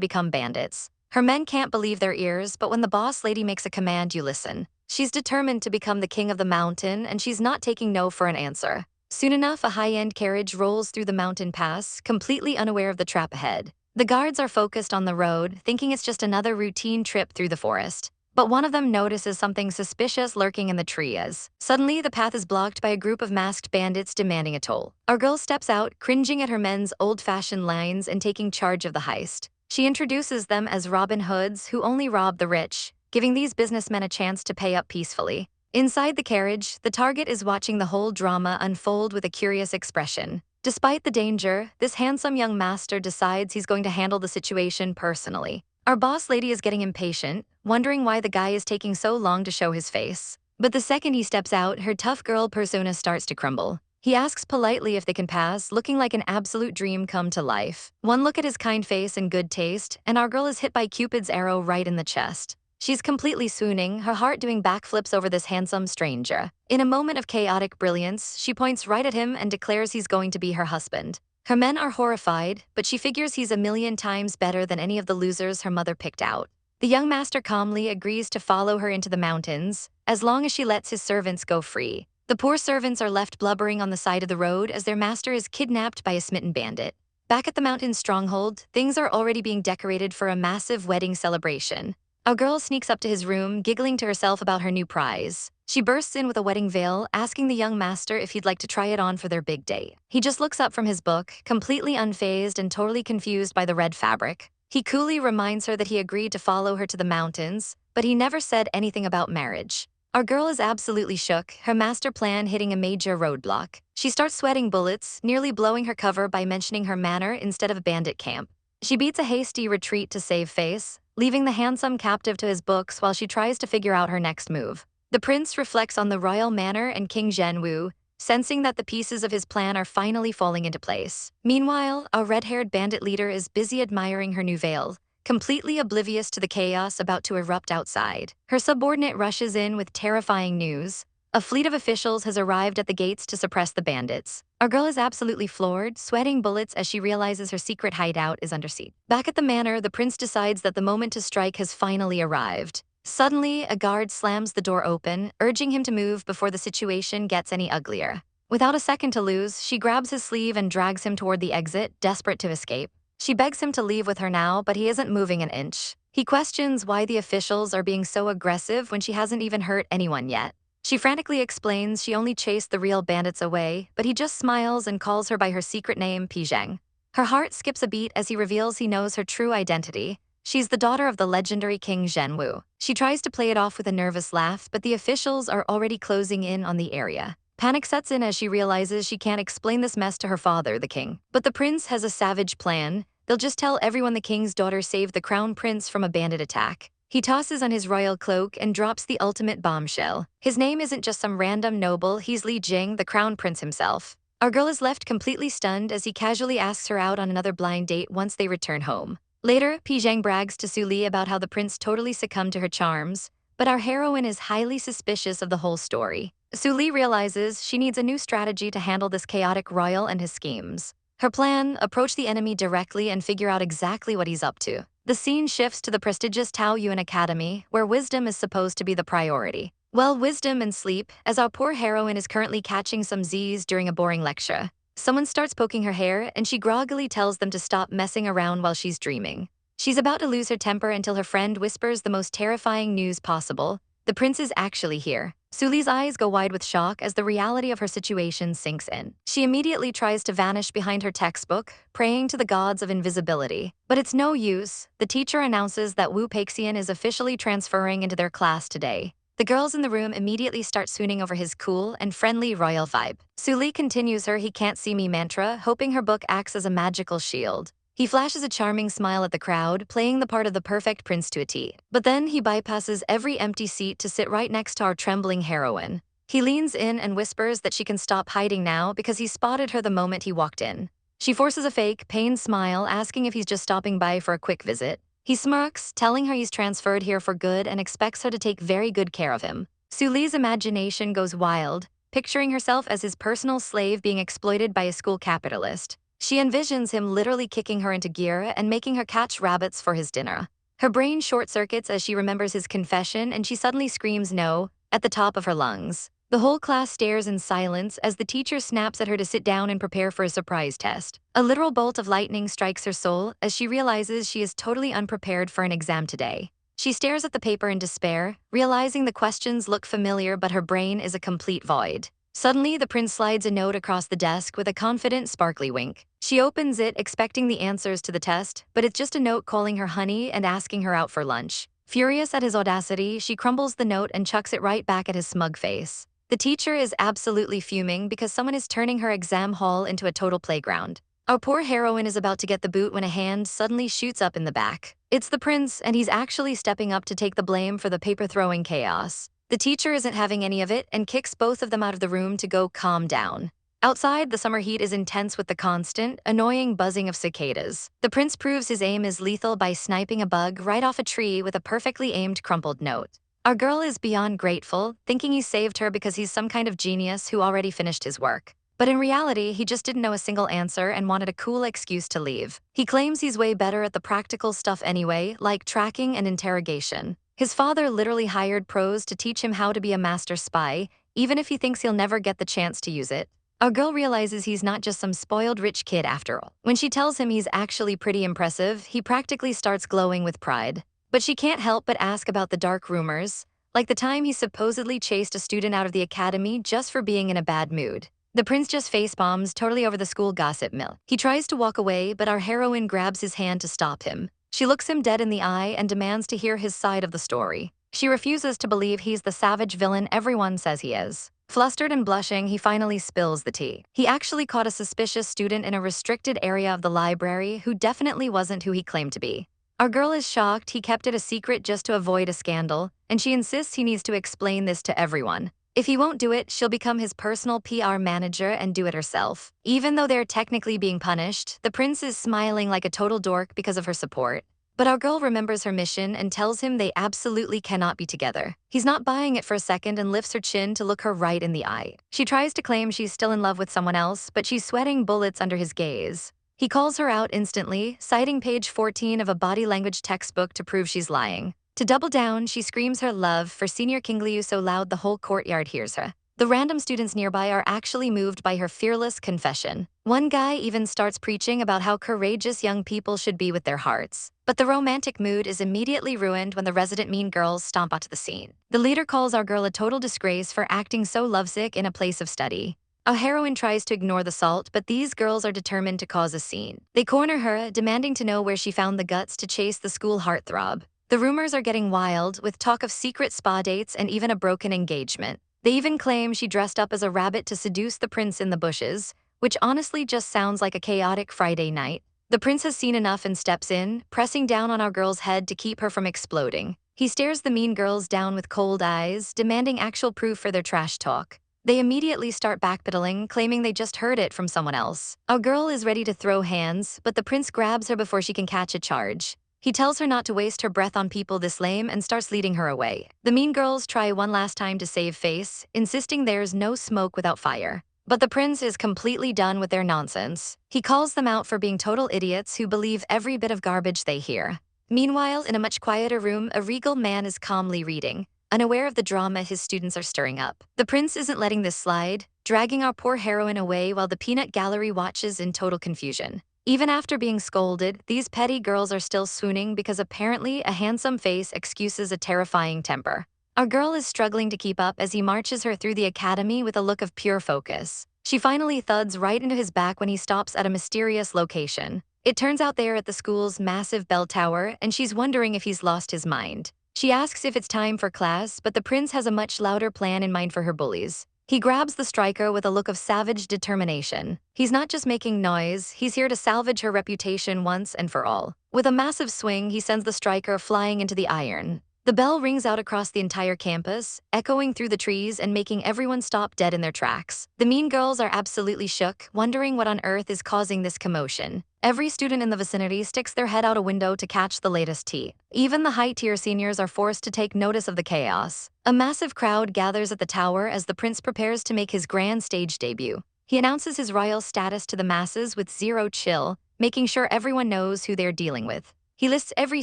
become bandits. Her men can't believe their ears, but when the boss lady makes a command, you listen. She's determined to become the king of the mountain, and she's not taking no for an answer. Soon enough, a high-end carriage rolls through the mountain pass, completely unaware of the trap ahead. The guards are focused on the road, thinking it's just another routine trip through the forest. But one of them notices something suspicious lurking in the trees. Suddenly, the path is blocked by a group of masked bandits demanding a toll. Our girl steps out, cringing at her men's old-fashioned lines and taking charge of the heist. She introduces them as Robin Hoods who only rob the rich, giving these businessmen a chance to pay up peacefully. Inside the carriage, the target is watching the whole drama unfold with a curious expression. Despite the danger, this handsome young master decides he's going to handle the situation personally. Our boss lady is getting impatient, wondering why the guy is taking so long to show his face. But the second he steps out, her tough girl persona starts to crumble. He asks politely if they can pass, looking like an absolute dream come to life. One look at his kind face and good taste, and our girl is hit by Cupid's arrow right in the chest. She's completely swooning, her heart doing backflips over this handsome stranger. In a moment of chaotic brilliance, she points right at him and declares he's going to be her husband. Her men are horrified, but she figures he's a million times better than any of the losers her mother picked out. The young master calmly agrees to follow her into the mountains, as long as she lets his servants go free. The poor servants are left blubbering on the side of the road as their master is kidnapped by a smitten bandit. Back at the mountain stronghold, things are already being decorated for a massive wedding celebration. A girl sneaks up to his room, giggling to herself about her new prize. She bursts in with a wedding veil, asking the young master if he'd like to try it on for their big day. He just looks up from his book, completely unfazed and totally confused by the red fabric. He coolly reminds her that he agreed to follow her to the mountains, but he never said anything about marriage. Our girl is absolutely shook, her master plan hitting a major roadblock. She starts sweating bullets, nearly blowing her cover by mentioning her manor instead of bandit camp. She beats a hasty retreat to save face, leaving the handsome captive to his books while she tries to figure out her next move. The prince reflects on the royal manor and King Zhenwu, sensing that the pieces of his plan are finally falling into place. Meanwhile, our red-haired bandit leader is busy admiring her new veil, completely oblivious to the chaos about to erupt outside. Her subordinate rushes in with terrifying news. A fleet of officials has arrived at the gates to suppress the bandits. Our girl is absolutely floored, sweating bullets as she realizes her secret hideout is under siege. Back at the manor, the prince decides that the moment to strike has finally arrived. Suddenly, a guard slams the door open, urging him to move before the situation gets any uglier. Without a second to lose, she grabs his sleeve and drags him toward the exit, desperate to escape. She begs him to leave with her now, but he isn't moving an inch. He questions why the officials are being so aggressive when she hasn't even hurt anyone yet. She frantically explains she only chased the real bandits away, but he just smiles and calls her by her secret name, Pizheng. Her heart skips a beat as he reveals he knows her true identity. She's the daughter of the legendary King Zhenwu. She tries to play it off with a nervous laugh, but the officials are already closing in on the area. Panic sets in as she realizes she can't explain this mess to her father, the king. But the prince has a savage plan. They'll just tell everyone the king's daughter saved the crown prince from a bandit attack. He tosses on his royal cloak and drops the ultimate bombshell. His name isn't just some random noble, he's Li Jing, the crown prince himself. Our girl is left completely stunned as he casually asks her out on another blind date once they return home. Later, Pizheng brags to Su Li about how the prince totally succumbed to her charms, but our heroine is highly suspicious of the whole story. Su Li realizes she needs a new strategy to handle this chaotic royal and his schemes. Her plan: approach the enemy directly and figure out exactly what he's up to. The scene shifts to the prestigious Tao Yuan Academy, where wisdom is supposed to be the priority. Well, wisdom and sleep, as our poor heroine is currently catching some Z's during a boring lecture. Someone starts poking her hair, and she groggily tells them to stop messing around while she's dreaming. She's about to lose her temper until her friend whispers the most terrifying news possible. The prince is actually here. Suli's eyes go wide with shock as the reality of her situation sinks in. She immediately tries to vanish behind her textbook, praying to the gods of invisibility. But it's no use. The teacher announces that Wu Peixian is officially transferring into their class today. The girls in the room immediately start swooning over his cool and friendly royal vibe. Suli continues her "he can't see me" mantra, hoping her book acts as a magical shield. He flashes a charming smile at the crowd, playing the part of the perfect prince to a T. But then he bypasses every empty seat to sit right next to our trembling heroine. He leans in and whispers that she can stop hiding now because he spotted her the moment he walked in. She forces a fake, pained smile, asking if he's just stopping by for a quick visit. He smirks, telling her he's transferred here for good and expects her to take very good care of him. Suli's imagination goes wild, picturing herself as his personal slave being exploited by a school capitalist. She envisions him literally kicking her into gear and making her catch rabbits for his dinner. Her brain short-circuits as she remembers his confession, and she suddenly screams "no" at the top of her lungs. The whole class stares in silence as the teacher snaps at her to sit down and prepare for a surprise test. A literal bolt of lightning strikes her soul as she realizes she is totally unprepared for an exam today. She stares at the paper in despair, realizing the questions look familiar but her brain is a complete void. Suddenly, the prince slides a note across the desk with a confident, sparkly wink. She opens it, expecting the answers to the test, but it's just a note calling her honey and asking her out for lunch. Furious at his audacity, she crumbles the note and chucks it right back at his smug face. The teacher is absolutely fuming because someone is turning her exam hall into a total playground. Our poor heroine is about to get the boot when a hand suddenly shoots up in the back. It's the prince, and he's actually stepping up to take the blame for the paper-throwing chaos. The teacher isn't having any of it and kicks both of them out of the room to go calm down. Outside, the summer heat is intense with the constant, annoying buzzing of cicadas. The prince proves his aim is lethal by sniping a bug right off a tree with a perfectly aimed crumpled note. Our girl is beyond grateful, thinking he saved her because he's some kind of genius who already finished his work. But in reality, he just didn't know a single answer and wanted a cool excuse to leave. He claims he's way better at the practical stuff anyway, like tracking and interrogation. His father literally hired pros to teach him how to be a master spy, even if he thinks he'll never get the chance to use it. Our girl realizes he's not just some spoiled rich kid after all. When she tells him he's actually pretty impressive, he practically starts glowing with pride. But she can't help but ask about the dark rumors, like the time he supposedly chased a student out of the academy just for being in a bad mood. The prince just facepalms, totally over the school gossip mill. He tries to walk away, but our heroine grabs his hand to stop him. She looks him dead in the eye and demands to hear his side of the story. She refuses to believe he's the savage villain everyone says he is. Flustered and blushing, he finally spills the tea. He actually caught a suspicious student in a restricted area of the library who definitely wasn't who he claimed to be. Our girl is shocked he kept it a secret just to avoid a scandal, and she insists he needs to explain this to everyone. If he won't do it, she'll become his personal PR manager and do it herself. Even though they're technically being punished, the prince is smiling like a total dork because of her support. But our girl remembers her mission and tells him they absolutely cannot be together. He's not buying it for a second and lifts her chin to look her right in the eye. She tries to claim she's still in love with someone else, but she's sweating bullets under his gaze. He calls her out instantly, citing page 14 of a body language textbook to prove she's lying. To double down, she screams her love for Senior King Liu so loud the whole courtyard hears her. The random students nearby are actually moved by her fearless confession. One guy even starts preaching about how courageous young people should be with their hearts. But the romantic mood is immediately ruined when the resident mean girls stomp onto the scene. The leader calls our girl a total disgrace for acting so lovesick in a place of study. Our heroine tries to ignore the salt, but these girls are determined to cause a scene. They corner her, demanding to know where she found the guts to chase the school heartthrob. The rumors are getting wild, with talk of secret spa dates and even a broken engagement. They even claim she dressed up as a rabbit to seduce the prince in the bushes, which honestly just sounds like a chaotic Friday night. The prince has seen enough and steps in, pressing down on our girl's head to keep her from exploding. He stares the mean girls down with cold eyes, demanding actual proof for their trash talk. They immediately start backpedaling, claiming they just heard it from someone else. Our girl is ready to throw hands, but the prince grabs her before she can catch a charge. He tells her not to waste her breath on people this lame and starts leading her away. The mean girls try one last time to save face, insisting there's no smoke without fire. But the prince is completely done with their nonsense. He calls them out for being total idiots who believe every bit of garbage they hear. Meanwhile, in a much quieter room, a regal man is calmly reading, unaware of the drama his students are stirring up. The prince isn't letting this slide, dragging our poor heroine away while the peanut gallery watches in total confusion. Even after being scolded, these petty girls are still swooning because apparently a handsome face excuses a terrifying temper. Our girl is struggling to keep up as he marches her through the academy with a look of pure focus. She finally thuds right into his back when he stops at a mysterious location. It turns out they're at the school's massive bell tower, and she's wondering if he's lost his mind. She asks if it's time for class, but the prince has a much louder plan in mind for her bullies. He grabs the striker with a look of savage determination. He's not just making noise, he's here to salvage her reputation once and for all. With a massive swing, he sends the striker flying into the iron. The bell rings out across the entire campus, echoing through the trees and making everyone stop dead in their tracks. The mean girls are absolutely shook, wondering what on earth is causing this commotion. Every student in the vicinity sticks their head out a window to catch the latest tea. Even the high-tier seniors are forced to take notice of the chaos. A massive crowd gathers at the tower as the prince prepares to make his grand stage debut. He announces his royal status to the masses with zero chill, making sure everyone knows who they're dealing with. He lists every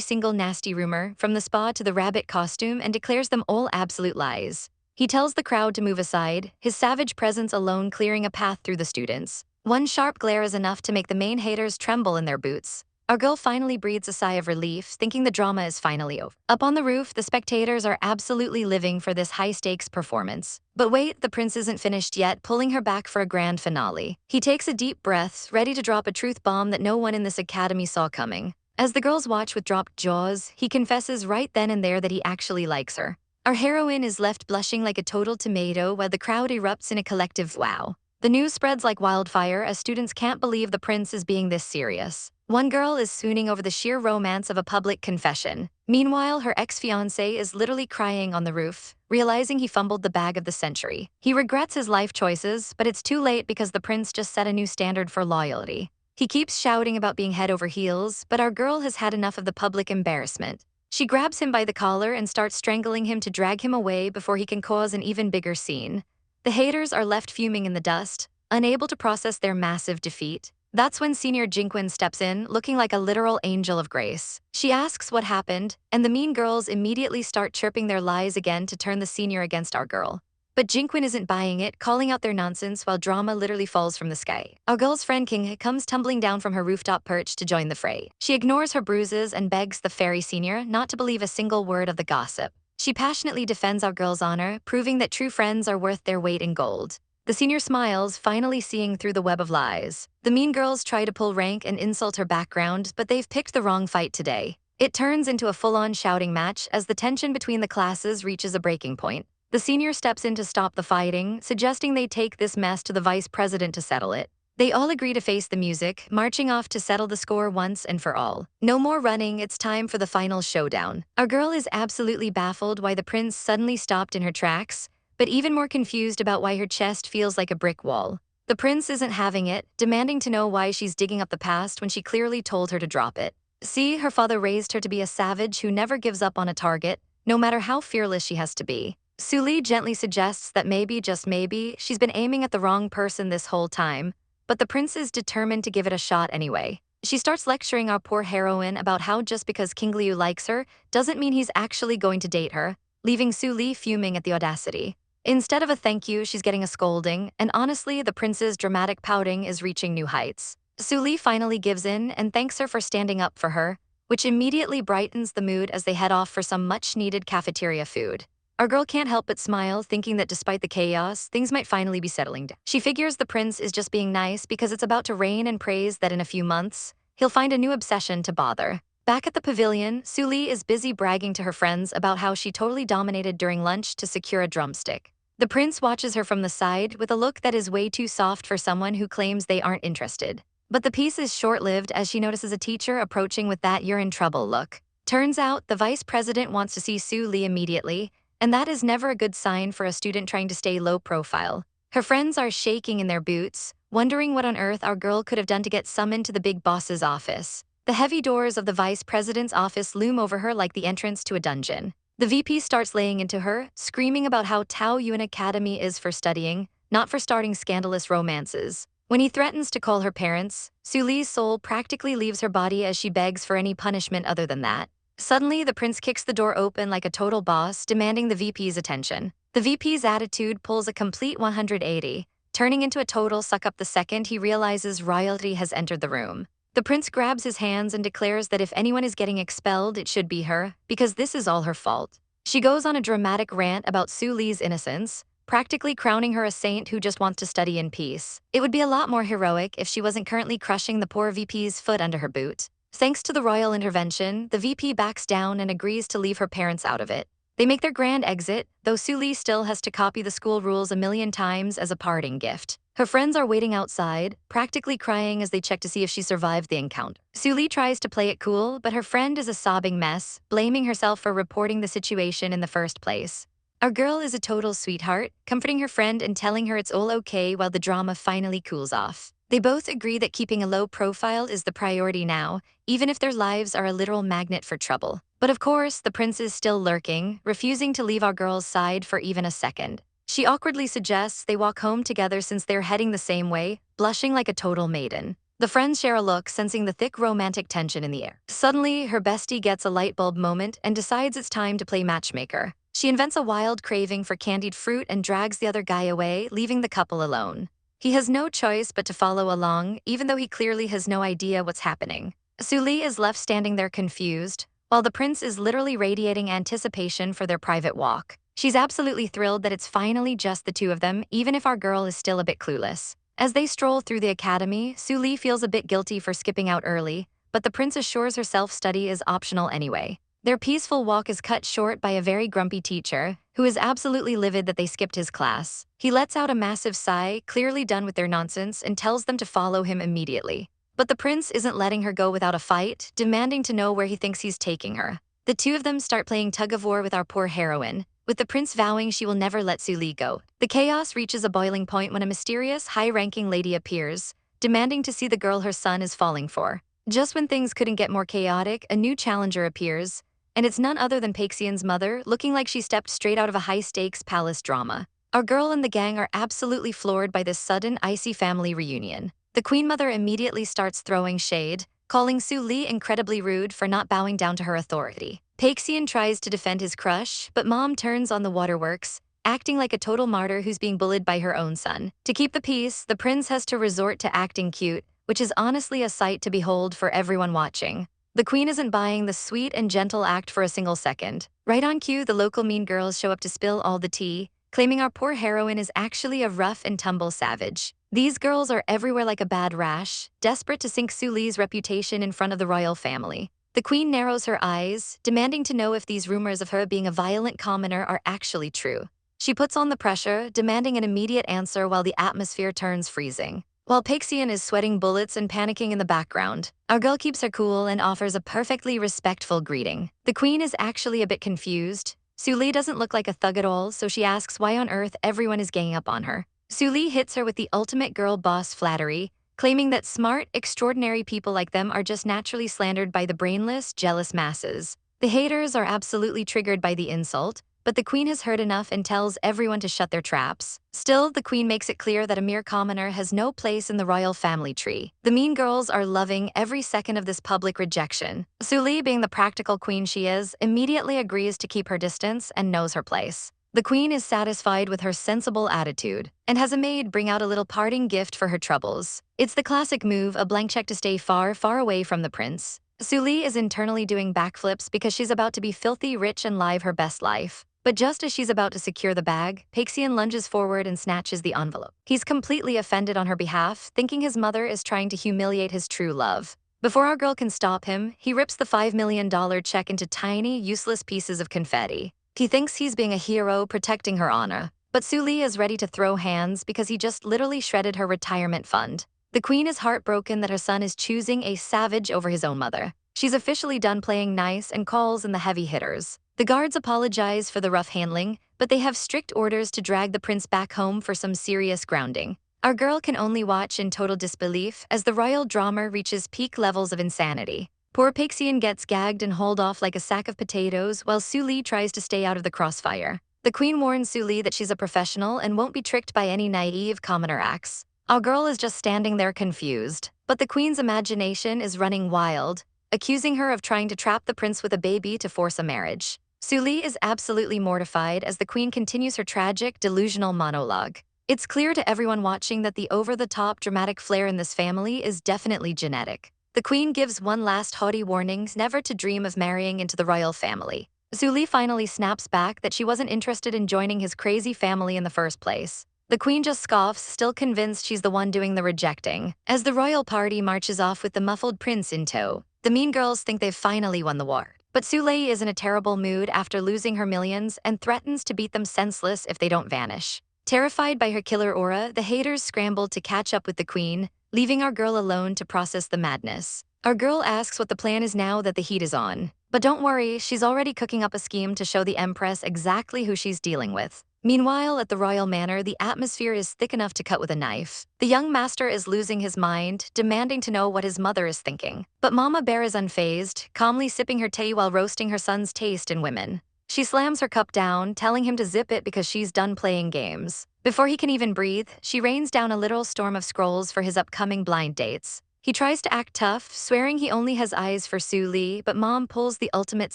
single nasty rumor, from the spa to the rabbit costume, and declares them all absolute lies. He tells the crowd to move aside, his savage presence alone clearing a path through the students. One sharp glare is enough to make the main haters tremble in their boots. Our girl finally breathes a sigh of relief, thinking the drama is finally over. Up on the roof, the spectators are absolutely living for this high-stakes performance. But wait, the prince isn't finished yet, pulling her back for a grand finale. He takes a deep breath, ready to drop a truth bomb that no one in this academy saw coming. As the girls watch with dropped jaws, he confesses right then and there that he actually likes her. Our heroine is left blushing like a total tomato while the crowd erupts in a collective wow. The news spreads like wildfire as students can't believe the prince is being this serious. One girl is swooning over the sheer romance of a public confession. Meanwhile, her ex-fiancé is literally crying on the roof, realizing he fumbled the bag of the century. He regrets his life choices, but it's too late because the prince just set a new standard for loyalty. He keeps shouting about being head over heels, but our girl has had enough of the public embarrassment. She grabs him by the collar and starts strangling him to drag him away before he can cause an even bigger scene. The haters are left fuming in the dust, unable to process their massive defeat. That's when Senior Jinquin steps in, looking like a literal angel of grace. She asks what happened, and the mean girls immediately start chirping their lies again to turn the senior against our girl. But Jinquin isn't buying it, calling out their nonsense while drama literally falls from the sky. Our girl's friend King comes tumbling down from her rooftop perch to join the fray. She ignores her bruises and begs the fairy senior not to believe a single word of the gossip. She passionately defends our girl's honor, proving that true friends are worth their weight in gold. The senior smiles, finally seeing through the web of lies. The mean girls try to pull rank and insult her background, but they've picked the wrong fight today. It turns into a full-on shouting match as the tension between the classes reaches a breaking point. The senior steps in to stop the fighting, suggesting they take this mess to the vice president to settle it. They all agree to face the music, marching off to settle the score once and for all. No more running, it's time for the final showdown. Our girl is absolutely baffled why the prince suddenly stopped in her tracks, but even more confused about why her chest feels like a brick wall. The prince isn't having it, demanding to know why she's digging up the past when she clearly told her to drop it. See, her father raised her to be a savage who never gives up on a target, no matter how fearless she has to be. Suli gently suggests that maybe, just maybe, she's been aiming at the wrong person this whole time, but the prince is determined to give it a shot anyway. She starts lecturing our poor heroine about how just because King Liu likes her doesn't mean he's actually going to date her, leaving Suli fuming at the audacity. Instead of a thank you, she's getting a scolding, and honestly, the prince's dramatic pouting is reaching new heights. Suli finally gives in and thanks her for standing up for her, which immediately brightens the mood as they head off for some much-needed cafeteria food. Our girl can't help but smile, thinking that despite the chaos, things might finally be settling down. She figures the prince is just being nice because it's about to rain and prays that in a few months, he'll find a new obsession to bother. Back at the pavilion, Suli is busy bragging to her friends about how she totally dominated during lunch to secure a drumstick. The prince watches her from the side with a look that is way too soft for someone who claims they aren't interested. But the peace is short-lived as she notices a teacher approaching with that "you're in trouble" look. Turns out, the vice president wants to see Suli immediately, and that is never a good sign for a student trying to stay low profile. Her friends are shaking in their boots, wondering what on earth our girl could have done to get summoned to the big boss's office. The heavy doors of the vice president's office loom over her like the entrance to a dungeon. The VP starts laying into her, screaming about how Tao Yuan Academy is for studying, not for starting scandalous romances. When he threatens to call her parents, Su Li's soul practically leaves her body as she begs for any punishment other than that. Suddenly, the prince kicks the door open like a total boss, demanding the VP's attention. The VP's attitude pulls a complete 180, turning into a total suck-up the second he realizes royalty has entered the room. The prince grabs his hands and declares that if anyone is getting expelled, it should be her, because this is all her fault. She goes on a dramatic rant about Su Li's innocence, practically crowning her a saint who just wants to study in peace. It would be a lot more heroic if she wasn't currently crushing the poor VP's foot under her boot. Thanks to the royal intervention, the VP backs down and agrees to leave her parents out of it. They make their grand exit, though Su Li still has to copy the school rules a million times as a parting gift. Her friends are waiting outside, practically crying as they check to see if she survived the encounter. Su Li tries to play it cool, but her friend is a sobbing mess, blaming herself for reporting the situation in the first place. Our girl is a total sweetheart, comforting her friend and telling her it's all okay while the drama finally cools off. They both agree that keeping a low profile is the priority now, even if their lives are a literal magnet for trouble. But of course, the prince is still lurking, refusing to leave our girl's side for even a second. She awkwardly suggests they walk home together since they're heading the same way, blushing like a total maiden. The friends share a look, sensing the thick romantic tension in the air. Suddenly, her bestie gets a light bulb moment and decides it's time to play matchmaker. She invents a wild craving for candied fruit and drags the other guy away, leaving the couple alone. He has no choice but to follow along, even though he clearly has no idea what's happening. Su Li is left standing there confused, while the prince is literally radiating anticipation for their private walk. She's absolutely thrilled that it's finally just the two of them, even if our girl is still a bit clueless. As they stroll through the academy, Su Li feels a bit guilty for skipping out early, but the prince assures her self-study is optional anyway. Their peaceful walk is cut short by a very grumpy teacher, who is absolutely livid that they skipped his class. He lets out a massive sigh, clearly done with their nonsense, and tells them to follow him immediately. But the prince isn't letting her go without a fight, demanding to know where he thinks he's taking her. The two of them start playing tug-of-war with our poor heroine, with the prince vowing she will never let Su Li go. The chaos reaches a boiling point when a mysterious, high-ranking lady appears, demanding to see the girl her son is falling for. Just when things couldn't get more chaotic, a new challenger appears, and it's none other than Paixian's mother, looking like she stepped straight out of a high-stakes palace drama. Our girl and the gang are absolutely floored by this sudden, icy family reunion. The queen mother immediately starts throwing shade, calling Su Li incredibly rude for not bowing down to her authority. Paixian tries to defend his crush, but mom turns on the waterworks, acting like a total martyr who's being bullied by her own son. To keep the peace, the prince has to resort to acting cute, which is honestly a sight to behold for everyone watching. The queen isn't buying the sweet and gentle act for a single second. Right on cue, the local mean girls show up to spill all the tea, claiming our poor heroine is actually a rough and tumble savage. These girls are everywhere like a bad rash, desperate to sink Su Li's reputation in front of the royal family. The queen narrows her eyes, demanding to know if these rumors of her being a violent commoner are actually true. She puts on the pressure, demanding an immediate answer while the atmosphere turns freezing. While Paixian is sweating bullets and panicking in the background, our girl keeps her cool and offers a perfectly respectful greeting. The queen is actually a bit confused. Su Li doesn't look like a thug at all, so she asks why on earth everyone is ganging up on her. Su Li hits her with the ultimate girl boss flattery, claiming that smart, extraordinary people like them are just naturally slandered by the brainless, jealous masses. The haters are absolutely triggered by the insult, but the queen has heard enough and tells everyone to shut their traps. Still, the queen makes it clear that a mere commoner has no place in the royal family tree. The mean girls are loving every second of this public rejection. Su Li, being the practical queen she is, immediately agrees to keep her distance and knows her place. The queen is satisfied with her sensible attitude and has a maid bring out a little parting gift for her troubles. It's the classic move, a blank check to stay far, far away from the prince. Su Li is internally doing backflips because she's about to be filthy rich and live her best life. But just as she's about to secure the bag, Paixian lunges forward and snatches the envelope. He's completely offended on her behalf, thinking his mother is trying to humiliate his true love. Before our girl can stop him, he rips the $5 million check into tiny, useless pieces of confetti. He thinks he's being a hero, protecting her honor. But Su Li is ready to throw hands because he just literally shredded her retirement fund. The queen is heartbroken that her son is choosing a savage over his own mother. She's officially done playing nice and calls in the heavy hitters. The guards apologize for the rough handling, but they have strict orders to drag the prince back home for some serious grounding. Our girl can only watch in total disbelief as the royal drama reaches peak levels of insanity. Poor Paixian gets gagged and hauled off like a sack of potatoes while Su Li tries to stay out of the crossfire. The The queen warns Su Li that she's a professional and won't be tricked by any naive commoner acts. Our girl is just standing there confused, but the queen's imagination is running wild, accusing her of trying to trap the prince with a baby to force a marriage. Su Li is absolutely mortified as the queen continues her tragic, delusional monologue. It's clear to everyone watching that the over-the-top dramatic flair in this family is definitely genetic. The queen gives one last haughty warning never to dream of marrying into the royal family. Su Li finally snaps back that she wasn't interested in joining his crazy family in the first place. The queen just scoffs, still convinced she's the one doing the rejecting. As the royal party marches off with the muffled prince in tow, the mean girls think they've finally won the war. But Su Li is in a terrible mood after losing her millions and threatens to beat them senseless if they don't vanish. Terrified by her killer aura, the haters scramble to catch up with the queen, leaving our girl alone to process the madness. Our girl asks what the plan is now that the heat is on. But don't worry, she's already cooking up a scheme to show the empress exactly who she's dealing with. Meanwhile, at the royal manor, the atmosphere is thick enough to cut with a knife. The young master is losing his mind, demanding to know what his mother is thinking. But Mama Bear is unfazed, calmly sipping her tea while roasting her son's taste in women. She slams her cup down, telling him to zip it because she's done playing games. Before he can even breathe, she rains down a literal storm of scrolls for his upcoming blind dates. He tries to act tough, swearing he only has eyes for Su Li, but Mom pulls the ultimate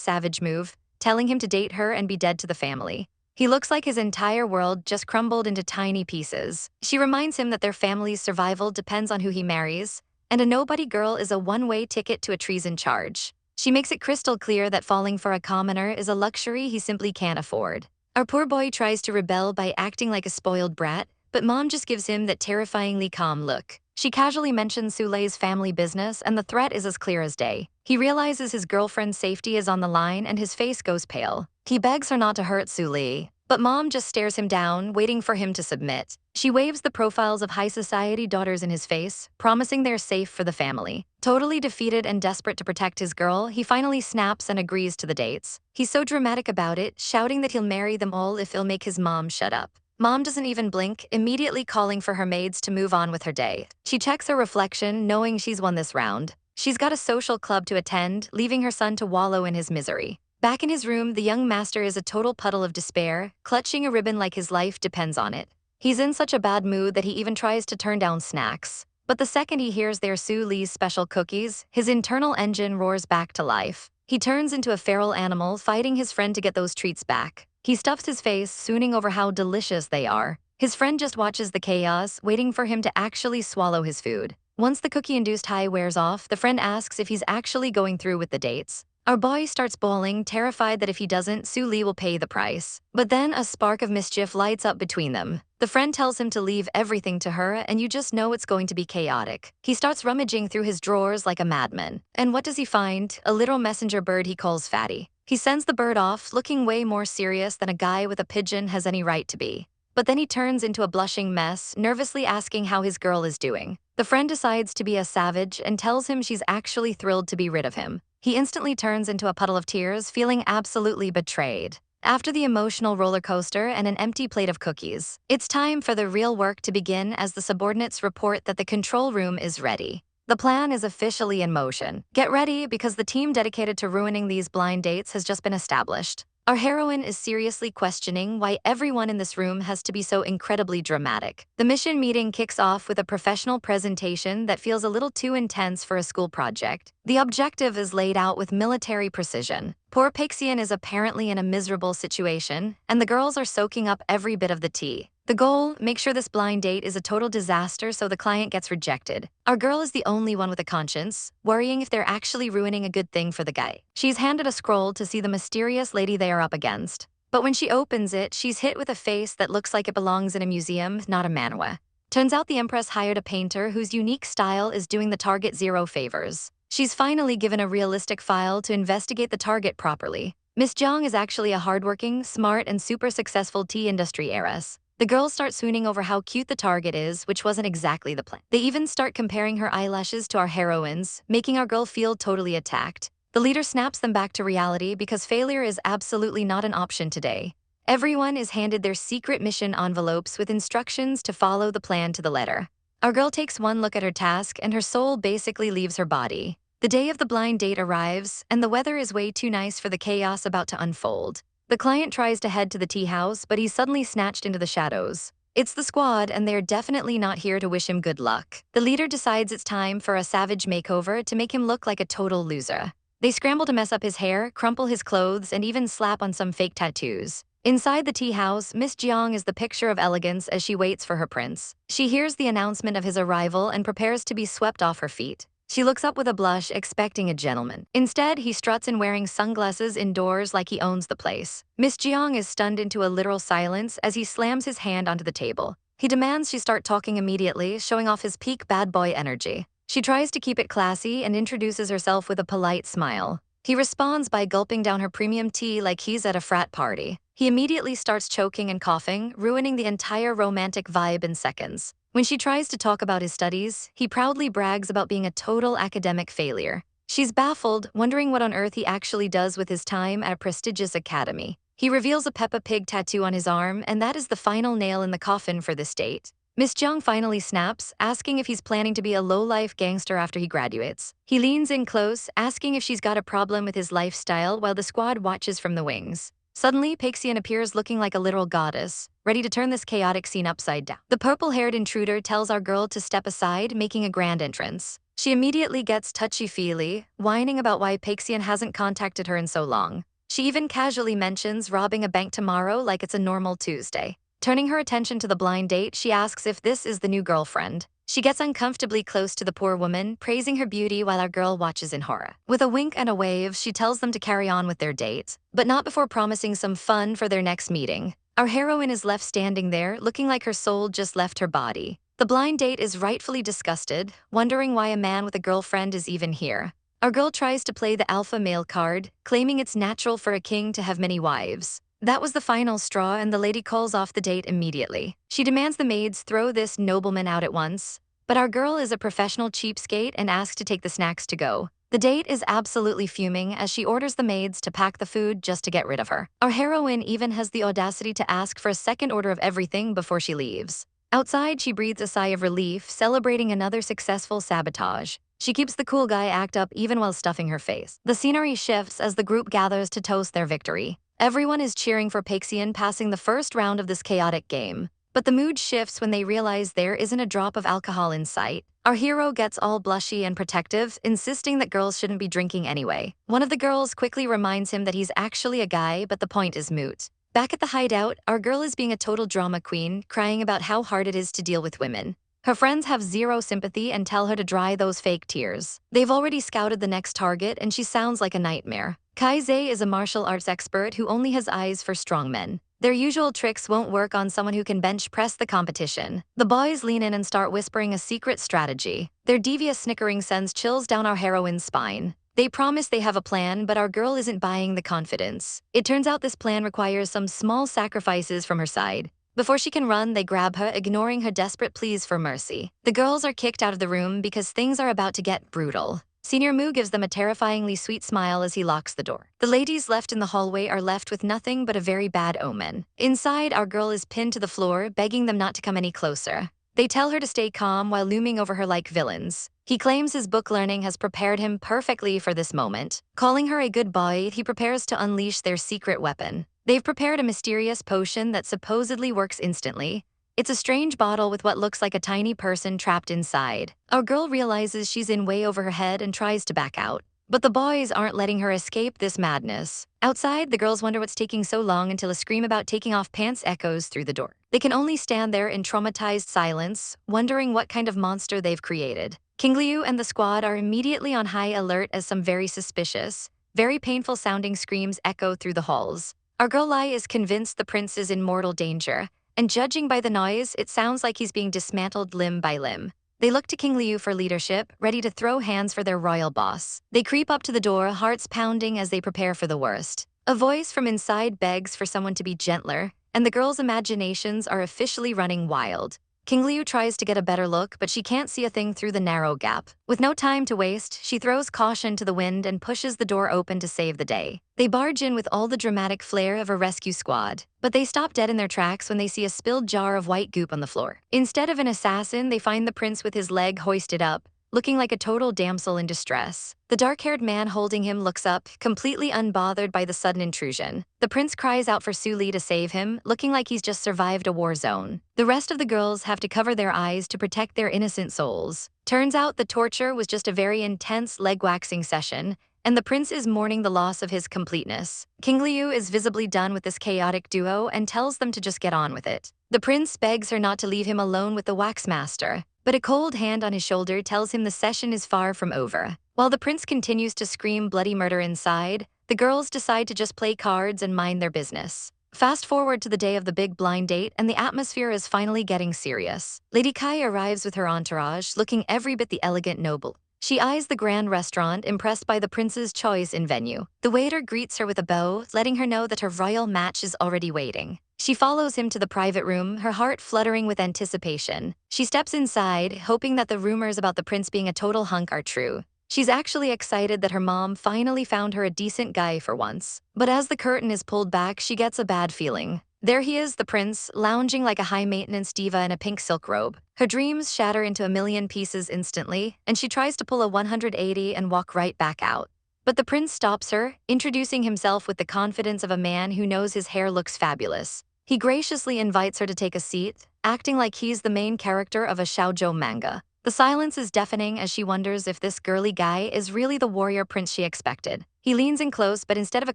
savage move, telling him to date her and be dead to the family. He looks like his entire world just crumbled into tiny pieces. She reminds him that their family's survival depends on who he marries, and a nobody girl is a one-way ticket to a treason charge. She makes it crystal clear that falling for a commoner is a luxury he simply can't afford. Our poor boy tries to rebel by acting like a spoiled brat, but Mom just gives him that terrifyingly calm look. She casually mentions Su Li's family business, and the threat is as clear as day. He realizes his girlfriend's safety is on the line, and his face goes pale. He begs her not to hurt Su Li, but Mom just stares him down, waiting for him to submit. She waves the profiles of high society daughters in his face, promising they're safe for the family. Totally defeated and desperate to protect his girl, he finally snaps and agrees to the dates. He's so dramatic about it, shouting that he'll marry them all if he'll make his mom shut up. Mom doesn't even blink, immediately calling for her maids to move on with her day. She checks her reflection, knowing she's won this round. She's got a social club to attend, leaving her son to wallow in his misery. Back in his room, the young master is a total puddle of despair, clutching a ribbon like his life depends on it. He's in such a bad mood that he even tries to turn down snacks. But the second he hears they're Su Li's special cookies, his internal engine roars back to life. He turns into a feral animal, fighting his friend to get those treats back. He stuffs his face, swooning over how delicious they are. His friend just watches the chaos, waiting for him to actually swallow his food. Once the cookie-induced high wears off, the friend asks if he's actually going through with the dates. Our boy starts bawling, terrified that if he doesn't, Su Li will pay the price. But then a spark of mischief lights up between them. The friend tells him to leave everything to her, and you just know it's going to be chaotic. He starts rummaging through his drawers like a madman. And what does he find? A little messenger bird he calls Fatty. He sends the bird off, looking way more serious than a guy with a pigeon has any right to be. But then he turns into a blushing mess, nervously asking how his girl is doing. The friend decides to be a savage and tells him she's actually thrilled to be rid of him. He instantly turns into a puddle of tears, feeling absolutely betrayed. After the emotional roller coaster and an empty plate of cookies, it's time for the real work to begin as the subordinates report that the control room is ready. The plan is officially in motion. Get ready because the team dedicated to ruining these blind dates has just been established. Our heroine is seriously questioning why everyone in this room has to be so incredibly dramatic. The mission meeting kicks off with a professional presentation that feels a little too intense for a school project. The objective is laid out with military precision. Poor Pixian is apparently in a miserable situation, and the girls are soaking up every bit of the tea. The goal, make sure this blind date is a total disaster so the client gets rejected. Our girl is the only one with a conscience, worrying if they're actually ruining a good thing for the guy. She's handed a scroll to see the mysterious lady they are up against. But when she opens it, she's hit with a face that looks like it belongs in a museum, not a manhwa. Turns out the Empress hired a painter whose unique style is doing the target zero favors. She's finally given a realistic file to investigate the target properly. Miss Jiang is actually a hardworking, smart, and super successful tea industry heiress. The girls start swooning over how cute the target is, which wasn't exactly the plan. They even start comparing her eyelashes to our heroines, making our girl feel totally attacked. The leader snaps them back to reality because failure is absolutely not an option today. Everyone is handed their secret mission envelopes with instructions to follow the plan to the letter. Our girl takes one look at her task and her soul basically leaves her body. The day of the blind date arrives, and the weather is way too nice for the chaos about to unfold. The client tries to head to the tea house, but he's suddenly snatched into the shadows. It's the squad, and they're definitely not here to wish him good luck. The leader decides it's time for a savage makeover to make him look like a total loser. They scramble to mess up his hair, crumple his clothes, and even slap on some fake tattoos. Inside the tea house, Miss Jeong is the picture of elegance as she waits for her prince. She hears the announcement of his arrival and prepares to be swept off her feet. She looks up with a blush, expecting a gentleman. Instead, he struts in wearing sunglasses indoors like he owns the place. Miss Jeong is stunned into a literal silence as he slams his hand onto the table. He demands she start talking immediately, showing off his peak bad boy energy. She tries to keep it classy and introduces herself with a polite smile. He responds by gulping down her premium tea like he's at a frat party. He immediately starts choking and coughing, ruining the entire romantic vibe in seconds. When she tries to talk about his studies, he proudly brags about being a total academic failure. She's baffled, wondering what on earth he actually does with his time at a prestigious academy. He reveals a Peppa Pig tattoo on his arm, and that is the final nail in the coffin for this date. Miss Jung finally snaps, asking if he's planning to be a low-life gangster after he graduates. He leans in close, asking if she's got a problem with his lifestyle while the squad watches from the wings. Suddenly, Paxian appears looking like a literal goddess, ready to turn this chaotic scene upside down. The purple-haired intruder tells our girl to step aside, making a grand entrance. She immediately gets touchy-feely, whining about why Paxian hasn't contacted her in so long. She even casually mentions robbing a bank tomorrow like it's a normal Tuesday. Turning her attention to the blind date, she asks if this is the new girlfriend. She gets uncomfortably close to the poor woman, praising her beauty while our girl watches in horror. With a wink and a wave, she tells them to carry on with their date, but not before promising some fun for their next meeting. Our heroine is left standing there, looking like her soul just left her body. The blind date is rightfully disgusted, wondering why a man with a girlfriend is even here. Our girl tries to play the alpha male card, claiming it's natural for a king to have many wives. That was the final straw, and the lady calls off the date immediately. She demands the maids throw this nobleman out at once, but our girl is a professional cheapskate and asks to take the snacks to go. The date is absolutely fuming as she orders the maids to pack the food just to get rid of her. Our heroine even has the audacity to ask for a second order of everything before she leaves. Outside, she breathes a sigh of relief, celebrating another successful sabotage. She keeps the cool guy act up even while stuffing her face. The scenery shifts as the group gathers to toast their victory. Everyone is cheering for Paxian passing the first round of this chaotic game. But the mood shifts when they realize there isn't a drop of alcohol in sight. Our hero gets all blushy and protective, insisting that girls shouldn't be drinking anyway. One of the girls quickly reminds him that he's actually a guy, but the point is moot. Back at the hideout, our girl is being a total drama queen, crying about how hard it is to deal with women. Her friends have zero sympathy and tell her to dry those fake tears. They've already scouted the next target, and she sounds like a nightmare. Kai Zhe is a martial arts expert who only has eyes for strong men. Their usual tricks won't work on someone who can bench press the competition. The boys lean in and start whispering a secret strategy. Their devious snickering sends chills down our heroine's spine. They promise they have a plan, but our girl isn't buying the confidence. It turns out this plan requires some small sacrifices from her side. Before she can run, they grab her, ignoring her desperate pleas for mercy. The girls are kicked out of the room because things are about to get brutal. Senior Mu gives them a terrifyingly sweet smile as he locks the door. The ladies left in the hallway are left with nothing but a very bad omen. Inside, our girl is pinned to the floor, begging them not to come any closer. They tell her to stay calm while looming over her like villains. He claims his book learning has prepared him perfectly for this moment. Calling her a good boy, he prepares to unleash their secret weapon. They've prepared a mysterious potion that supposedly works instantly. It's a strange bottle with what looks like a tiny person trapped inside. Our girl realizes she's in way over her head and tries to back out. But the boys aren't letting her escape this madness. Outside, the girls wonder what's taking so long until a scream about taking off pants echoes through the door. They can only stand there in traumatized silence, wondering what kind of monster they've created. King Liu and the squad are immediately on high alert as some very suspicious, very painful-sounding screams echo through the halls. Our girl Lai is convinced the prince is in mortal danger, and judging by the noise, it sounds like he's being dismantled limb by limb. They look to King Liu for leadership, ready to throw hands for their royal boss. They creep up to the door, hearts pounding as they prepare for the worst. A voice from inside begs for someone to be gentler, and the girls' imaginations are officially running wild. King Liu tries to get a better look, but she can't see a thing through the narrow gap. With no time to waste, she throws caution to the wind and pushes the door open to save the day. They barge in with all the dramatic flair of a rescue squad, but they stop dead in their tracks when they see a spilled jar of white goop on the floor. Instead of an assassin, they find the prince with his leg hoisted up, looking like a total damsel in distress. The dark-haired man holding him looks up, completely unbothered by the sudden intrusion. The prince cries out for Su Li to save him, looking like he's just survived a war zone. The rest of the girls have to cover their eyes to protect their innocent souls. Turns out the torture was just a very intense leg-waxing session, and the prince is mourning the loss of his completeness. King Liu is visibly done with this chaotic duo and tells them to just get on with it. The prince begs her not to leave him alone with the wax master, but a cold hand on his shoulder tells him the session is far from over. While the prince continues to scream bloody murder inside, the girls decide to just play cards and mind their business. Fast forward to the day of the big blind date, and the atmosphere is finally getting serious. Lady Kai arrives with her entourage, looking every bit the elegant noble. She eyes the grand restaurant, impressed by the prince's choice in venue. The waiter greets her with a bow, letting her know that her royal match is already waiting. She follows him to the private room, her heart fluttering with anticipation. She steps inside, hoping that the rumors about the prince being a total hunk are true. She's actually excited that her mom finally found her a decent guy for once. But as the curtain is pulled back, she gets a bad feeling. There he is, the prince, lounging like a high-maintenance diva in a pink silk robe. Her dreams shatter into a million pieces instantly, and she tries to pull a 180 and walk right back out. But the prince stops her, introducing himself with the confidence of a man who knows his hair looks fabulous. He graciously invites her to take a seat, acting like he's the main character of a shoujo manga. The silence is deafening as she wonders if this girly guy is really the warrior prince she expected. He leans in close, but instead of a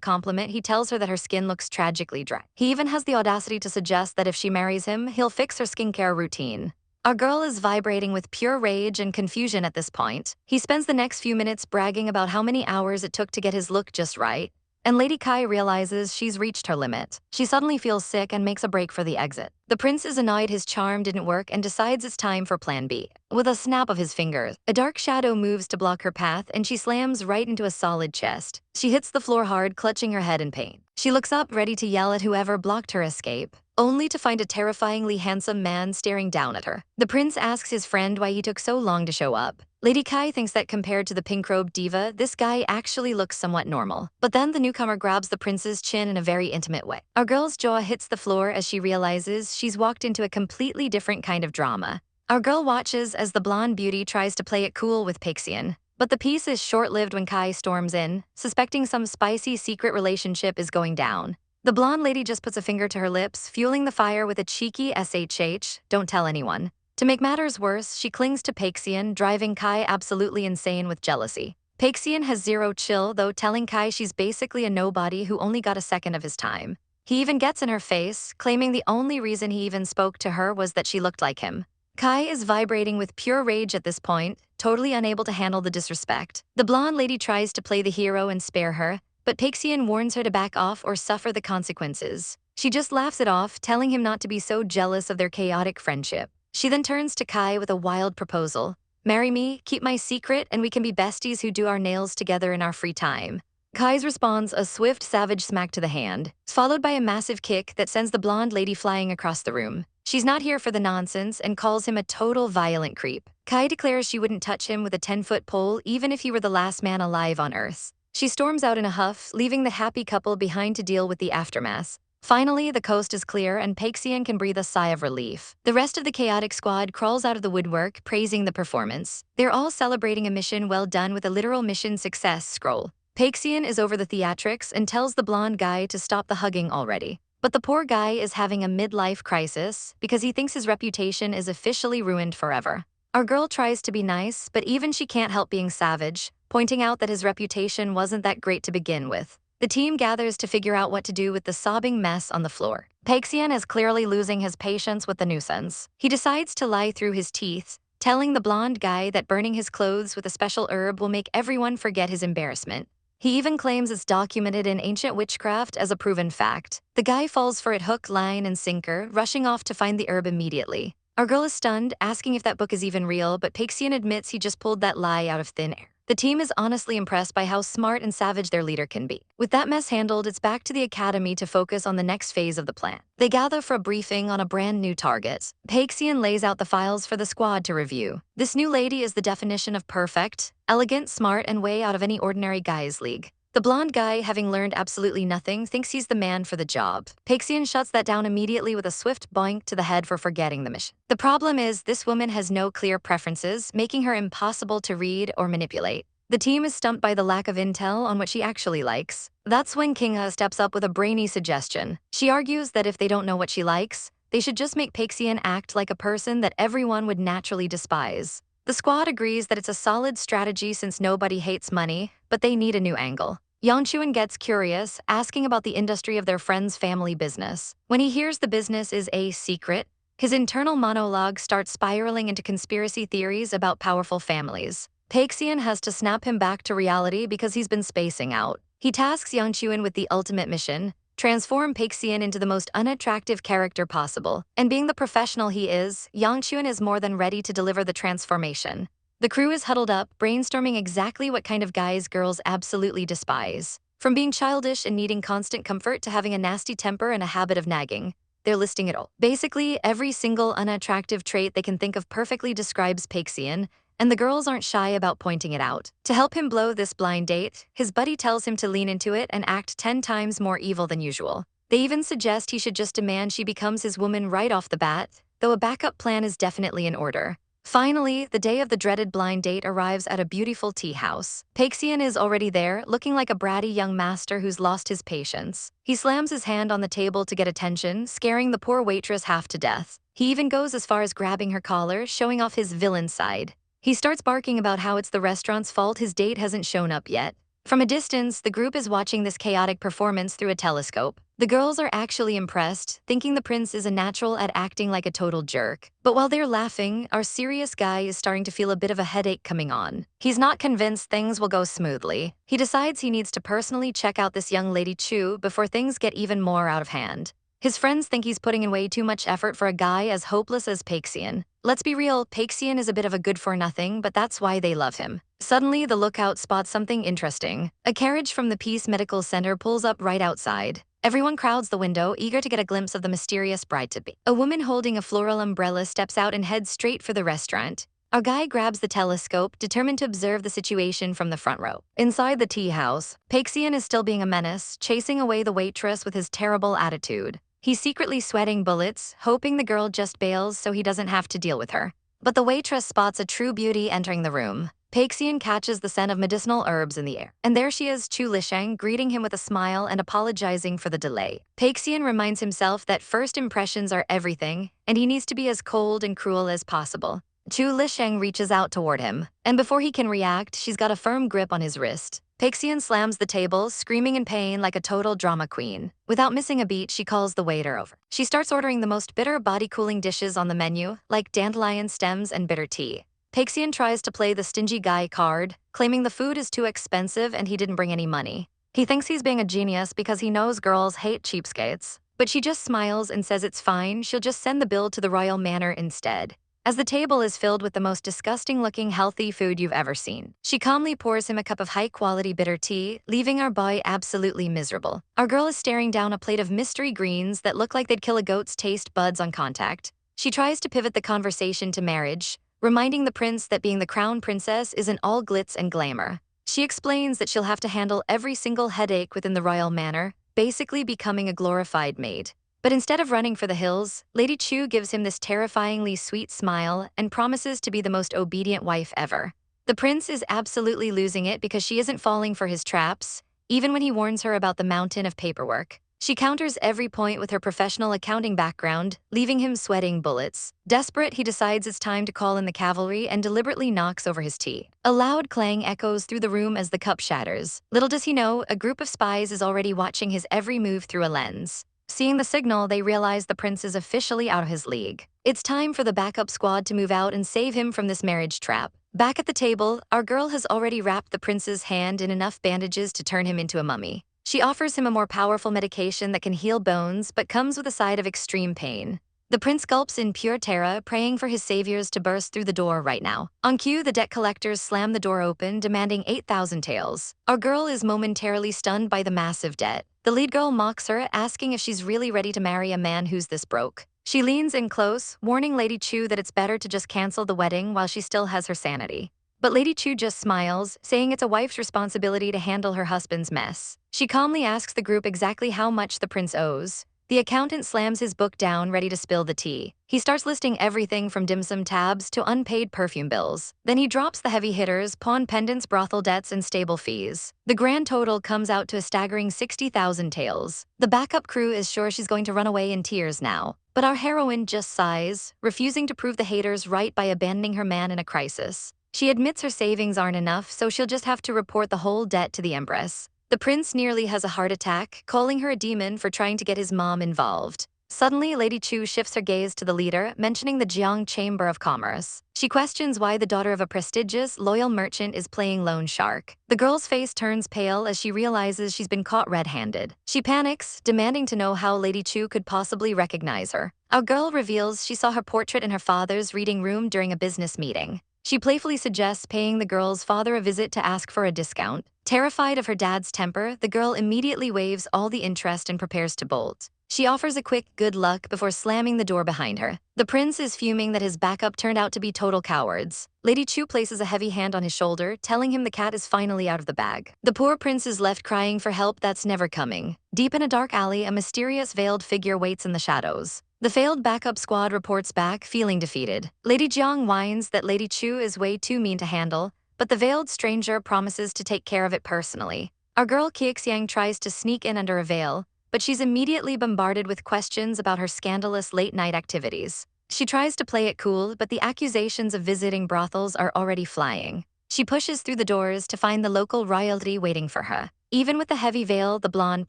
compliment, he tells her that her skin looks tragically dry. He even has the audacity to suggest that if she marries him, he'll fix her skincare routine. Our girl is vibrating with pure rage and confusion at this point. He spends the next few minutes bragging about how many hours it took to get his look just right, and Lady Kai realizes she's reached her limit. She suddenly feels sick and makes a break for the exit. The prince is annoyed his charm didn't work and decides it's time for plan B. With a snap of his fingers, a dark shadow moves to block her path and she slams right into a solid chest. She hits the floor hard, clutching her head in pain. She looks up, ready to yell at whoever blocked her escape, only to find a terrifyingly handsome man staring down at her. The prince asks his friend why he took so long to show up. Lady Kai thinks that compared to the pink-robed diva, this guy actually looks somewhat normal. But then the newcomer grabs the prince's chin in a very intimate way. Our girl's jaw hits the floor as she realizes she's walked into a completely different kind of drama. Our girl watches as the blonde beauty tries to play it cool with Paxian. But the piece is short-lived when Kai storms in, suspecting some spicy secret relationship is going down. The blonde lady just puts a finger to her lips, fueling the fire with a cheeky SHH, don't tell anyone. To make matters worse, she clings to Paxian, driving Kai absolutely insane with jealousy. Paxian has zero chill, though, telling Kai she's basically a nobody who only got a second of his time. He even gets in her face, claiming the only reason he even spoke to her was that she looked like him. Kai is vibrating with pure rage at this point, totally unable to handle the disrespect. The blonde lady tries to play the hero and spare her, but Paxian warns her to back off or suffer the consequences. She just laughs it off, telling him not to be so jealous of their chaotic friendship. She then turns to Kai with a wild proposal. Marry me, keep my secret, and we can be besties who do our nails together in our free time. Kai's responds a swift, savage smack to the hand, followed by a massive kick that sends the blonde lady flying across the room. She's not here for the nonsense and calls him a total violent creep. Kai declares she wouldn't touch him with a 10-foot pole even if he were the last man alive on Earth. She storms out in a huff, leaving the happy couple behind to deal with the aftermath. Finally, the coast is clear and Paxian can breathe a sigh of relief. The rest of the chaotic squad crawls out of the woodwork, praising the performance. They're all celebrating a mission well done with a literal mission success scroll. Paxian is over the theatrics and tells the blonde guy to stop the hugging already. But the poor guy is having a midlife crisis because he thinks his reputation is officially ruined forever. Our girl tries to be nice, but even she can't help being savage, pointing out that his reputation wasn't that great to begin with. The team gathers to figure out what to do with the sobbing mess on the floor. Paxian is clearly losing his patience with the nuisance. He decides to lie through his teeth, telling the blonde guy that burning his clothes with a special herb will make everyone forget his embarrassment. He even claims it's documented in ancient witchcraft as a proven fact. The guy falls for it hook, line, and sinker, rushing off to find the herb immediately. Our girl is stunned, asking if that book is even real, but Paxian admits he just pulled that lie out of thin air. The team is honestly impressed by how smart and savage their leader can be. With that mess handled, it's back to the academy to focus on the next phase of the plan. They gather for a briefing on a brand new target. Paxian lays out the files for the squad to review. This new lady is the definition of perfect, elegant, smart, and way out of any ordinary guy's league. The blonde guy, having learned absolutely nothing, thinks he's the man for the job. Paxian shuts that down immediately with a swift boink to the head for forgetting the mission. The problem is, this woman has no clear preferences, making her impossible to read or manipulate. The team is stumped by the lack of intel on what she actually likes. That's when Kingha steps up with a brainy suggestion. She argues that if they don't know what she likes, they should just make Paxian act like a person that everyone would naturally despise. The squad agrees that it's a solid strategy since nobody hates money, but they need a new angle. Yangchuan gets curious, asking about the industry of their friend's family business. When he hears the business is a secret, his internal monologue starts spiraling into conspiracy theories about powerful families. Paxian has to snap him back to reality because he's been spacing out. He tasks Yangchuan with the ultimate mission: transform Paxian into the most unattractive character possible. And being the professional he is, Yangchuan is more than ready to deliver the transformation. The crew is huddled up, brainstorming exactly what kind of guys girls absolutely despise. From being childish and needing constant comfort to having a nasty temper and a habit of nagging. They're listing it all. Basically, every single unattractive trait they can think of perfectly describes Paxian, and the girls aren't shy about pointing it out. To help him blow this blind date, his buddy tells him to lean into it and act 10 times more evil than usual. They even suggest he should just demand she becomes his woman right off the bat, though a backup plan is definitely in order. Finally, the day of the dreaded blind date arrives at a beautiful tea house. Paxian is already there, looking like a bratty young master who's lost his patience. He slams his hand on the table to get attention, scaring the poor waitress half to death. He even goes as far as grabbing her collar, showing off his villain side. He starts barking about how it's the restaurant's fault his date hasn't shown up yet. From a distance, the group is watching this chaotic performance through a telescope. The girls are actually impressed, thinking the prince is a natural at acting like a total jerk. But while they're laughing, our serious guy is starting to feel a bit of a headache coming on. He's not convinced things will go smoothly. He decides he needs to personally check out this young lady Chu before things get even more out of hand. His friends think he's putting in way too much effort for a guy as hopeless as Paxian. Let's be real, Paxian is a bit of a good-for-nothing, but that's why they love him. Suddenly, the lookout spots something interesting. A carriage from the Peace Medical Center pulls up right outside. Everyone crowds the window, eager to get a glimpse of the mysterious bride-to-be. A woman holding a floral umbrella steps out and heads straight for the restaurant. Our guy grabs the telescope, determined to observe the situation from the front row. Inside the tea house, Paxian is still being a menace, chasing away the waitress with his terrible attitude. He's secretly sweating bullets, hoping the girl just bails so he doesn't have to deal with her. But the waitress spots a true beauty entering the room. Paxian catches the scent of medicinal herbs in the air. And there she is, Chu Lisheng, greeting him with a smile and apologizing for the delay. Paxian reminds himself that first impressions are everything, and he needs to be as cold and cruel as possible. Chu Lisheng reaches out toward him, and before he can react, she's got a firm grip on his wrist. Paxian slams the table, screaming in pain like a total drama queen. Without missing a beat, she calls the waiter over. She starts ordering the most bitter body-cooling dishes on the menu, like dandelion stems and bitter tea. Paxian tries to play the stingy guy card, claiming the food is too expensive and he didn't bring any money. He thinks he's being a genius because he knows girls hate cheapskates. But she just smiles and says it's fine, she'll just send the bill to the royal manor instead. As the table is filled with the most disgusting-looking healthy food you've ever seen, she calmly pours him a cup of high-quality bitter tea, leaving our boy absolutely miserable. Our girl is staring down a plate of mystery greens that look like they'd kill a goat's taste buds on contact. She tries to pivot the conversation to marriage, reminding the prince that being the crown princess isn't all glitz and glamour. She explains that she'll have to handle every single headache within the royal manor, basically becoming a glorified maid. But instead of running for the hills, Lady Chu gives him this terrifyingly sweet smile and promises to be the most obedient wife ever. The prince is absolutely losing it because she isn't falling for his traps, even when he warns her about the mountain of paperwork. She counters every point with her professional accounting background, leaving him sweating bullets. Desperate, he decides it's time to call in the cavalry and deliberately knocks over his tea. A loud clang echoes through the room as the cup shatters. Little does he know, a group of spies is already watching his every move through a lens. Seeing the signal, they realize the prince is officially out of his league. It's time for the backup squad to move out and save him from this marriage trap. Back at the table, our girl has already wrapped the prince's hand in enough bandages to turn him into a mummy. She offers him a more powerful medication that can heal bones but comes with a side of extreme pain. The prince gulps in pure terror, praying for his saviors to burst through the door right now. On cue, the debt collectors slam the door open, demanding 8,000 taels. Our girl is momentarily stunned by the massive debt. The lead girl mocks her, asking if she's really ready to marry a man who's this broke. She leans in close, warning Lady Chu that it's better to just cancel the wedding while she still has her sanity. But Lady Chu just smiles, saying it's a wife's responsibility to handle her husband's mess. She calmly asks the group exactly how much the prince owes. The accountant slams his book down, ready to spill the tea. He starts listing everything from dim sum tabs to unpaid perfume bills. Then he drops the heavy hitters: pawn pendants, brothel debts, and stable fees. The grand total comes out to a staggering 60,000 taels. The backup crew is sure she's going to run away in tears now. But our heroine just sighs, refusing to prove the haters right by abandoning her man in a crisis. She admits her savings aren't enough, so she'll just have to report the whole debt to the Empress. The prince nearly has a heart attack, calling her a demon for trying to get his mom involved. Suddenly, Lady Chu shifts her gaze to the leader, mentioning the Jiang Chamber of Commerce. She questions why the daughter of a prestigious, loyal merchant is playing loan shark. The girl's face turns pale as she realizes she's been caught red-handed. She panics, demanding to know how Lady Chu could possibly recognize her. Our girl reveals she saw her portrait in her father's reading room during a business meeting. She playfully suggests paying the girl's father a visit to ask for a discount. Terrified of her dad's temper, the girl immediately waives all the interest and prepares to bolt. She offers a quick good luck before slamming the door behind her. The prince is fuming that his backup turned out to be total cowards. Lady Chu places a heavy hand on his shoulder, telling him the cat is finally out of the bag. The poor prince is left crying for help that's never coming. Deep in a dark alley, a mysterious veiled figure waits in the shadows. The failed backup squad reports back, feeling defeated. Lady Jiang whines that Lady Chu is way too mean to handle, but the veiled stranger promises to take care of it personally. Our girl Qixiang tries to sneak in under a veil, but she's immediately bombarded with questions about her scandalous late-night activities. She tries to play it cool, but the accusations of visiting brothels are already flying. She pushes through the doors to find the local royalty waiting for her. Even with the heavy veil, the blonde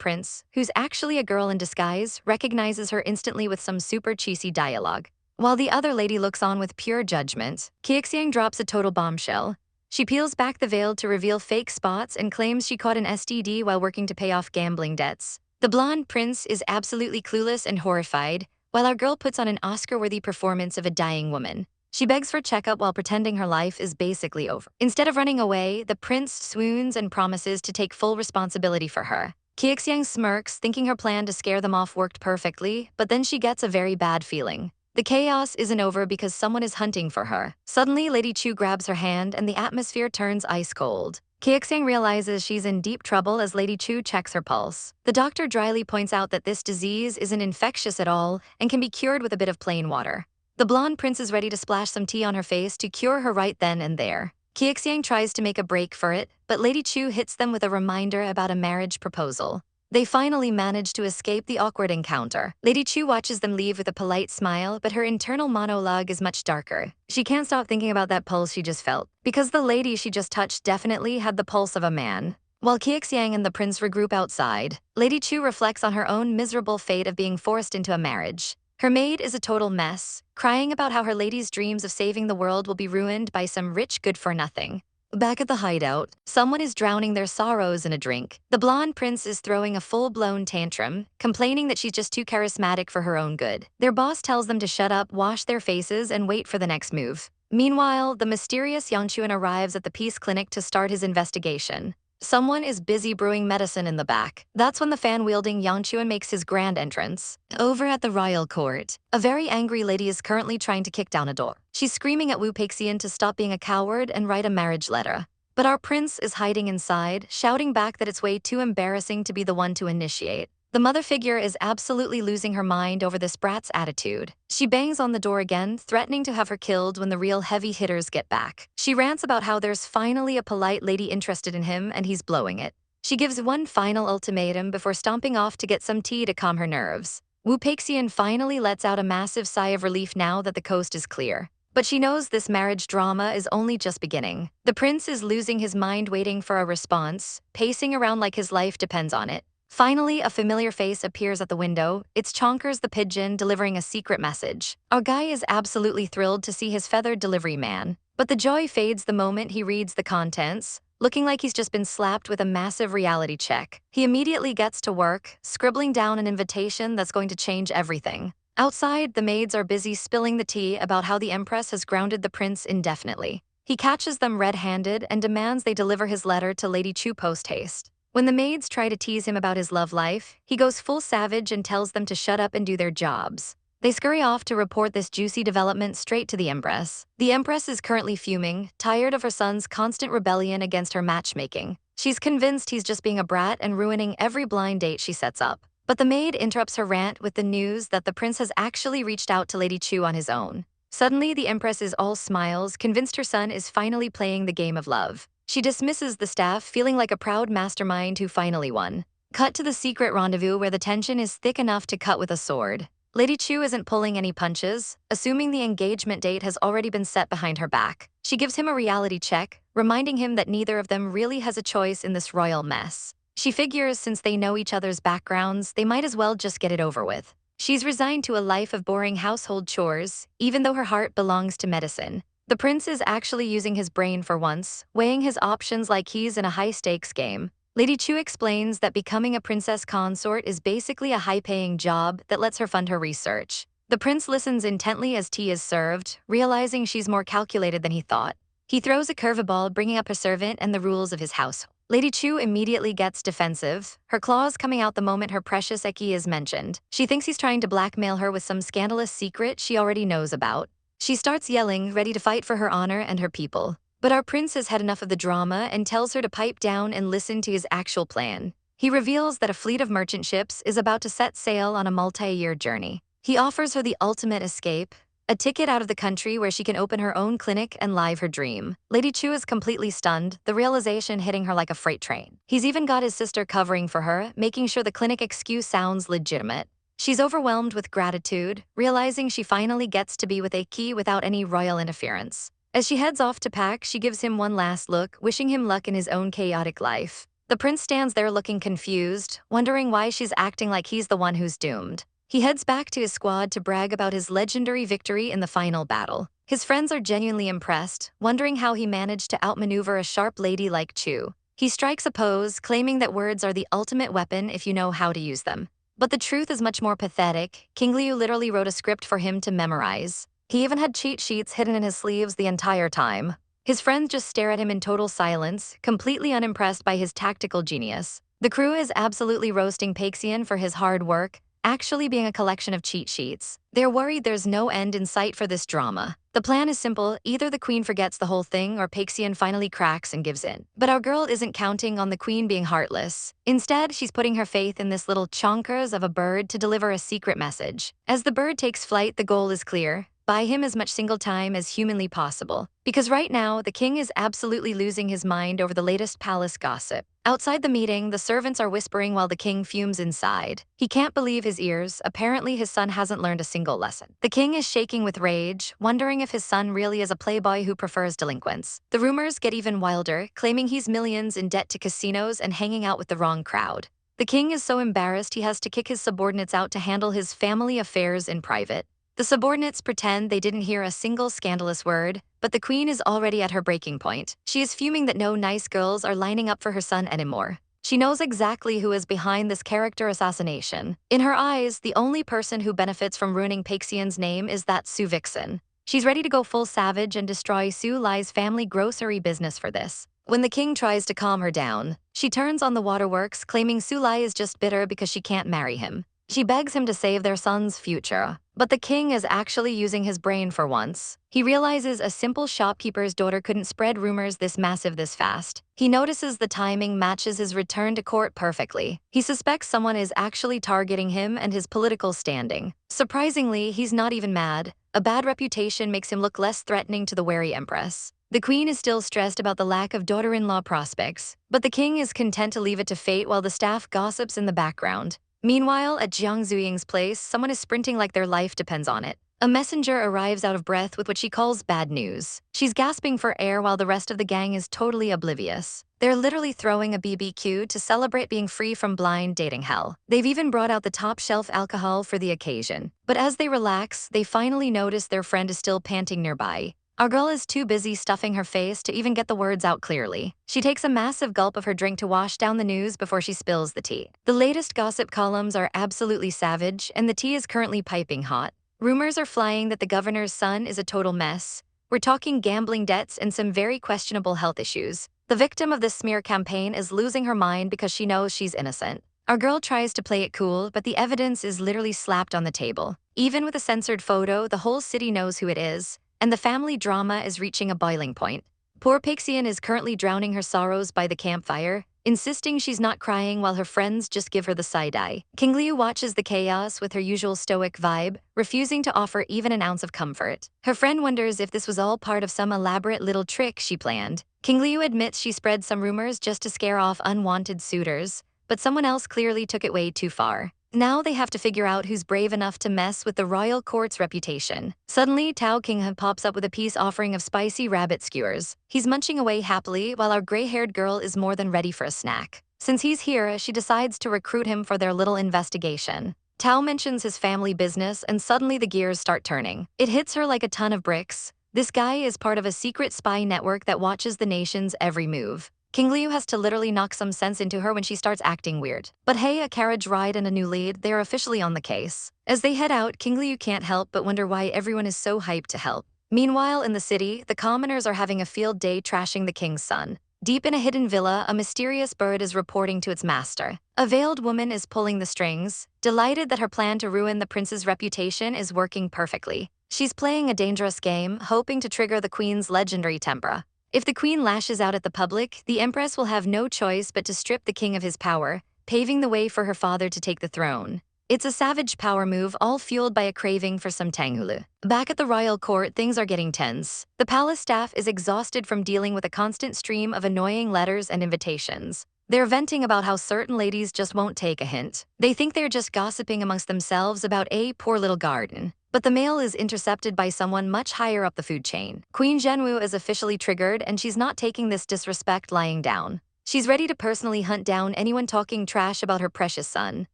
prince, who's actually a girl in disguise, recognizes her instantly with some super cheesy dialogue. While the other lady looks on with pure judgment, Qixiang drops a total bombshell. She peels back the veil to reveal fake spots and claims she caught an STD while working to pay off gambling debts. The blonde prince is absolutely clueless and horrified, while our girl puts on an Oscar-worthy performance of a dying woman. She begs for checkup while pretending her life is basically over. Instead of running away, the prince swoons and promises to take full responsibility for her. Qixiang smirks, thinking her plan to scare them off worked perfectly, but then she gets a very bad feeling. The chaos isn't over because someone is hunting for her. Suddenly, Lady Chu grabs her hand and the atmosphere turns ice cold. Qixiang realizes she's in deep trouble as Lady Chu checks her pulse. The doctor dryly points out that this disease isn't infectious at all and can be cured with a bit of plain water. The blonde prince is ready to splash some tea on her face to cure her right then and there. Qixiang tries to make a break for it, but Lady Chu hits them with a reminder about a marriage proposal. They finally manage to escape the awkward encounter. Lady Chu watches them leave with a polite smile, but her internal monologue is much darker. She can't stop thinking about that pulse she just felt, because the lady she just touched definitely had the pulse of a man. While Qixiang and the prince regroup outside, Lady Chu reflects on her own miserable fate of being forced into a marriage. Her maid is a total mess, crying about how her lady's dreams of saving the world will be ruined by some rich good-for-nothing. Back at the hideout, someone is drowning their sorrows in a drink. The blonde prince is throwing a full-blown tantrum, complaining that she's just too charismatic for her own good. Their boss tells them to shut up, wash their faces, and wait for the next move. Meanwhile, the mysterious Yang Chuan arrives at the peace clinic to start his investigation. Someone is busy brewing medicine in the back. That's when the fan-wielding Yang Chuan makes his grand entrance. Over at the royal court, a very angry lady is currently trying to kick down a door. She's screaming at Wu Peixian to stop being a coward and write a marriage letter. But our prince is hiding inside, shouting back that it's way too embarrassing to be the one to initiate. The mother figure is absolutely losing her mind over this brat's attitude. She bangs on the door again, threatening to have her killed when the real heavy hitters get back. She rants about how there's finally a polite lady interested in him and he's blowing it. She gives one final ultimatum before stomping off to get some tea to calm her nerves. Wu Peixian finally lets out a massive sigh of relief now that the coast is clear. But she knows this marriage drama is only just beginning. The prince is losing his mind waiting for a response, pacing around like his life depends on it. Finally, a familiar face appears at the window. It's Chonkers the pigeon delivering a secret message. Our guy is absolutely thrilled to see his feathered delivery man. But the joy fades the moment he reads the contents, looking like he's just been slapped with a massive reality check. He immediately gets to work, scribbling down an invitation that's going to change everything. Outside, the maids are busy spilling the tea about how the Empress has grounded the prince indefinitely. He catches them red-handed and demands they deliver his letter to Lady Chu post-haste. When the maids try to tease him about his love life, he goes full savage and tells them to shut up and do their jobs. They scurry off to report this juicy development straight to the Empress. The Empress is currently fuming, tired of her son's constant rebellion against her matchmaking. She's convinced he's just being a brat and ruining every blind date she sets up. But the maid interrupts her rant with the news that the prince has actually reached out to Lady Chu on his own. Suddenly, the Empress is all smiles, convinced her son is finally playing the game of love. She dismisses the staff, feeling like a proud mastermind who finally won. Cut to the secret rendezvous where the tension is thick enough to cut with a sword. Lady Chu isn't pulling any punches, assuming the engagement date has already been set behind her back. She gives him a reality check, reminding him that neither of them really has a choice in this royal mess. She figures since they know each other's backgrounds, they might as well just get it over with. She's resigned to a life of boring household chores, even though her heart belongs to medicine. The prince is actually using his brain for once, weighing his options like he's in a high-stakes game. Lady Chu explains that becoming a princess consort is basically a high-paying job that lets her fund her research. The prince listens intently as tea is served, realizing she's more calculated than he thought. He throws a curveball, bringing up a servant and the rules of his house. Lady Chu immediately gets defensive, her claws coming out the moment her precious Eki is mentioned. She thinks he's trying to blackmail her with some scandalous secret she already knows about. She starts yelling, ready to fight for her honor and her people. But our prince has had enough of the drama and tells her to pipe down and listen to his actual plan. He reveals that a fleet of merchant ships is about to set sail on a multi-year journey. He offers her the ultimate escape, a ticket out of the country where she can open her own clinic and live her dream. Lady Chu is completely stunned, the realization hitting her like a freight train. He's even got his sister covering for her, making sure the clinic excuse sounds legitimate. She's overwhelmed with gratitude, realizing she finally gets to be with Eki without any royal interference. As she heads off to pack, she gives him one last look, wishing him luck in his own chaotic life. The prince stands there looking confused, wondering why she's acting like he's the one who's doomed. He heads back to his squad to brag about his legendary victory in the final battle. His friends are genuinely impressed, wondering how he managed to outmaneuver a sharp lady like Chu. He strikes a pose, claiming that words are the ultimate weapon if you know how to use them. But the truth is much more pathetic. King Liu literally wrote a script for him to memorize. He even had cheat sheets hidden in his sleeves the entire time. His friends just stare at him in total silence, completely unimpressed by his tactical genius. The crew is absolutely roasting Paxian for his hard work, actually being a collection of cheat sheets. They're worried there's no end in sight for this drama. The plan is simple, either the queen forgets the whole thing or Paxian finally cracks and gives in. But our girl isn't counting on the queen being heartless. Instead, she's putting her faith in this little chonkers of a bird to deliver a secret message. As the bird takes flight, the goal is clear. Buy him as much single time as humanly possible. Because right now, the king is absolutely losing his mind over the latest palace gossip. Outside the meeting, the servants are whispering while the king fumes inside. He can't believe his ears. Apparently, his son hasn't learned a single lesson. The king is shaking with rage, wondering if his son really is a playboy who prefers delinquents. The rumors get even wilder, claiming he's millions in debt to casinos and hanging out with the wrong crowd. The king is so embarrassed he has to kick his subordinates out to handle his family affairs in private. The subordinates pretend they didn't hear a single scandalous word, but the queen is already at her breaking point. She is fuming that no nice girls are lining up for her son anymore. She knows exactly who is behind this character assassination. In her eyes, the only person who benefits from ruining Paxian's name is that Su Vixen. She's ready to go full savage and destroy Su Lai's family grocery business for this. When the king tries to calm her down, she turns on the waterworks, claiming Su Lai is just bitter because she can't marry him. She begs him to save their son's future. But the king is actually using his brain for once. He realizes a simple shopkeeper's daughter couldn't spread rumors this massive this fast. He notices the timing matches his return to court perfectly. He suspects someone is actually targeting him and his political standing. Surprisingly, he's not even mad. A bad reputation makes him look less threatening to the wary empress. The queen is still stressed about the lack of daughter-in-law prospects, but the king is content to leave it to fate while the staff gossips in the background. Meanwhile, at Jiang Zuying's place, someone is sprinting like their life depends on it. A messenger arrives out of breath with what she calls bad news. She's gasping for air while the rest of the gang is totally oblivious. They're literally throwing a BBQ to celebrate being free from blind dating hell. They've even brought out the top-shelf alcohol for the occasion. But as they relax, they finally notice their friend is still panting nearby. Our girl is too busy stuffing her face to even get the words out clearly. She takes a massive gulp of her drink to wash down the news before she spills the tea. The latest gossip columns are absolutely savage, and the tea is currently piping hot. Rumors are flying that the governor's son is a total mess. We're talking gambling debts and some very questionable health issues. The victim of this smear campaign is losing her mind because she knows she's innocent. Our girl tries to play it cool, but the evidence is literally slapped on the table. Even with a censored photo, the whole city knows who it is, and the family drama is reaching a boiling point. Poor Pixian is currently drowning her sorrows by the campfire, insisting she's not crying while her friends just give her the side-eye. King Liu watches the chaos with her usual stoic vibe, refusing to offer even an ounce of comfort. Her friend wonders if this was all part of some elaborate little trick she planned. King Liu admits she spread some rumors just to scare off unwanted suitors, but someone else clearly took it way too far. Now they have to figure out who's brave enough to mess with the royal court's reputation. Suddenly, Tao King pops up with a peace offering of spicy rabbit skewers. He's munching away happily while our gray-haired girl is more than ready for a snack. Since he's here, she decides to recruit him for their little investigation. Tao mentions his family business and suddenly the gears start turning. It hits her like a ton of bricks. This guy is part of a secret spy network that watches the nation's every move. King Liu has to literally knock some sense into her when she starts acting weird. But hey, a carriage ride and a new lead, they are officially on the case. As they head out, King Liu can't help but wonder why everyone is so hyped to help. Meanwhile, in the city, the commoners are having a field day trashing the king's son. Deep in a hidden villa, a mysterious bird is reporting to its master. A veiled woman is pulling the strings, delighted that her plan to ruin the prince's reputation is working perfectly. She's playing a dangerous game, hoping to trigger the queen's legendary temper. If the queen lashes out at the public, the empress will have no choice but to strip the king of his power, paving the way for her father to take the throne. It's a savage power move, all fueled by a craving for some tanghulu. Back at the royal court, things are getting tense. The palace staff is exhausted from dealing with a constant stream of annoying letters and invitations. They're venting about how certain ladies just won't take a hint. They think they're just gossiping amongst themselves about a poor little garden. But the mail is intercepted by someone much higher up the food chain. Queen Zhenwu is officially triggered, and she's not taking this disrespect lying down. She's ready to personally hunt down anyone talking trash about her precious son.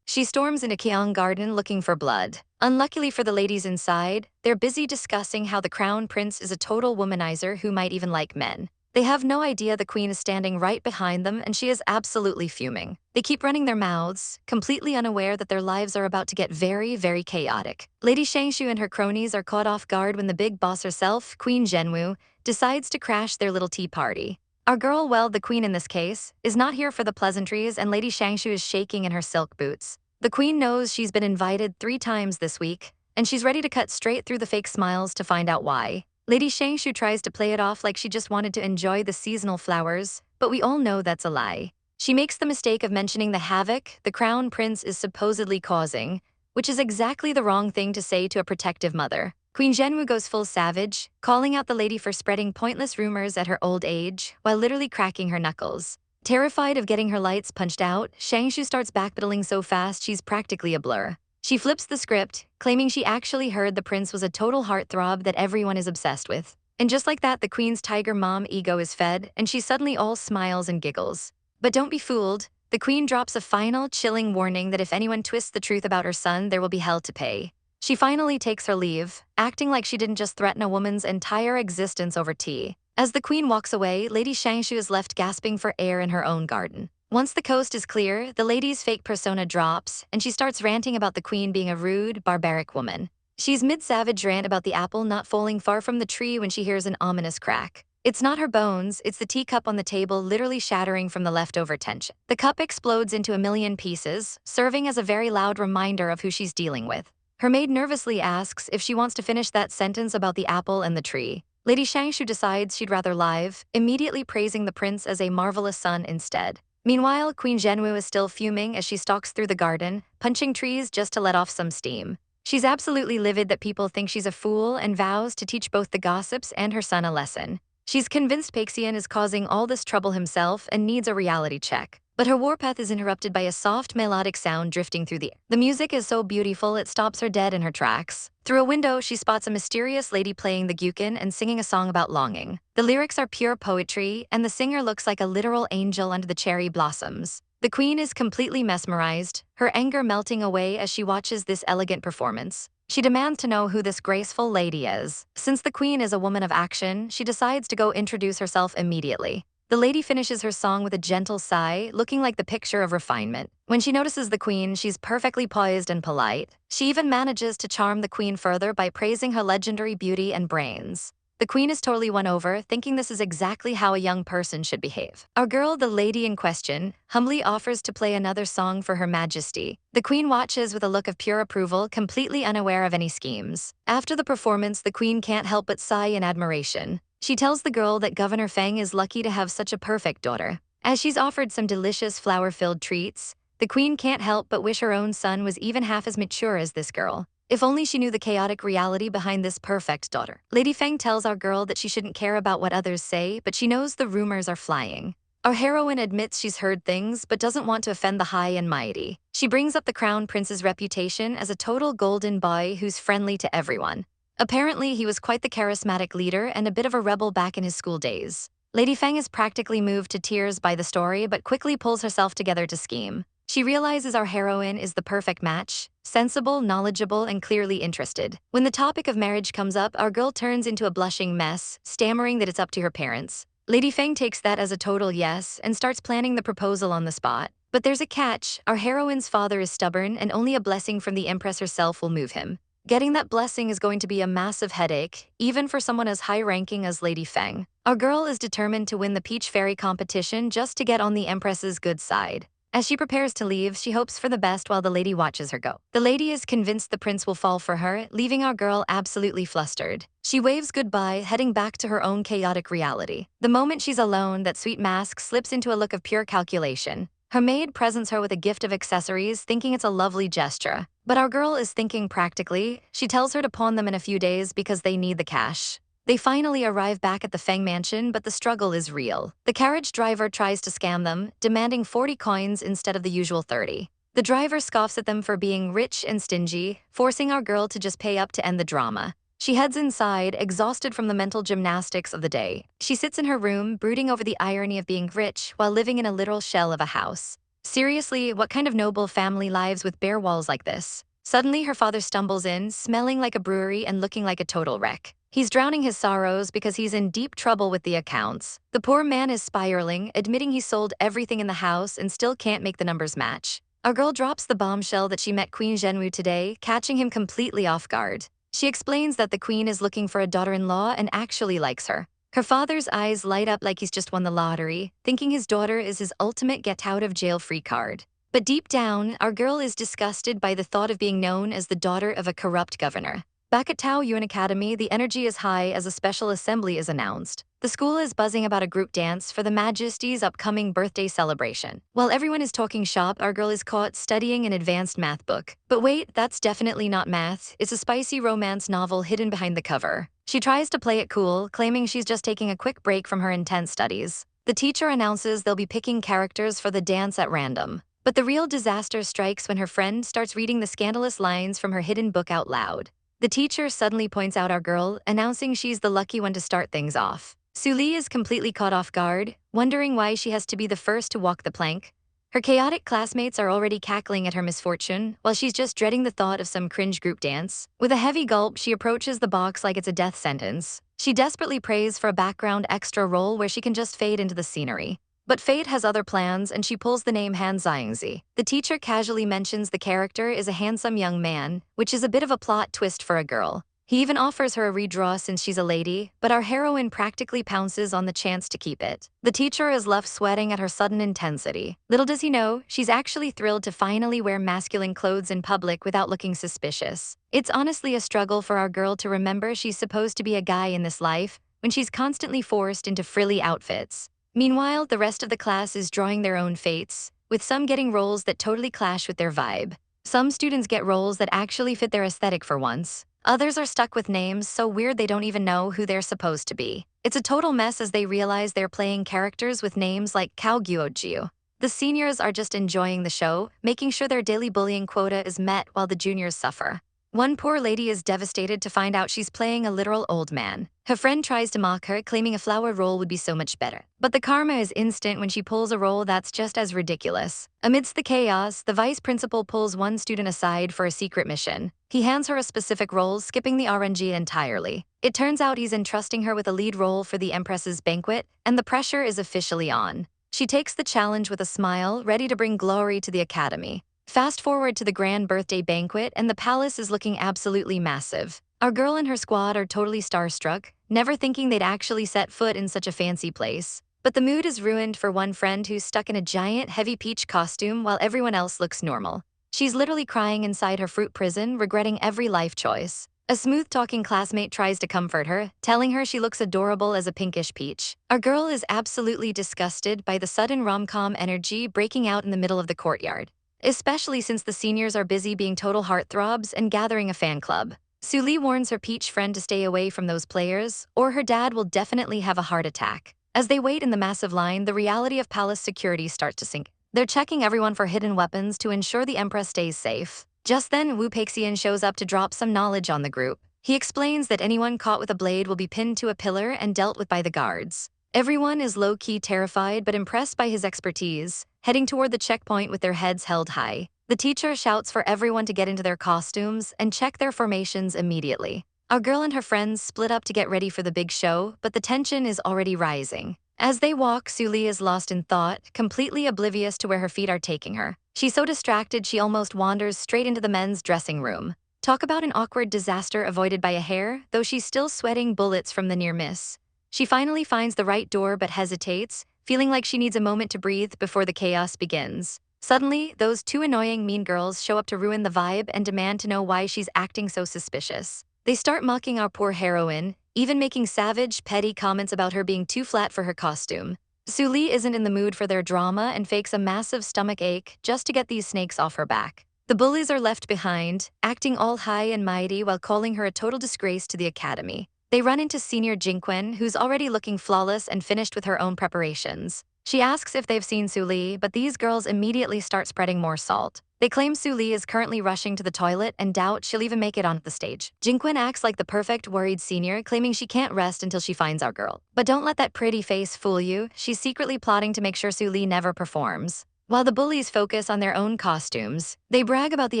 She storms into Qiang Garden looking for blood. Unluckily for the ladies inside, they're busy discussing how the crown prince is a total womanizer who might even like men. They have no idea the queen is standing right behind them, and she is absolutely fuming. They keep running their mouths, completely unaware that their lives are about to get very, very chaotic. Lady Shangshu and her cronies are caught off guard when the big boss herself, Queen Zhenwu, decides to crash their little tea party. Our girl, well, the queen in this case, is not here for the pleasantries, and Lady Shangshu is shaking in her silk boots. The queen knows she's been invited 3 times this week, and she's ready to cut straight through the fake smiles to find out why. Lady Shangshu tries to play it off like she just wanted to enjoy the seasonal flowers, but we all know that's a lie. She makes the mistake of mentioning the havoc the crown prince is supposedly causing, which is exactly the wrong thing to say to a protective mother. Queen Zhenwu goes full savage, calling out the lady for spreading pointless rumors at her old age, while literally cracking her knuckles. Terrified of getting her lights punched out, Shangshu starts backpedaling so fast she's practically a blur. She flips the script, claiming she actually heard the prince was a total heartthrob that everyone is obsessed with. And just like that, the queen's tiger mom ego is fed, and she suddenly all smiles and giggles. But don't be fooled. The queen drops a final, chilling warning that if anyone twists the truth about her son, there will be hell to pay. She finally takes her leave, acting like she didn't just threaten a woman's entire existence over tea. As the queen walks away, Lady Shangshu is left gasping for air in her own garden. Once the coast is clear, the lady's fake persona drops, and she starts ranting about the queen being a rude, barbaric woman. She's mid-savage rant about the apple not falling far from the tree when she hears an ominous crack. It's not her bones, it's the teacup on the table literally shattering from the leftover tension. The cup explodes into a million pieces, serving as a very loud reminder of who she's dealing with. Her maid nervously asks if she wants to finish that sentence about the apple and the tree. Lady Shangshu decides she'd rather live, immediately praising the prince as a marvelous son instead. Meanwhile, Queen Zhenwu is still fuming as she stalks through the garden, punching trees just to let off some steam. She's absolutely livid that people think she's a fool and vows to teach both the gossips and her son a lesson. She's convinced Pixian is causing all this trouble himself and needs a reality check. But her warpath is interrupted by a soft melodic sound drifting through the air. The music is so beautiful it stops her dead in her tracks. Through a window, she spots a mysterious lady playing the gyukin and singing a song about longing. The lyrics are pure poetry, and the singer looks like a literal angel under the cherry blossoms. The queen is completely mesmerized, her anger melting away as she watches this elegant performance. She demands to know who this graceful lady is. Since the queen is a woman of action, she decides to go introduce herself immediately. The lady finishes her song with a gentle sigh, looking like the picture of refinement. When she notices the queen, she's perfectly poised and polite. She even manages to charm the queen further by praising her legendary beauty and brains. The queen is totally won over, thinking this is exactly how a young person should behave. Our girl, the lady in question, humbly offers to play another song for Her Majesty. The queen watches with a look of pure approval, completely unaware of any schemes. After the performance, the queen can't help but sigh in admiration. She tells the girl that Governor Feng is lucky to have such a perfect daughter. As she's offered some delicious flower-filled treats, the queen can't help but wish her own son was even half as mature as this girl. If only she knew the chaotic reality behind this perfect daughter. Lady Feng tells our girl that she shouldn't care about what others say, but she knows the rumors are flying. Our heroine admits she's heard things, but doesn't want to offend the high and mighty. She brings up the crown prince's reputation as a total golden boy who's friendly to everyone. Apparently, he was quite the charismatic leader and a bit of a rebel back in his school days. Lady Feng is practically moved to tears by the story, but quickly pulls herself together to scheme. She realizes our heroine is the perfect match, sensible, knowledgeable, and clearly interested. When the topic of marriage comes up, our girl turns into a blushing mess, stammering that it's up to her parents. Lady Feng takes that as a total yes and starts planning the proposal on the spot. But there's a catch. Our heroine's father is stubborn, and only a blessing from the Empress herself will move him. Getting that blessing is going to be a massive headache, even for someone as high-ranking as Lady Feng. Our girl is determined to win the Peach Fairy competition just to get on the Empress's good side. As she prepares to leave, she hopes for the best while the lady watches her go. The lady is convinced the prince will fall for her, leaving our girl absolutely flustered. She waves goodbye, heading back to her own chaotic reality. The moment she's alone, that sweet mask slips into a look of pure calculation. Her maid presents her with a gift of accessories, thinking it's a lovely gesture. But our girl is thinking practically. She tells her to pawn them in a few days because they need the cash. They finally arrive back at the Feng mansion, but the struggle is real. The carriage driver tries to scam them, demanding 40 coins instead of the usual 30. The driver scoffs at them for being rich and stingy, forcing our girl to just pay up to end the drama. She heads inside, exhausted from the mental gymnastics of the day. She sits in her room, brooding over the irony of being rich while living in a literal shell of a house. Seriously, what kind of noble family lives with bare walls like this? Suddenly, her father stumbles in, smelling like a brewery and looking like a total wreck. He's drowning his sorrows because he's in deep trouble with the accounts. The poor man is spiraling, admitting he sold everything in the house and still can't make the numbers match. Our girl drops the bombshell that she met Queen Zhenwu today, catching him completely off guard. She explains that the queen is looking for a daughter-in-law and actually likes her. Her father's eyes light up like he's just won the lottery, thinking his daughter is his ultimate get-out-of-jail-free card. But deep down, our girl is disgusted by the thought of being known as the daughter of a corrupt governor. Back at Tao Yuan Academy, the energy is high as a special assembly is announced. The school is buzzing about a group dance for the Majesty's upcoming birthday celebration. While everyone is talking shop, our girl is caught studying an advanced math book. But wait, that's definitely not math. It's a spicy romance novel hidden behind the cover. She tries to play it cool, claiming she's just taking a quick break from her intense studies. The teacher announces they'll be picking characters for the dance at random. But the real disaster strikes when her friend starts reading the scandalous lines from her hidden book out loud. The teacher suddenly points out our girl, announcing she's the lucky one to start things off. Su Li is completely caught off guard, wondering why she has to be the first to walk the plank. Her chaotic classmates are already cackling at her misfortune, while she's just dreading the thought of some cringe group dance. With a heavy gulp, she approaches the box like it's a death sentence. She desperately prays for a background extra role where she can just fade into the scenery. But fate has other plans, and she pulls the name Han Xiangzi. The teacher casually mentions the character is a handsome young man, which is a bit of a plot twist for a girl. He even offers her a redraw since she's a lady, but our heroine practically pounces on the chance to keep it. The teacher is left sweating at her sudden intensity. Little does he know, she's actually thrilled to finally wear masculine clothes in public without looking suspicious. It's honestly a struggle for our girl to remember she's supposed to be a guy in this life when she's constantly forced into frilly outfits. Meanwhile, the rest of the class is drawing their own fates, with some getting roles that totally clash with their vibe. Some students get roles that actually fit their aesthetic for once. Others are stuck with names so weird they don't even know who they're supposed to be. It's a total mess as they realize they're playing characters with names like Kao Gyuojiu. The seniors are just enjoying the show, making sure their daily bullying quota is met while the juniors suffer. One poor lady is devastated to find out she's playing a literal old man. Her friend tries to mock her, claiming a flower role would be so much better. But the karma is instant when she pulls a role that's just as ridiculous. Amidst the chaos, the vice principal pulls one student aside for a secret mission. He hands her a specific role, skipping the RNG entirely. It turns out he's entrusting her with a lead role for the Empress's banquet, and the pressure is officially on. She takes the challenge with a smile, ready to bring glory to the academy. Fast forward to the grand birthday banquet, and the palace is looking absolutely massive. Our girl and her squad are totally starstruck, never thinking they'd actually set foot in such a fancy place. But the mood is ruined for one friend who's stuck in a giant, heavy peach costume while everyone else looks normal. She's literally crying inside her fruit prison, regretting every life choice. A smooth-talking classmate tries to comfort her, telling her she looks adorable as a pinkish peach. Our girl is absolutely disgusted by the sudden rom-com energy breaking out in the middle of the courtyard, especially since the seniors are busy being total heartthrobs and gathering a fan club. Suli warns her peach friend to stay away from those players, or her dad will definitely have a heart attack. As they wait in the massive line, the reality of palace security starts to sink. They're checking everyone for hidden weapons to ensure the Empress stays safe. Just then, Wu Peixian shows up to drop some knowledge on the group. He explains that anyone caught with a blade will be pinned to a pillar and dealt with by the guards. Everyone is low-key terrified but impressed by his expertise, heading toward the checkpoint with their heads held high. The teacher shouts for everyone to get into their costumes and check their formations immediately. Our girl and her friends split up to get ready for the big show, but the tension is already rising. As they walk, Suli is lost in thought, completely oblivious to where her feet are taking her. She's so distracted she almost wanders straight into the men's dressing room. Talk about an awkward disaster avoided by a hair, though she's still sweating bullets from the near miss. She finally finds the right door but hesitates, feeling like she needs a moment to breathe before the chaos begins. Suddenly, those two annoying mean girls show up to ruin the vibe and demand to know why she's acting so suspicious. They start mocking our poor heroine, even making savage, petty comments about her being too flat for her costume. Suli isn't in the mood for their drama and fakes a massive stomach ache just to get these snakes off her back. The bullies are left behind, acting all high and mighty while calling her a total disgrace to the academy. They run into senior Jingquen, who's already looking flawless and finished with her own preparations. She asks if they've seen Suli, but these girls immediately start spreading more salt. They claim Suli is currently rushing to the toilet and doubt she'll even make it onto the stage. Jingquen acts like the perfect worried senior, claiming she can't rest until she finds our girl. But don't let that pretty face fool you, she's secretly plotting to make sure Suli never performs. While the bullies focus on their own costumes, they brag about the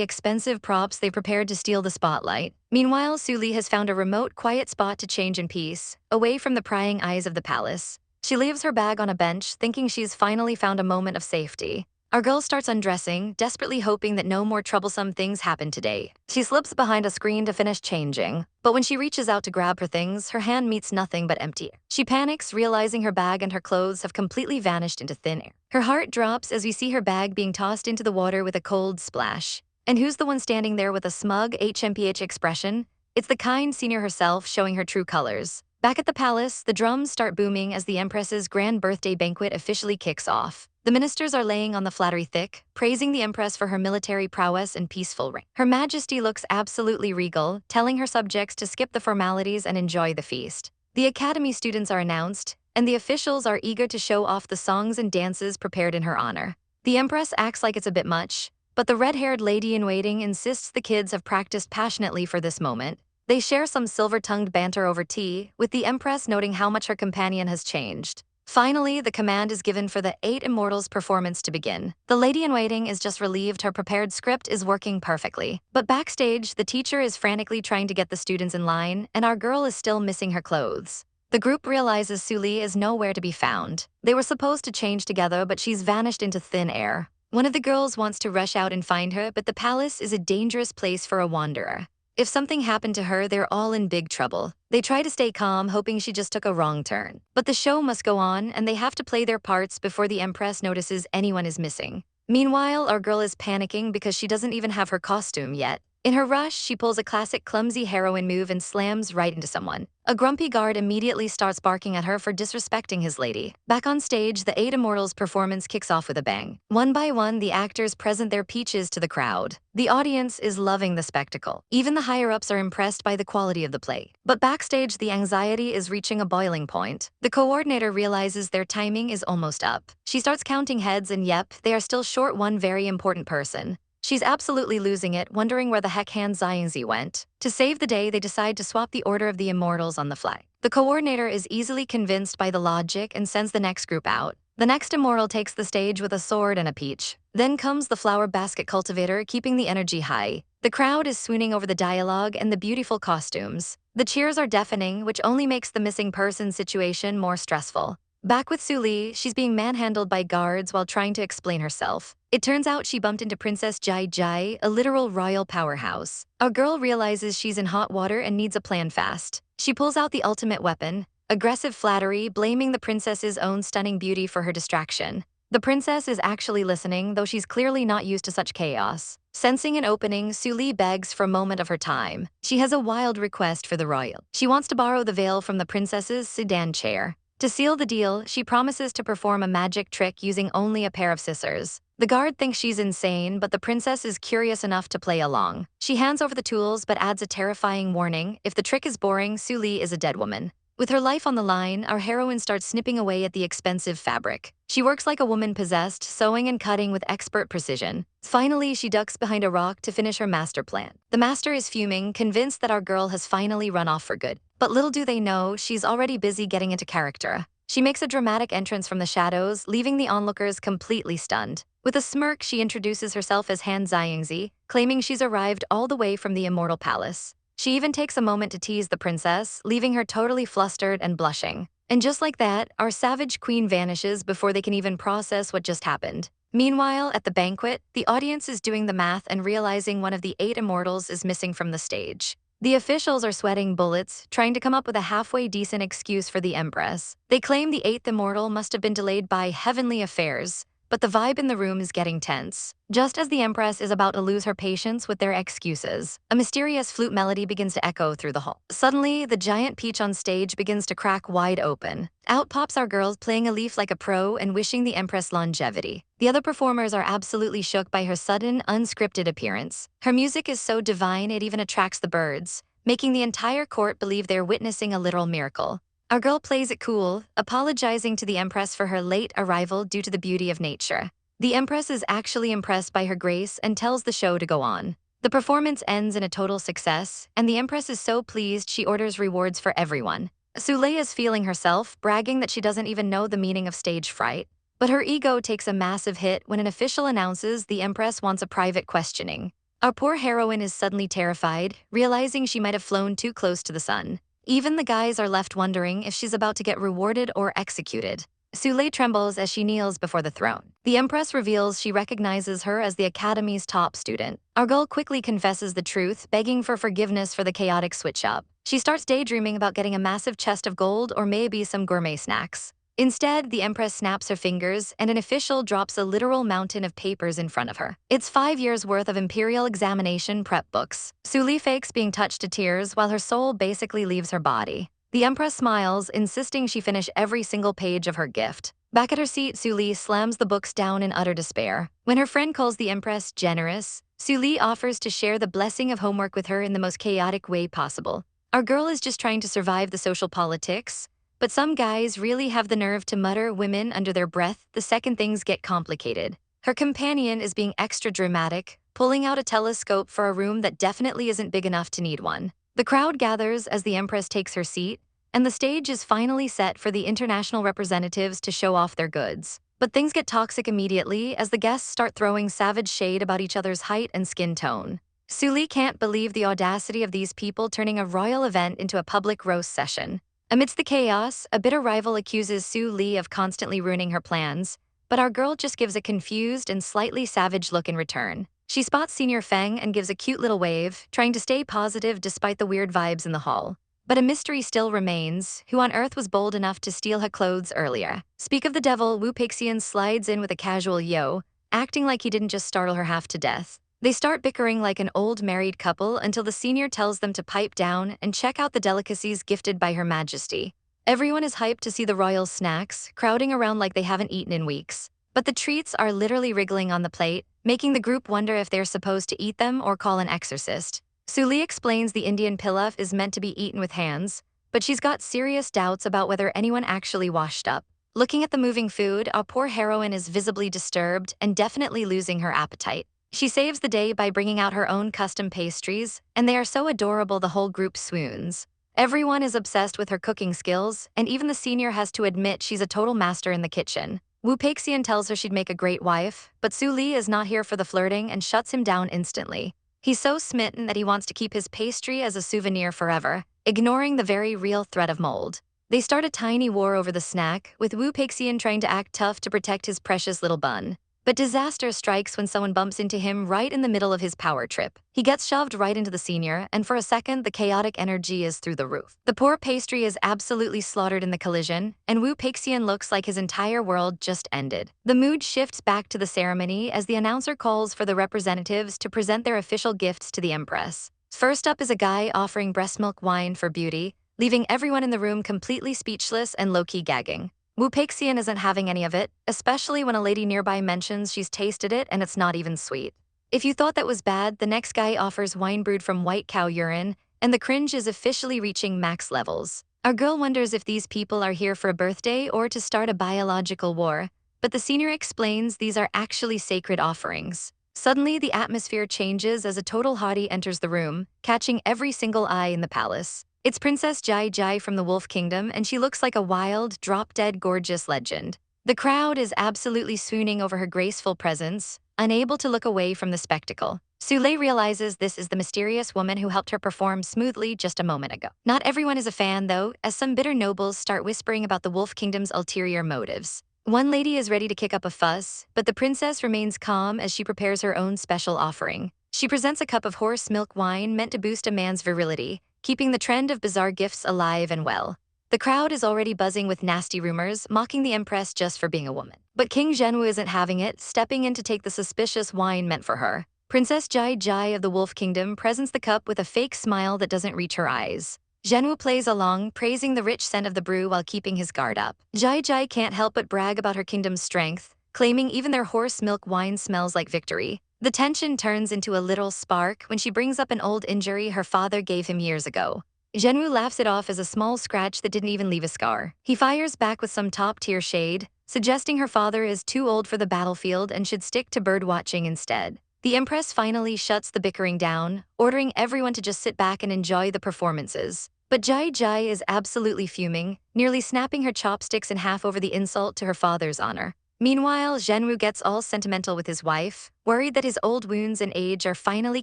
expensive props they prepared to steal the spotlight. Meanwhile, Suli has found a remote, quiet spot to change in peace, away from the prying eyes of the palace. She leaves her bag on a bench, thinking she's finally found a moment of safety. Our girl starts undressing, desperately hoping that no more troublesome things happen today. She slips behind a screen to finish changing, but when she reaches out to grab her things, her hand meets nothing but empty. She panics, realizing her bag and her clothes have completely vanished into thin air. Her heart drops as we see her bag being tossed into the water with a cold splash. And who's the one standing there with a smug HMPH expression? It's the kind senior herself, showing her true colors. Back at the palace, the drums start booming as the Empress's grand birthday banquet officially kicks off. The ministers are laying on the flattery thick, praising the Empress for her military prowess and peaceful reign. Her Majesty looks absolutely regal, telling her subjects to skip the formalities and enjoy the feast. The Academy students are announced, and the officials are eager to show off the songs and dances prepared in her honor. The Empress acts like it's a bit much, but the red-haired lady-in-waiting insists the kids have practiced passionately for this moment. They share some silver-tongued banter over tea, with the Empress noting how much her companion has changed. Finally, the command is given for the 8 Immortals performance to begin. The lady-in-waiting is just relieved her prepared script is working perfectly. But backstage, the teacher is frantically trying to get the students in line, and our girl is still missing her clothes. The group realizes Suli is nowhere to be found. They were supposed to change together, but she's vanished into thin air. One of the girls wants to rush out and find her, but the palace is a dangerous place for a wanderer. If something happened to her, they're all in big trouble. They try to stay calm, hoping she just took a wrong turn. But the show must go on, and they have to play their parts before the Empress notices anyone is missing. Meanwhile, our girl is panicking because she doesn't even have her costume yet. In her rush, she pulls a classic clumsy heroine move and slams right into someone. A grumpy guard immediately starts barking at her for disrespecting his lady. Back on stage, the 8 Immortals performance kicks off with a bang. One by one, the actors present their peaches to the crowd. The audience is loving the spectacle. Even the higher-ups are impressed by the quality of the play. But backstage, the anxiety is reaching a boiling point. The coordinator realizes their timing is almost up. She starts counting heads, and yep, they are still short one very important person. She's absolutely losing it, wondering where the heck Han Xiangzi went. To save the day, they decide to swap the order of the Immortals on the fly. The coordinator is easily convinced by the logic and sends the next group out. The next Immortal takes the stage with a sword and a peach. Then comes the flower basket cultivator, keeping the energy high. The crowd is swooning over the dialogue and the beautiful costumes. The cheers are deafening, which only makes the missing person situation more stressful. Back with Suli, she's being manhandled by guards while trying to explain herself. It turns out she bumped into Princess Jai Jai, a literal royal powerhouse. Our girl realizes she's in hot water and needs a plan fast. She pulls out the ultimate weapon, aggressive flattery, blaming the princess's own stunning beauty for her distraction. The princess is actually listening, though she's clearly not used to such chaos. Sensing an opening, Suli begs for a moment of her time. She has a wild request for the royal. She wants to borrow the veil from the princess's sedan chair. To seal the deal, she promises to perform a magic trick using only a pair of scissors. The guard thinks she's insane, but the princess is curious enough to play along. She hands over the tools but adds a terrifying warning: if the trick is boring, Suli is a dead woman. With her life on the line, our heroine starts snipping away at the expensive fabric. She works like a woman possessed, sewing and cutting with expert precision. Finally, she ducks behind a rock to finish her master plan. The master is fuming, convinced that our girl has finally run off for good. But little do they know, she's already busy getting into character. She makes a dramatic entrance from the shadows, leaving the onlookers completely stunned. With a smirk, she introduces herself as Han Xiangzi, claiming she's arrived all the way from the Immortal Palace. She even takes a moment to tease the princess, leaving her totally flustered and blushing. And just like that, our savage queen vanishes before they can even process what just happened. Meanwhile, at the banquet, the audience is doing the math and realizing one of the 8 immortals is missing from the stage. The officials are sweating bullets, trying to come up with a halfway decent excuse for the empress. They claim the 8th immortal must have been delayed by heavenly affairs, but the vibe in the room is getting tense. Just as the empress is about to lose her patience with their excuses, a mysterious flute melody begins to echo through the hall. Suddenly, the giant peach on stage begins to crack wide open. Out pops our girl, playing a leaf like a pro and wishing the empress longevity. The other performers are absolutely shook by her sudden, unscripted appearance. Her music is so divine it even attracts the birds, making the entire court believe they're witnessing a literal miracle. Our girl plays it cool, apologizing to the empress for her late arrival due to the beauty of nature. The empress is actually impressed by her grace and tells the show to go on. The performance ends in a total success, and the empress is so pleased she orders rewards for everyone. Sule is feeling herself, bragging that she doesn't even know the meaning of stage fright. But her ego takes a massive hit when an official announces the empress wants a private questioning. Our poor heroine is suddenly terrified, realizing she might have flown too close to the sun. Even the guys are left wondering if she's about to get rewarded or executed. Sule trembles as she kneels before the throne. The empress reveals she recognizes her as the academy's top student. Our girl quickly confesses the truth, begging for forgiveness for the chaotic switch-up. She starts daydreaming about getting a massive chest of gold or maybe some gourmet snacks. Instead, the empress snaps her fingers and an official drops a literal mountain of papers in front of her. It's 5 years worth of imperial examination prep books. Suli fakes being touched to tears while her soul basically leaves her body. The empress smiles, insisting she finish every single page of her gift. Back at her seat, Suli slams the books down in utter despair. When her friend calls the empress generous, Suli offers to share the blessing of homework with her in the most chaotic way possible. Our girl is just trying to survive the social politics, but some guys really have the nerve to mutter women under their breath the second things get complicated. Her companion is being extra dramatic, pulling out a telescope for a room that definitely isn't big enough to need one. The crowd gathers as the empress takes her seat, and the stage is finally set for the international representatives to show off their goods. But things get toxic immediately as the guests start throwing savage shade about each other's height and skin tone. Suli can't believe the audacity of these people turning a royal event into a public roast session. Amidst the chaos, a bitter rival accuses Su Li of constantly ruining her plans, but our girl just gives a confused and slightly savage look in return. She spots Senior Feng and gives a cute little wave, trying to stay positive despite the weird vibes in the hall. But a mystery still remains: who on earth was bold enough to steal her clothes earlier? Speak of the devil, Wu Peixian slides in with a casual yo, acting like he didn't just startle her half to death. They start bickering like an old married couple until the senior tells them to pipe down and check out the delicacies gifted by Her Majesty. Everyone is hyped to see the royal snacks, crowding around like they haven't eaten in weeks. But the treats are literally wriggling on the plate, making the group wonder if they're supposed to eat them or call an exorcist. Suli explains the Indian pilaf is meant to be eaten with hands, but she's got serious doubts about whether anyone actually washed up. Looking at the moving food, our poor heroine is visibly disturbed and definitely losing her appetite. She saves the day by bringing out her own custom pastries, and they are so adorable the whole group swoons. Everyone is obsessed with her cooking skills, and even the senior has to admit she's a total master in the kitchen. Wu Peixian tells her she'd make a great wife, but Su Li is not here for the flirting and shuts him down instantly. He's so smitten that he wants to keep his pastry as a souvenir forever, ignoring the very real threat of mold. They start a tiny war over the snack, with Wu Peixian trying to act tough to protect his precious little bun. But disaster strikes when someone bumps into him right in the middle of his power trip. He gets shoved right into the senior, and for a second, the chaotic energy is through the roof. The poor pastry is absolutely slaughtered in the collision, and Wu Peixian looks like his entire world just ended. The mood shifts back to the ceremony as the announcer calls for the representatives to present their official gifts to the Empress. First up is a guy offering breast milk wine for beauty, leaving everyone in the room completely speechless and low-key gagging. Wu Peixian isn't having any of it, especially when a lady nearby mentions she's tasted it and it's not even sweet. If you thought that was bad, the next guy offers wine brewed from white cow urine, and the cringe is officially reaching max levels. Our girl wonders if these people are here for a birthday or to start a biological war, but the senior explains these are actually sacred offerings. Suddenly, the atmosphere changes as a total hottie enters the room, catching every single eye in the palace. It's Princess Jai Jai from the Wolf Kingdom, and she looks like a wild, drop-dead gorgeous legend. The crowd is absolutely swooning over her graceful presence, unable to look away from the spectacle. Sule realizes this is the mysterious woman who helped her perform smoothly just a moment ago. Not everyone is a fan, though, as some bitter nobles start whispering about the Wolf Kingdom's ulterior motives. One lady is ready to kick up a fuss, but the princess remains calm as she prepares her own special offering. She presents a cup of horse milk wine meant to boost a man's virility, keeping the trend of bizarre gifts alive and well. The crowd is already buzzing with nasty rumors, mocking the Empress just for being a woman. But King Zhenwu isn't having it, stepping in to take the suspicious wine meant for her. Princess Jai Jai of the Wolf Kingdom presents the cup with a fake smile that doesn't reach her eyes. Zhenwu plays along, praising the rich scent of the brew while keeping his guard up. Jai Jai can't help but brag about her kingdom's strength, claiming even their horse milk wine smells like victory. The tension turns into a little spark when she brings up an old injury her father gave him years ago. Zhenwu laughs it off as a small scratch that didn't even leave a scar. He fires back with some top-tier shade, suggesting her father is too old for the battlefield and should stick to birdwatching instead. The Empress finally shuts the bickering down, ordering everyone to just sit back and enjoy the performances. But Jai Jai is absolutely fuming, nearly snapping her chopsticks in half over the insult to her father's honor. Meanwhile, Zhenwu gets all sentimental with his wife, worried that his old wounds and age are finally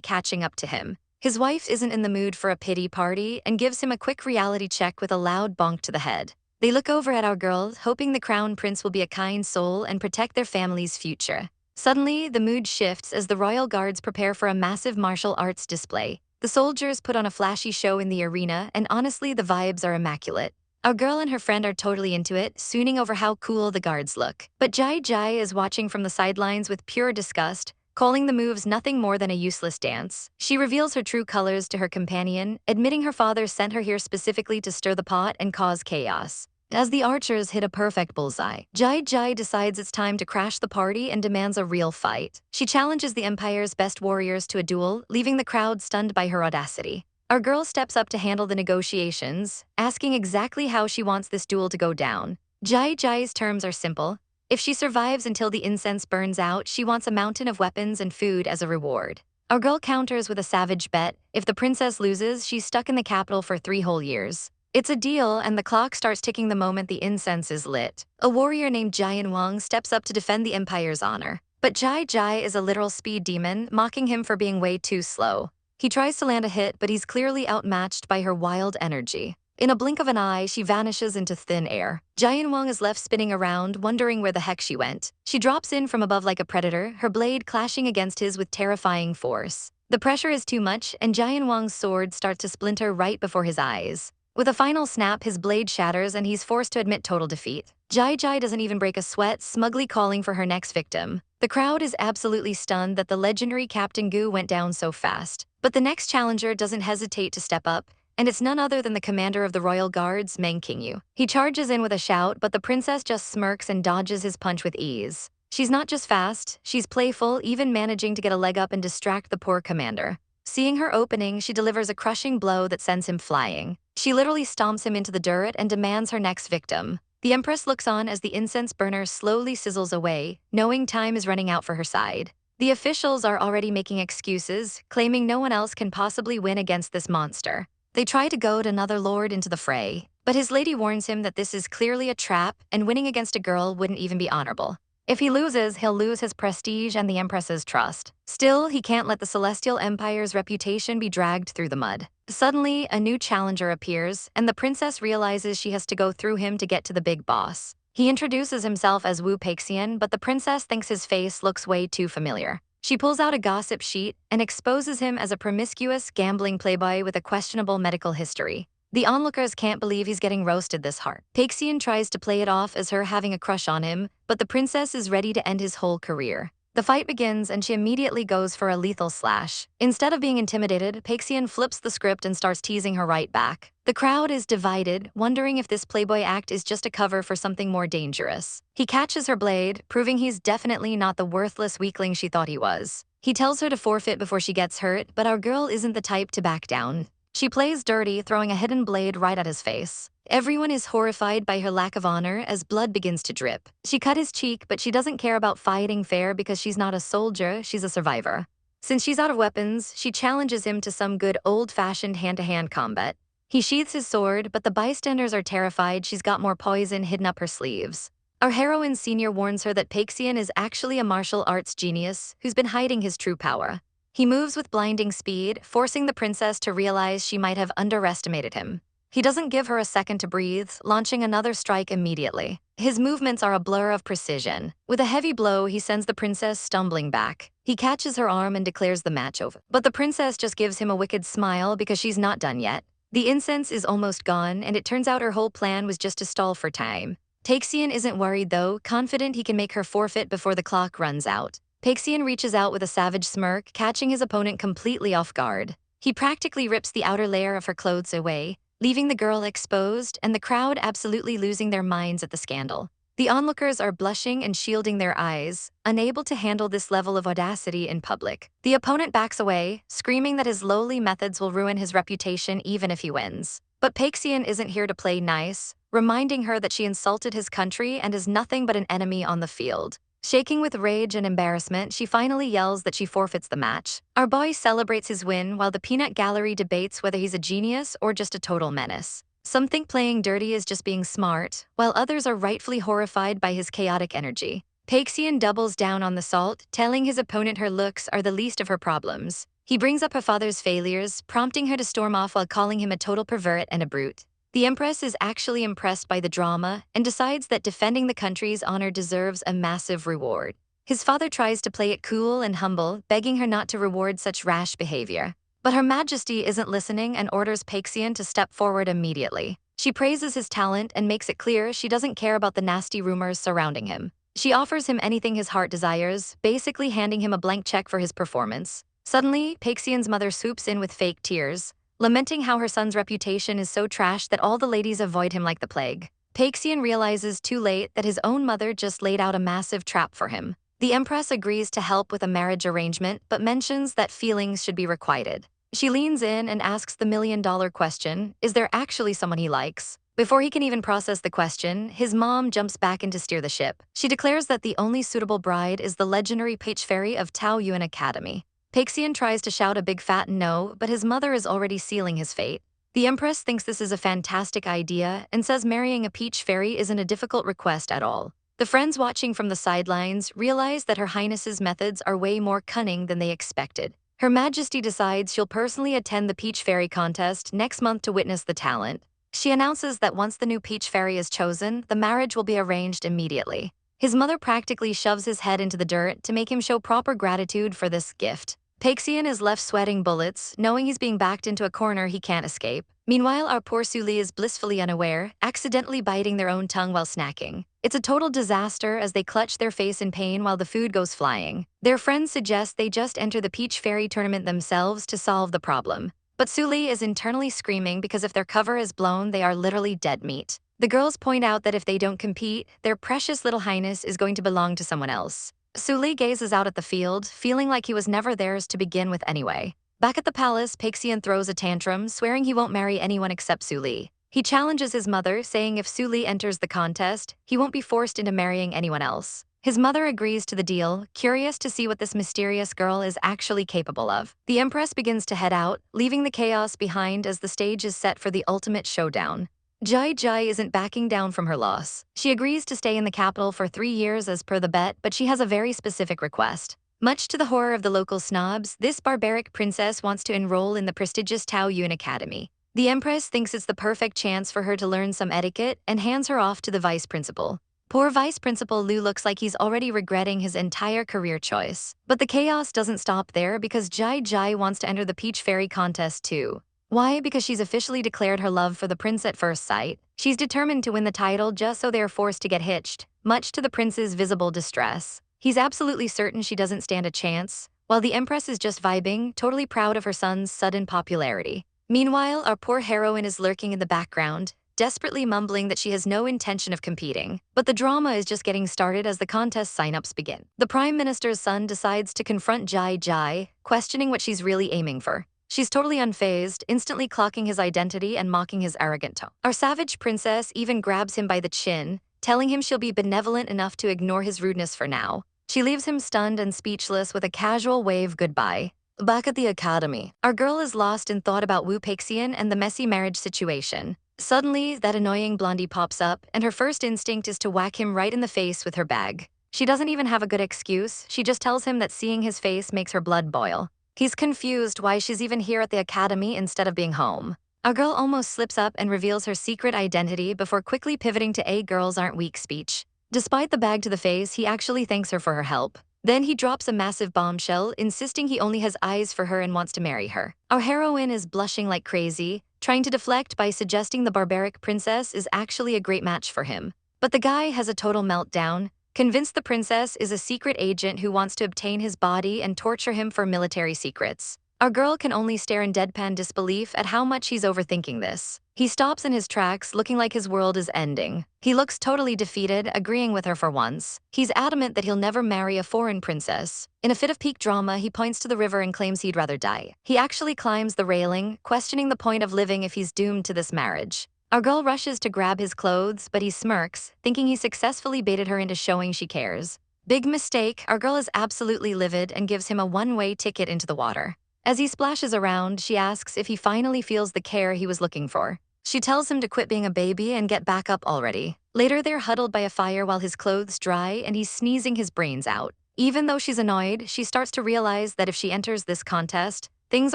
catching up to him. His wife isn't in the mood for a pity party and gives him a quick reality check with a loud bonk to the head. They look over at our girl, hoping the crown prince will be a kind soul and protect their family's future. Suddenly, the mood shifts as the royal guards prepare for a massive martial arts display. The soldiers put on a flashy show in the arena, and honestly, the vibes are immaculate. Our girl and her friend are totally into it, swooning over how cool the guards look. But Jai Jai is watching from the sidelines with pure disgust, calling the moves nothing more than a useless dance. She reveals her true colors to her companion, admitting her father sent her here specifically to stir the pot and cause chaos. As the archers hit a perfect bullseye, Jai Jai decides it's time to crash the party and demands a real fight. She challenges the Empire's best warriors to a duel, leaving the crowd stunned by her audacity. Our girl steps up to handle the negotiations, asking exactly how she wants this duel to go down. Jai Jai's terms are simple. If she survives until the incense burns out, she wants a mountain of weapons and food as a reward. Our girl counters with a savage bet. If the princess loses, she's stuck in the capital for 3 whole years. It's a deal, and the clock starts ticking the moment the incense is lit. A warrior named Jian Wang steps up to defend the Empire's honor. But Jai Jai is a literal speed demon, mocking him for being way too slow. He tries to land a hit, but he's clearly outmatched by her wild energy. In a blink of an eye, she vanishes into thin air. Jian Wang is left spinning around, wondering where the heck she went. She drops in from above like a predator, her blade clashing against his with terrifying force. The pressure is too much, and Jian Wang's sword starts to splinter right before his eyes. With a final snap, his blade shatters and he's forced to admit total defeat. Jai Jai doesn't even break a sweat, smugly calling for her next victim. The crowd is absolutely stunned that the legendary Captain Gu went down so fast. But the next challenger doesn't hesitate to step up, and it's none other than the commander of the royal guards, Meng Qingyu. He charges in with a shout, but the princess just smirks and dodges his punch with ease. She's not just fast, she's playful, even managing to get a leg up and distract the poor commander. Seeing her opening, she delivers a crushing blow that sends him flying. She literally stomps him into the dirt and demands her next victim. The Empress looks on as the incense burner slowly sizzles away, knowing time is running out for her side. The officials are already making excuses, claiming no one else can possibly win against this monster. They try to goad another lord into the fray, but his lady warns him that this is clearly a trap and winning against a girl wouldn't even be honorable. If he loses, he'll lose his prestige and the Empress's trust. Still, he can't let the Celestial Empire's reputation be dragged through the mud. Suddenly, a new challenger appears, and the princess realizes she has to go through him to get to the big boss. He introduces himself as Wu Peixian, but the princess thinks his face looks way too familiar. She pulls out a gossip sheet and exposes him as a promiscuous, gambling playboy with a questionable medical history. The onlookers can't believe he's getting roasted this hard. Peixian tries to play it off as her having a crush on him, but the princess is ready to end his whole career. The fight begins and she immediately goes for a lethal slash. Instead of being intimidated, Peixian flips the script and starts teasing her right back. The crowd is divided, wondering if this playboy act is just a cover for something more dangerous. He catches her blade, proving he's definitely not the worthless weakling she thought he was. He tells her to forfeit before she gets hurt, but our girl isn't the type to back down. She plays dirty, throwing a hidden blade right at his face. Everyone is horrified by her lack of honor as blood begins to drip. She cut his cheek, but she doesn't care about fighting fair because she's not a soldier, she's a survivor. Since she's out of weapons, she challenges him to some good old-fashioned hand-to-hand combat. He sheaths his sword, but the bystanders are terrified she's got more poison hidden up her sleeves. Our heroine senior warns her that Peixian is actually a martial arts genius who's been hiding his true power. He moves with blinding speed, forcing the princess to realize she might have underestimated him. He doesn't give her a second to breathe, launching another strike immediately. His movements are a blur of precision. With a heavy blow, he sends the princess stumbling back. He catches her arm and declares the match over. But the princess just gives him a wicked smile because she's not done yet. The incense is almost gone, and it turns out her whole plan was just to stall for time. Peixian isn't worried though, confident he can make her forfeit before the clock runs out. Peixian reaches out with a savage smirk, catching his opponent completely off guard. He practically rips the outer layer of her clothes away, leaving the girl exposed and the crowd absolutely losing their minds at the scandal. The onlookers are blushing and shielding their eyes, unable to handle this level of audacity in public. The opponent backs away, screaming that his lowly methods will ruin his reputation even if he wins. But Peixian isn't here to play nice, reminding her that she insulted his country and is nothing but an enemy on the field. Shaking with rage and embarrassment, she finally yells that she forfeits the match. Our boy celebrates his win while the peanut gallery debates whether he's a genius or just a total menace. Some think playing dirty is just being smart, while others are rightfully horrified by his chaotic energy. Peixian doubles down on the salt, telling his opponent her looks are the least of her problems. He brings up her father's failures, prompting her to storm off while calling him a total pervert and a brute. The Empress is actually impressed by the drama and decides that defending the country's honor deserves a massive reward. His father tries to play it cool and humble, begging her not to reward such rash behavior. But Her Majesty isn't listening and orders Peixian to step forward immediately. She praises his talent and makes it clear she doesn't care about the nasty rumors surrounding him. She offers him anything his heart desires, basically handing him a blank check for his performance. Suddenly, Peixian's mother swoops in with fake tears, lamenting how her son's reputation is so trash that all the ladies avoid him like the plague. Peixian realizes too late that his own mother just laid out a massive trap for him. The Empress agrees to help with a marriage arrangement, but mentions that feelings should be requited. She leans in and asks the million-dollar question, is there actually someone he likes? Before he can even process the question, his mom jumps back in to steer the ship. She declares that the only suitable bride is the legendary Peach Fairy of Tao Yuan Academy. Peixian tries to shout a big fat no, but his mother is already sealing his fate. The Empress thinks this is a fantastic idea and says marrying a peach fairy isn't a difficult request at all. The friends watching from the sidelines realize that Her Highness's methods are way more cunning than they expected. Her Majesty decides she'll personally attend the Peach Fairy contest next month to witness the talent. She announces that once the new Peach Fairy is chosen, the marriage will be arranged immediately. His mother practically shoves his head into the dirt to make him show proper gratitude for this gift. Peixian is left sweating bullets, knowing he's being backed into a corner he can't escape. Meanwhile, our poor Suli is blissfully unaware, accidentally biting their own tongue while snacking. It's a total disaster as they clutch their face in pain while the food goes flying. Their friends suggest they just enter the Peach Fairy tournament themselves to solve the problem. But Suli is internally screaming because if their cover is blown, they are literally dead meat. The girls point out that if they don't compete, their precious little highness is going to belong to someone else. Suli gazes out at the field, feeling like he was never theirs to begin with anyway. Back at the palace, Peixian throws a tantrum, swearing he won't marry anyone except Suli. He challenges his mother, saying if Suli enters the contest, he won't be forced into marrying anyone else. His mother agrees to the deal, curious to see what this mysterious girl is actually capable of. The Empress begins to head out, leaving the chaos behind as the stage is set for the ultimate showdown. Jai Jai isn't backing down from her loss. She agrees to stay in the capital for 3 years as per the bet, but she has a very specific request. Much to the horror of the local snobs, this barbaric princess wants to enroll in the prestigious Tao Yun Academy. The empress thinks it's the perfect chance for her to learn some etiquette and hands her off to the vice principal. Poor Vice Principal Lu looks like he's already regretting his entire career choice. But the chaos doesn't stop there because Jai Jai wants to enter the Peach Fairy contest too. Why? Because she's officially declared her love for the prince at first sight. She's determined to win the title just so they're forced to get hitched, much to the prince's visible distress. He's absolutely certain she doesn't stand a chance, while the empress is just vibing, totally proud of her son's sudden popularity. Meanwhile, our poor heroine is lurking in the background, desperately mumbling that she has no intention of competing. But the drama is just getting started as the contest signups begin. The Prime Minister's son decides to confront Jai Jai, questioning what she's really aiming for. She's totally unfazed, instantly clocking his identity and mocking his arrogant tone. Our savage princess even grabs him by the chin, telling him she'll be benevolent enough to ignore his rudeness for now. She leaves him stunned and speechless with a casual wave goodbye. Back at the academy, our girl is lost in thought about Wu Peixian and the messy marriage situation. Suddenly, that annoying blondie pops up, and her first instinct is to whack him right in the face with her bag. She doesn't even have a good excuse, she just tells him that seeing his face makes her blood boil. He's confused why she's even here at the academy instead of being home. Our girl almost slips up and reveals her secret identity before quickly pivoting to a girls aren't weak speech. Despite the bag to the face, he actually thanks her for her help. Then he drops a massive bombshell, insisting he only has eyes for her and wants to marry her. Our heroine is blushing like crazy, trying to deflect by suggesting the barbaric princess is actually a great match for him. But the guy has a total meltdown, convinced the princess is a secret agent who wants to obtain his body and torture him for military secrets. Our girl can only stare in deadpan disbelief at how much he's overthinking this. He stops in his tracks, looking like his world is ending. He looks totally defeated, agreeing with her for once. He's adamant that he'll never marry a foreign princess. In a fit of peak drama, he points to the river and claims he'd rather die. He actually climbs the railing, questioning the point of living if he's doomed to this marriage. Our girl rushes to grab his clothes, but he smirks, thinking he successfully baited her into showing she cares. Big mistake, our girl is absolutely livid and gives him a one-way ticket into the water. As he splashes around, she asks if he finally feels the care he was looking for. She tells him to quit being a baby and get back up already. Later, they're huddled by a fire while his clothes dry and he's sneezing his brains out. Even though she's annoyed, she starts to realize that if she enters this contest, things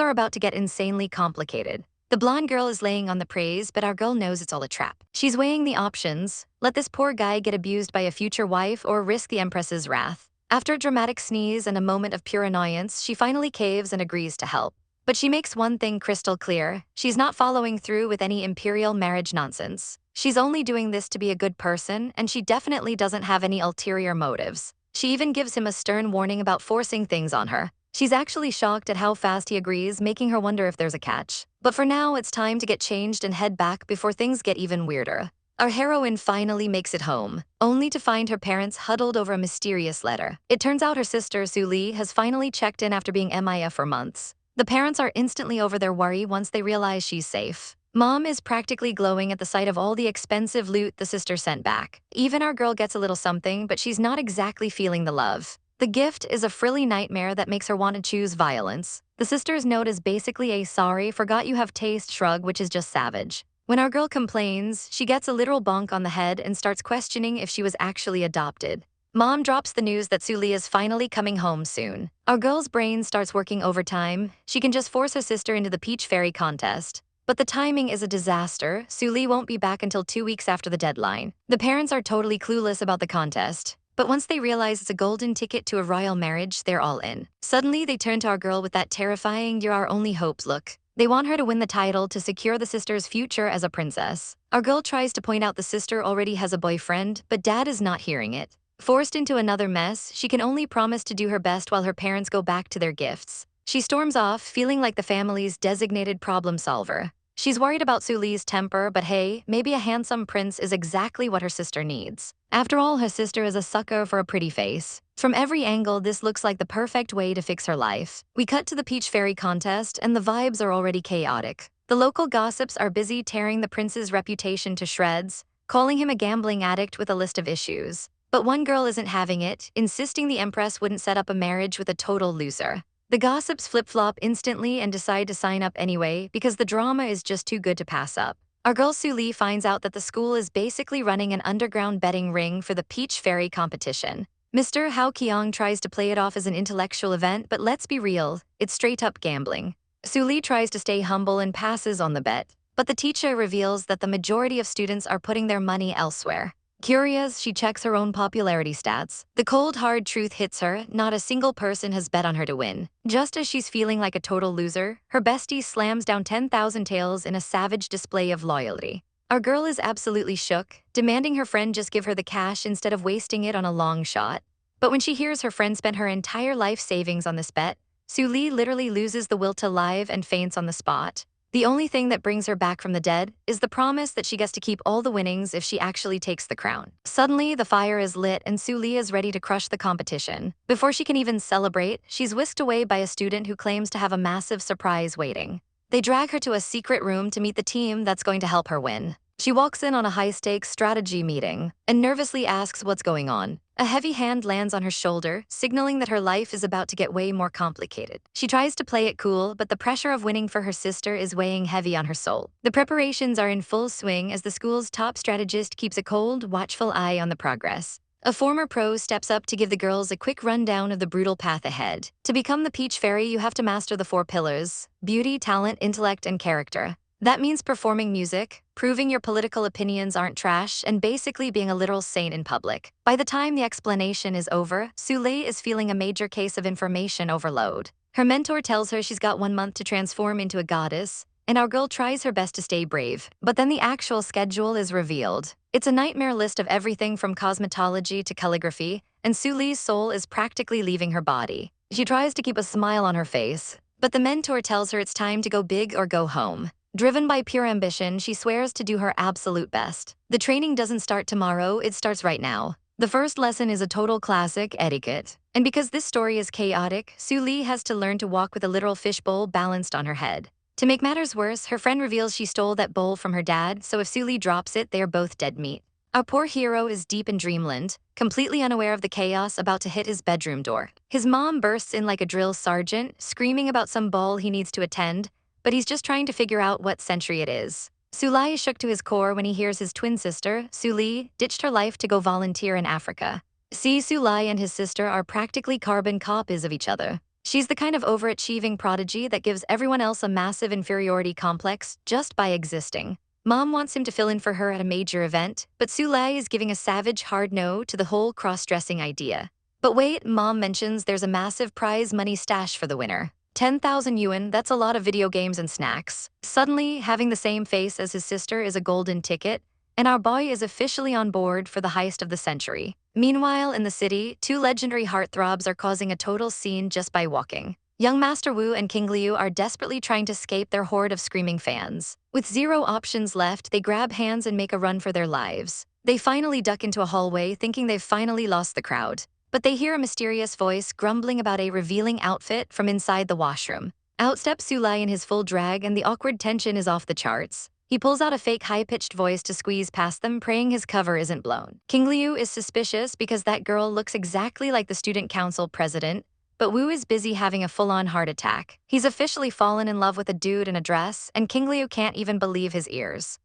are about to get insanely complicated. The blonde girl is laying on the praise, but our girl knows it's all a trap. She's weighing the options: let this poor guy get abused by a future wife or risk the empress's wrath. After a dramatic sneeze and a moment of pure annoyance, she finally caves and agrees to help. But she makes one thing crystal clear: she's not following through with any imperial marriage nonsense. She's only doing this to be a good person, and she definitely doesn't have any ulterior motives. She even gives him a stern warning about forcing things on her. She's actually shocked at how fast he agrees, making her wonder if there's a catch. But for now, it's time to get changed and head back before things get even weirder. Our heroine finally makes it home, only to find her parents huddled over a mysterious letter. It turns out her sister, Su Li, has finally checked in after being MIA for months. The parents are instantly over their worry once they realize she's safe. Mom is practically glowing at the sight of all the expensive loot the sister sent back. Even our girl gets a little something, but she's not exactly feeling the love. The gift is a frilly nightmare that makes her want to choose violence. The sister's note is basically a "sorry, forgot you have taste" shrug, which is just savage. When our girl complains, she gets a literal bonk on the head and starts questioning if she was actually adopted. Mom drops the news that Su Li is finally coming home soon. Our girl's brain starts working overtime. She can just force her sister into the Peach Fairy contest. But the timing is a disaster. Su Li won't be back until 2 weeks after the deadline. The parents are totally clueless about the contest. But once they realize it's a golden ticket to a royal marriage, they're all in. Suddenly, they turn to our girl with that terrifying "you're our only hope" look. They want her to win the title to secure the sister's future as a princess. Our girl tries to point out the sister already has a boyfriend, but dad is not hearing it. Forced into another mess, she can only promise to do her best while her parents go back to their gifts. She storms off, feeling like the family's designated problem solver. She's worried about Su Li's temper, but hey, maybe a handsome prince is exactly what her sister needs. After all, her sister is a sucker for a pretty face. From every angle, this looks like the perfect way to fix her life. We cut to the Peach Fairy contest, and the vibes are already chaotic. The local gossips are busy tearing the prince's reputation to shreds, calling him a gambling addict with a list of issues. But one girl isn't having it, insisting the empress wouldn't set up a marriage with a total loser. The gossips flip-flop instantly and decide to sign up anyway because the drama is just too good to pass up. Our girl Su Li finds out that the school is basically running an underground betting ring for the Peach Fairy competition. Mr. Hao Qiang tries to play it off as an intellectual event, but let's be real, it's straight-up gambling. Su Li tries to stay humble and passes on the bet, but the teacher reveals that the majority of students are putting their money elsewhere. Curious, she checks her own popularity stats. The cold, hard truth hits her. Not a single person has bet on her to win. Just as she's feeling like a total loser, her bestie slams down 10,000 taels in a savage display of loyalty. Our girl is absolutely shook, demanding her friend just give her the cash instead of wasting it on a long shot. But when she hears her friend spent her entire life savings on this bet, Su Li literally loses the will to live and faints on the spot. The only thing that brings her back from the dead is the promise that she gets to keep all the winnings if she actually takes the crown. Suddenly, the fire is lit and Su Li is ready to crush the competition. Before she can even celebrate, she's whisked away by a student who claims to have a massive surprise waiting. They drag her to a secret room to meet the team that's going to help her win. She walks in on a high-stakes strategy meeting and nervously asks what's going on. A heavy hand lands on her shoulder, signaling that her life is about to get way more complicated. She tries to play it cool, but the pressure of winning for her sister is weighing heavy on her soul. The preparations are in full swing as the school's top strategist keeps a cold, watchful eye on the progress. A former pro steps up to give the girls a quick rundown of the brutal path ahead. To become the Peach Fairy, you have to master the 4 pillars: beauty, talent, intellect, and character. That means performing music, proving your political opinions aren't trash, and basically being a literal saint in public. By the time the explanation is over, Su Li is feeling a major case of information overload. Her mentor tells her she's got 1 month to transform into a goddess, and our girl tries her best to stay brave. But then the actual schedule is revealed. It's a nightmare list of everything from cosmetology to calligraphy, and Su Li's soul is practically leaving her body. She tries to keep a smile on her face, but the mentor tells her it's time to go big or go home. Driven by pure ambition, she swears to do her absolute best. The training doesn't start tomorrow, it starts right now. The first lesson is a total classic, etiquette. And because this story is chaotic, Su Li has to learn to walk with a literal fishbowl balanced on her head. To make matters worse, her friend reveals she stole that bowl from her dad, so if Su Li drops it, they are both dead meat. Our poor hero is deep in dreamland, completely unaware of the chaos about to hit his bedroom door. His mom bursts in like a drill sergeant, screaming about some ball he needs to attend, but he's just trying to figure out what century it is. Su Li is shook to his core when he hears his twin sister, Su Li, ditched her life to go volunteer in Africa. Su Li and his sister are practically carbon copies of each other. She's the kind of overachieving prodigy that gives everyone else a massive inferiority complex just by existing. Mom wants him to fill in for her at a major event, but Su Li is giving a savage hard no to the whole cross-dressing idea. But wait, Mom mentions there's a massive prize money stash for the winner. 10,000 yuan, that's a lot of video games and snacks. Suddenly, having the same face as his sister is a golden ticket, and our boy is officially on board for the heist of the century. Meanwhile, in the city, 2 legendary heartthrobs are causing a total scene just by walking. Young Master Wu and King Liu are desperately trying to escape their horde of screaming fans. With 0 options left, they grab hands and make a run for their lives. They finally duck into a hallway, thinking they've finally lost the crowd. But they hear a mysterious voice grumbling about a revealing outfit from inside the washroom. Out steps Su Li in his full drag, and the awkward tension is off the charts. He pulls out a fake high-pitched voice to squeeze past them, praying his cover isn't blown. King Liu is suspicious because that girl looks exactly like the student council president, but Wu is busy having a full-on heart attack. He's officially fallen in love with a dude in a dress, and King Liu can't even believe his ears.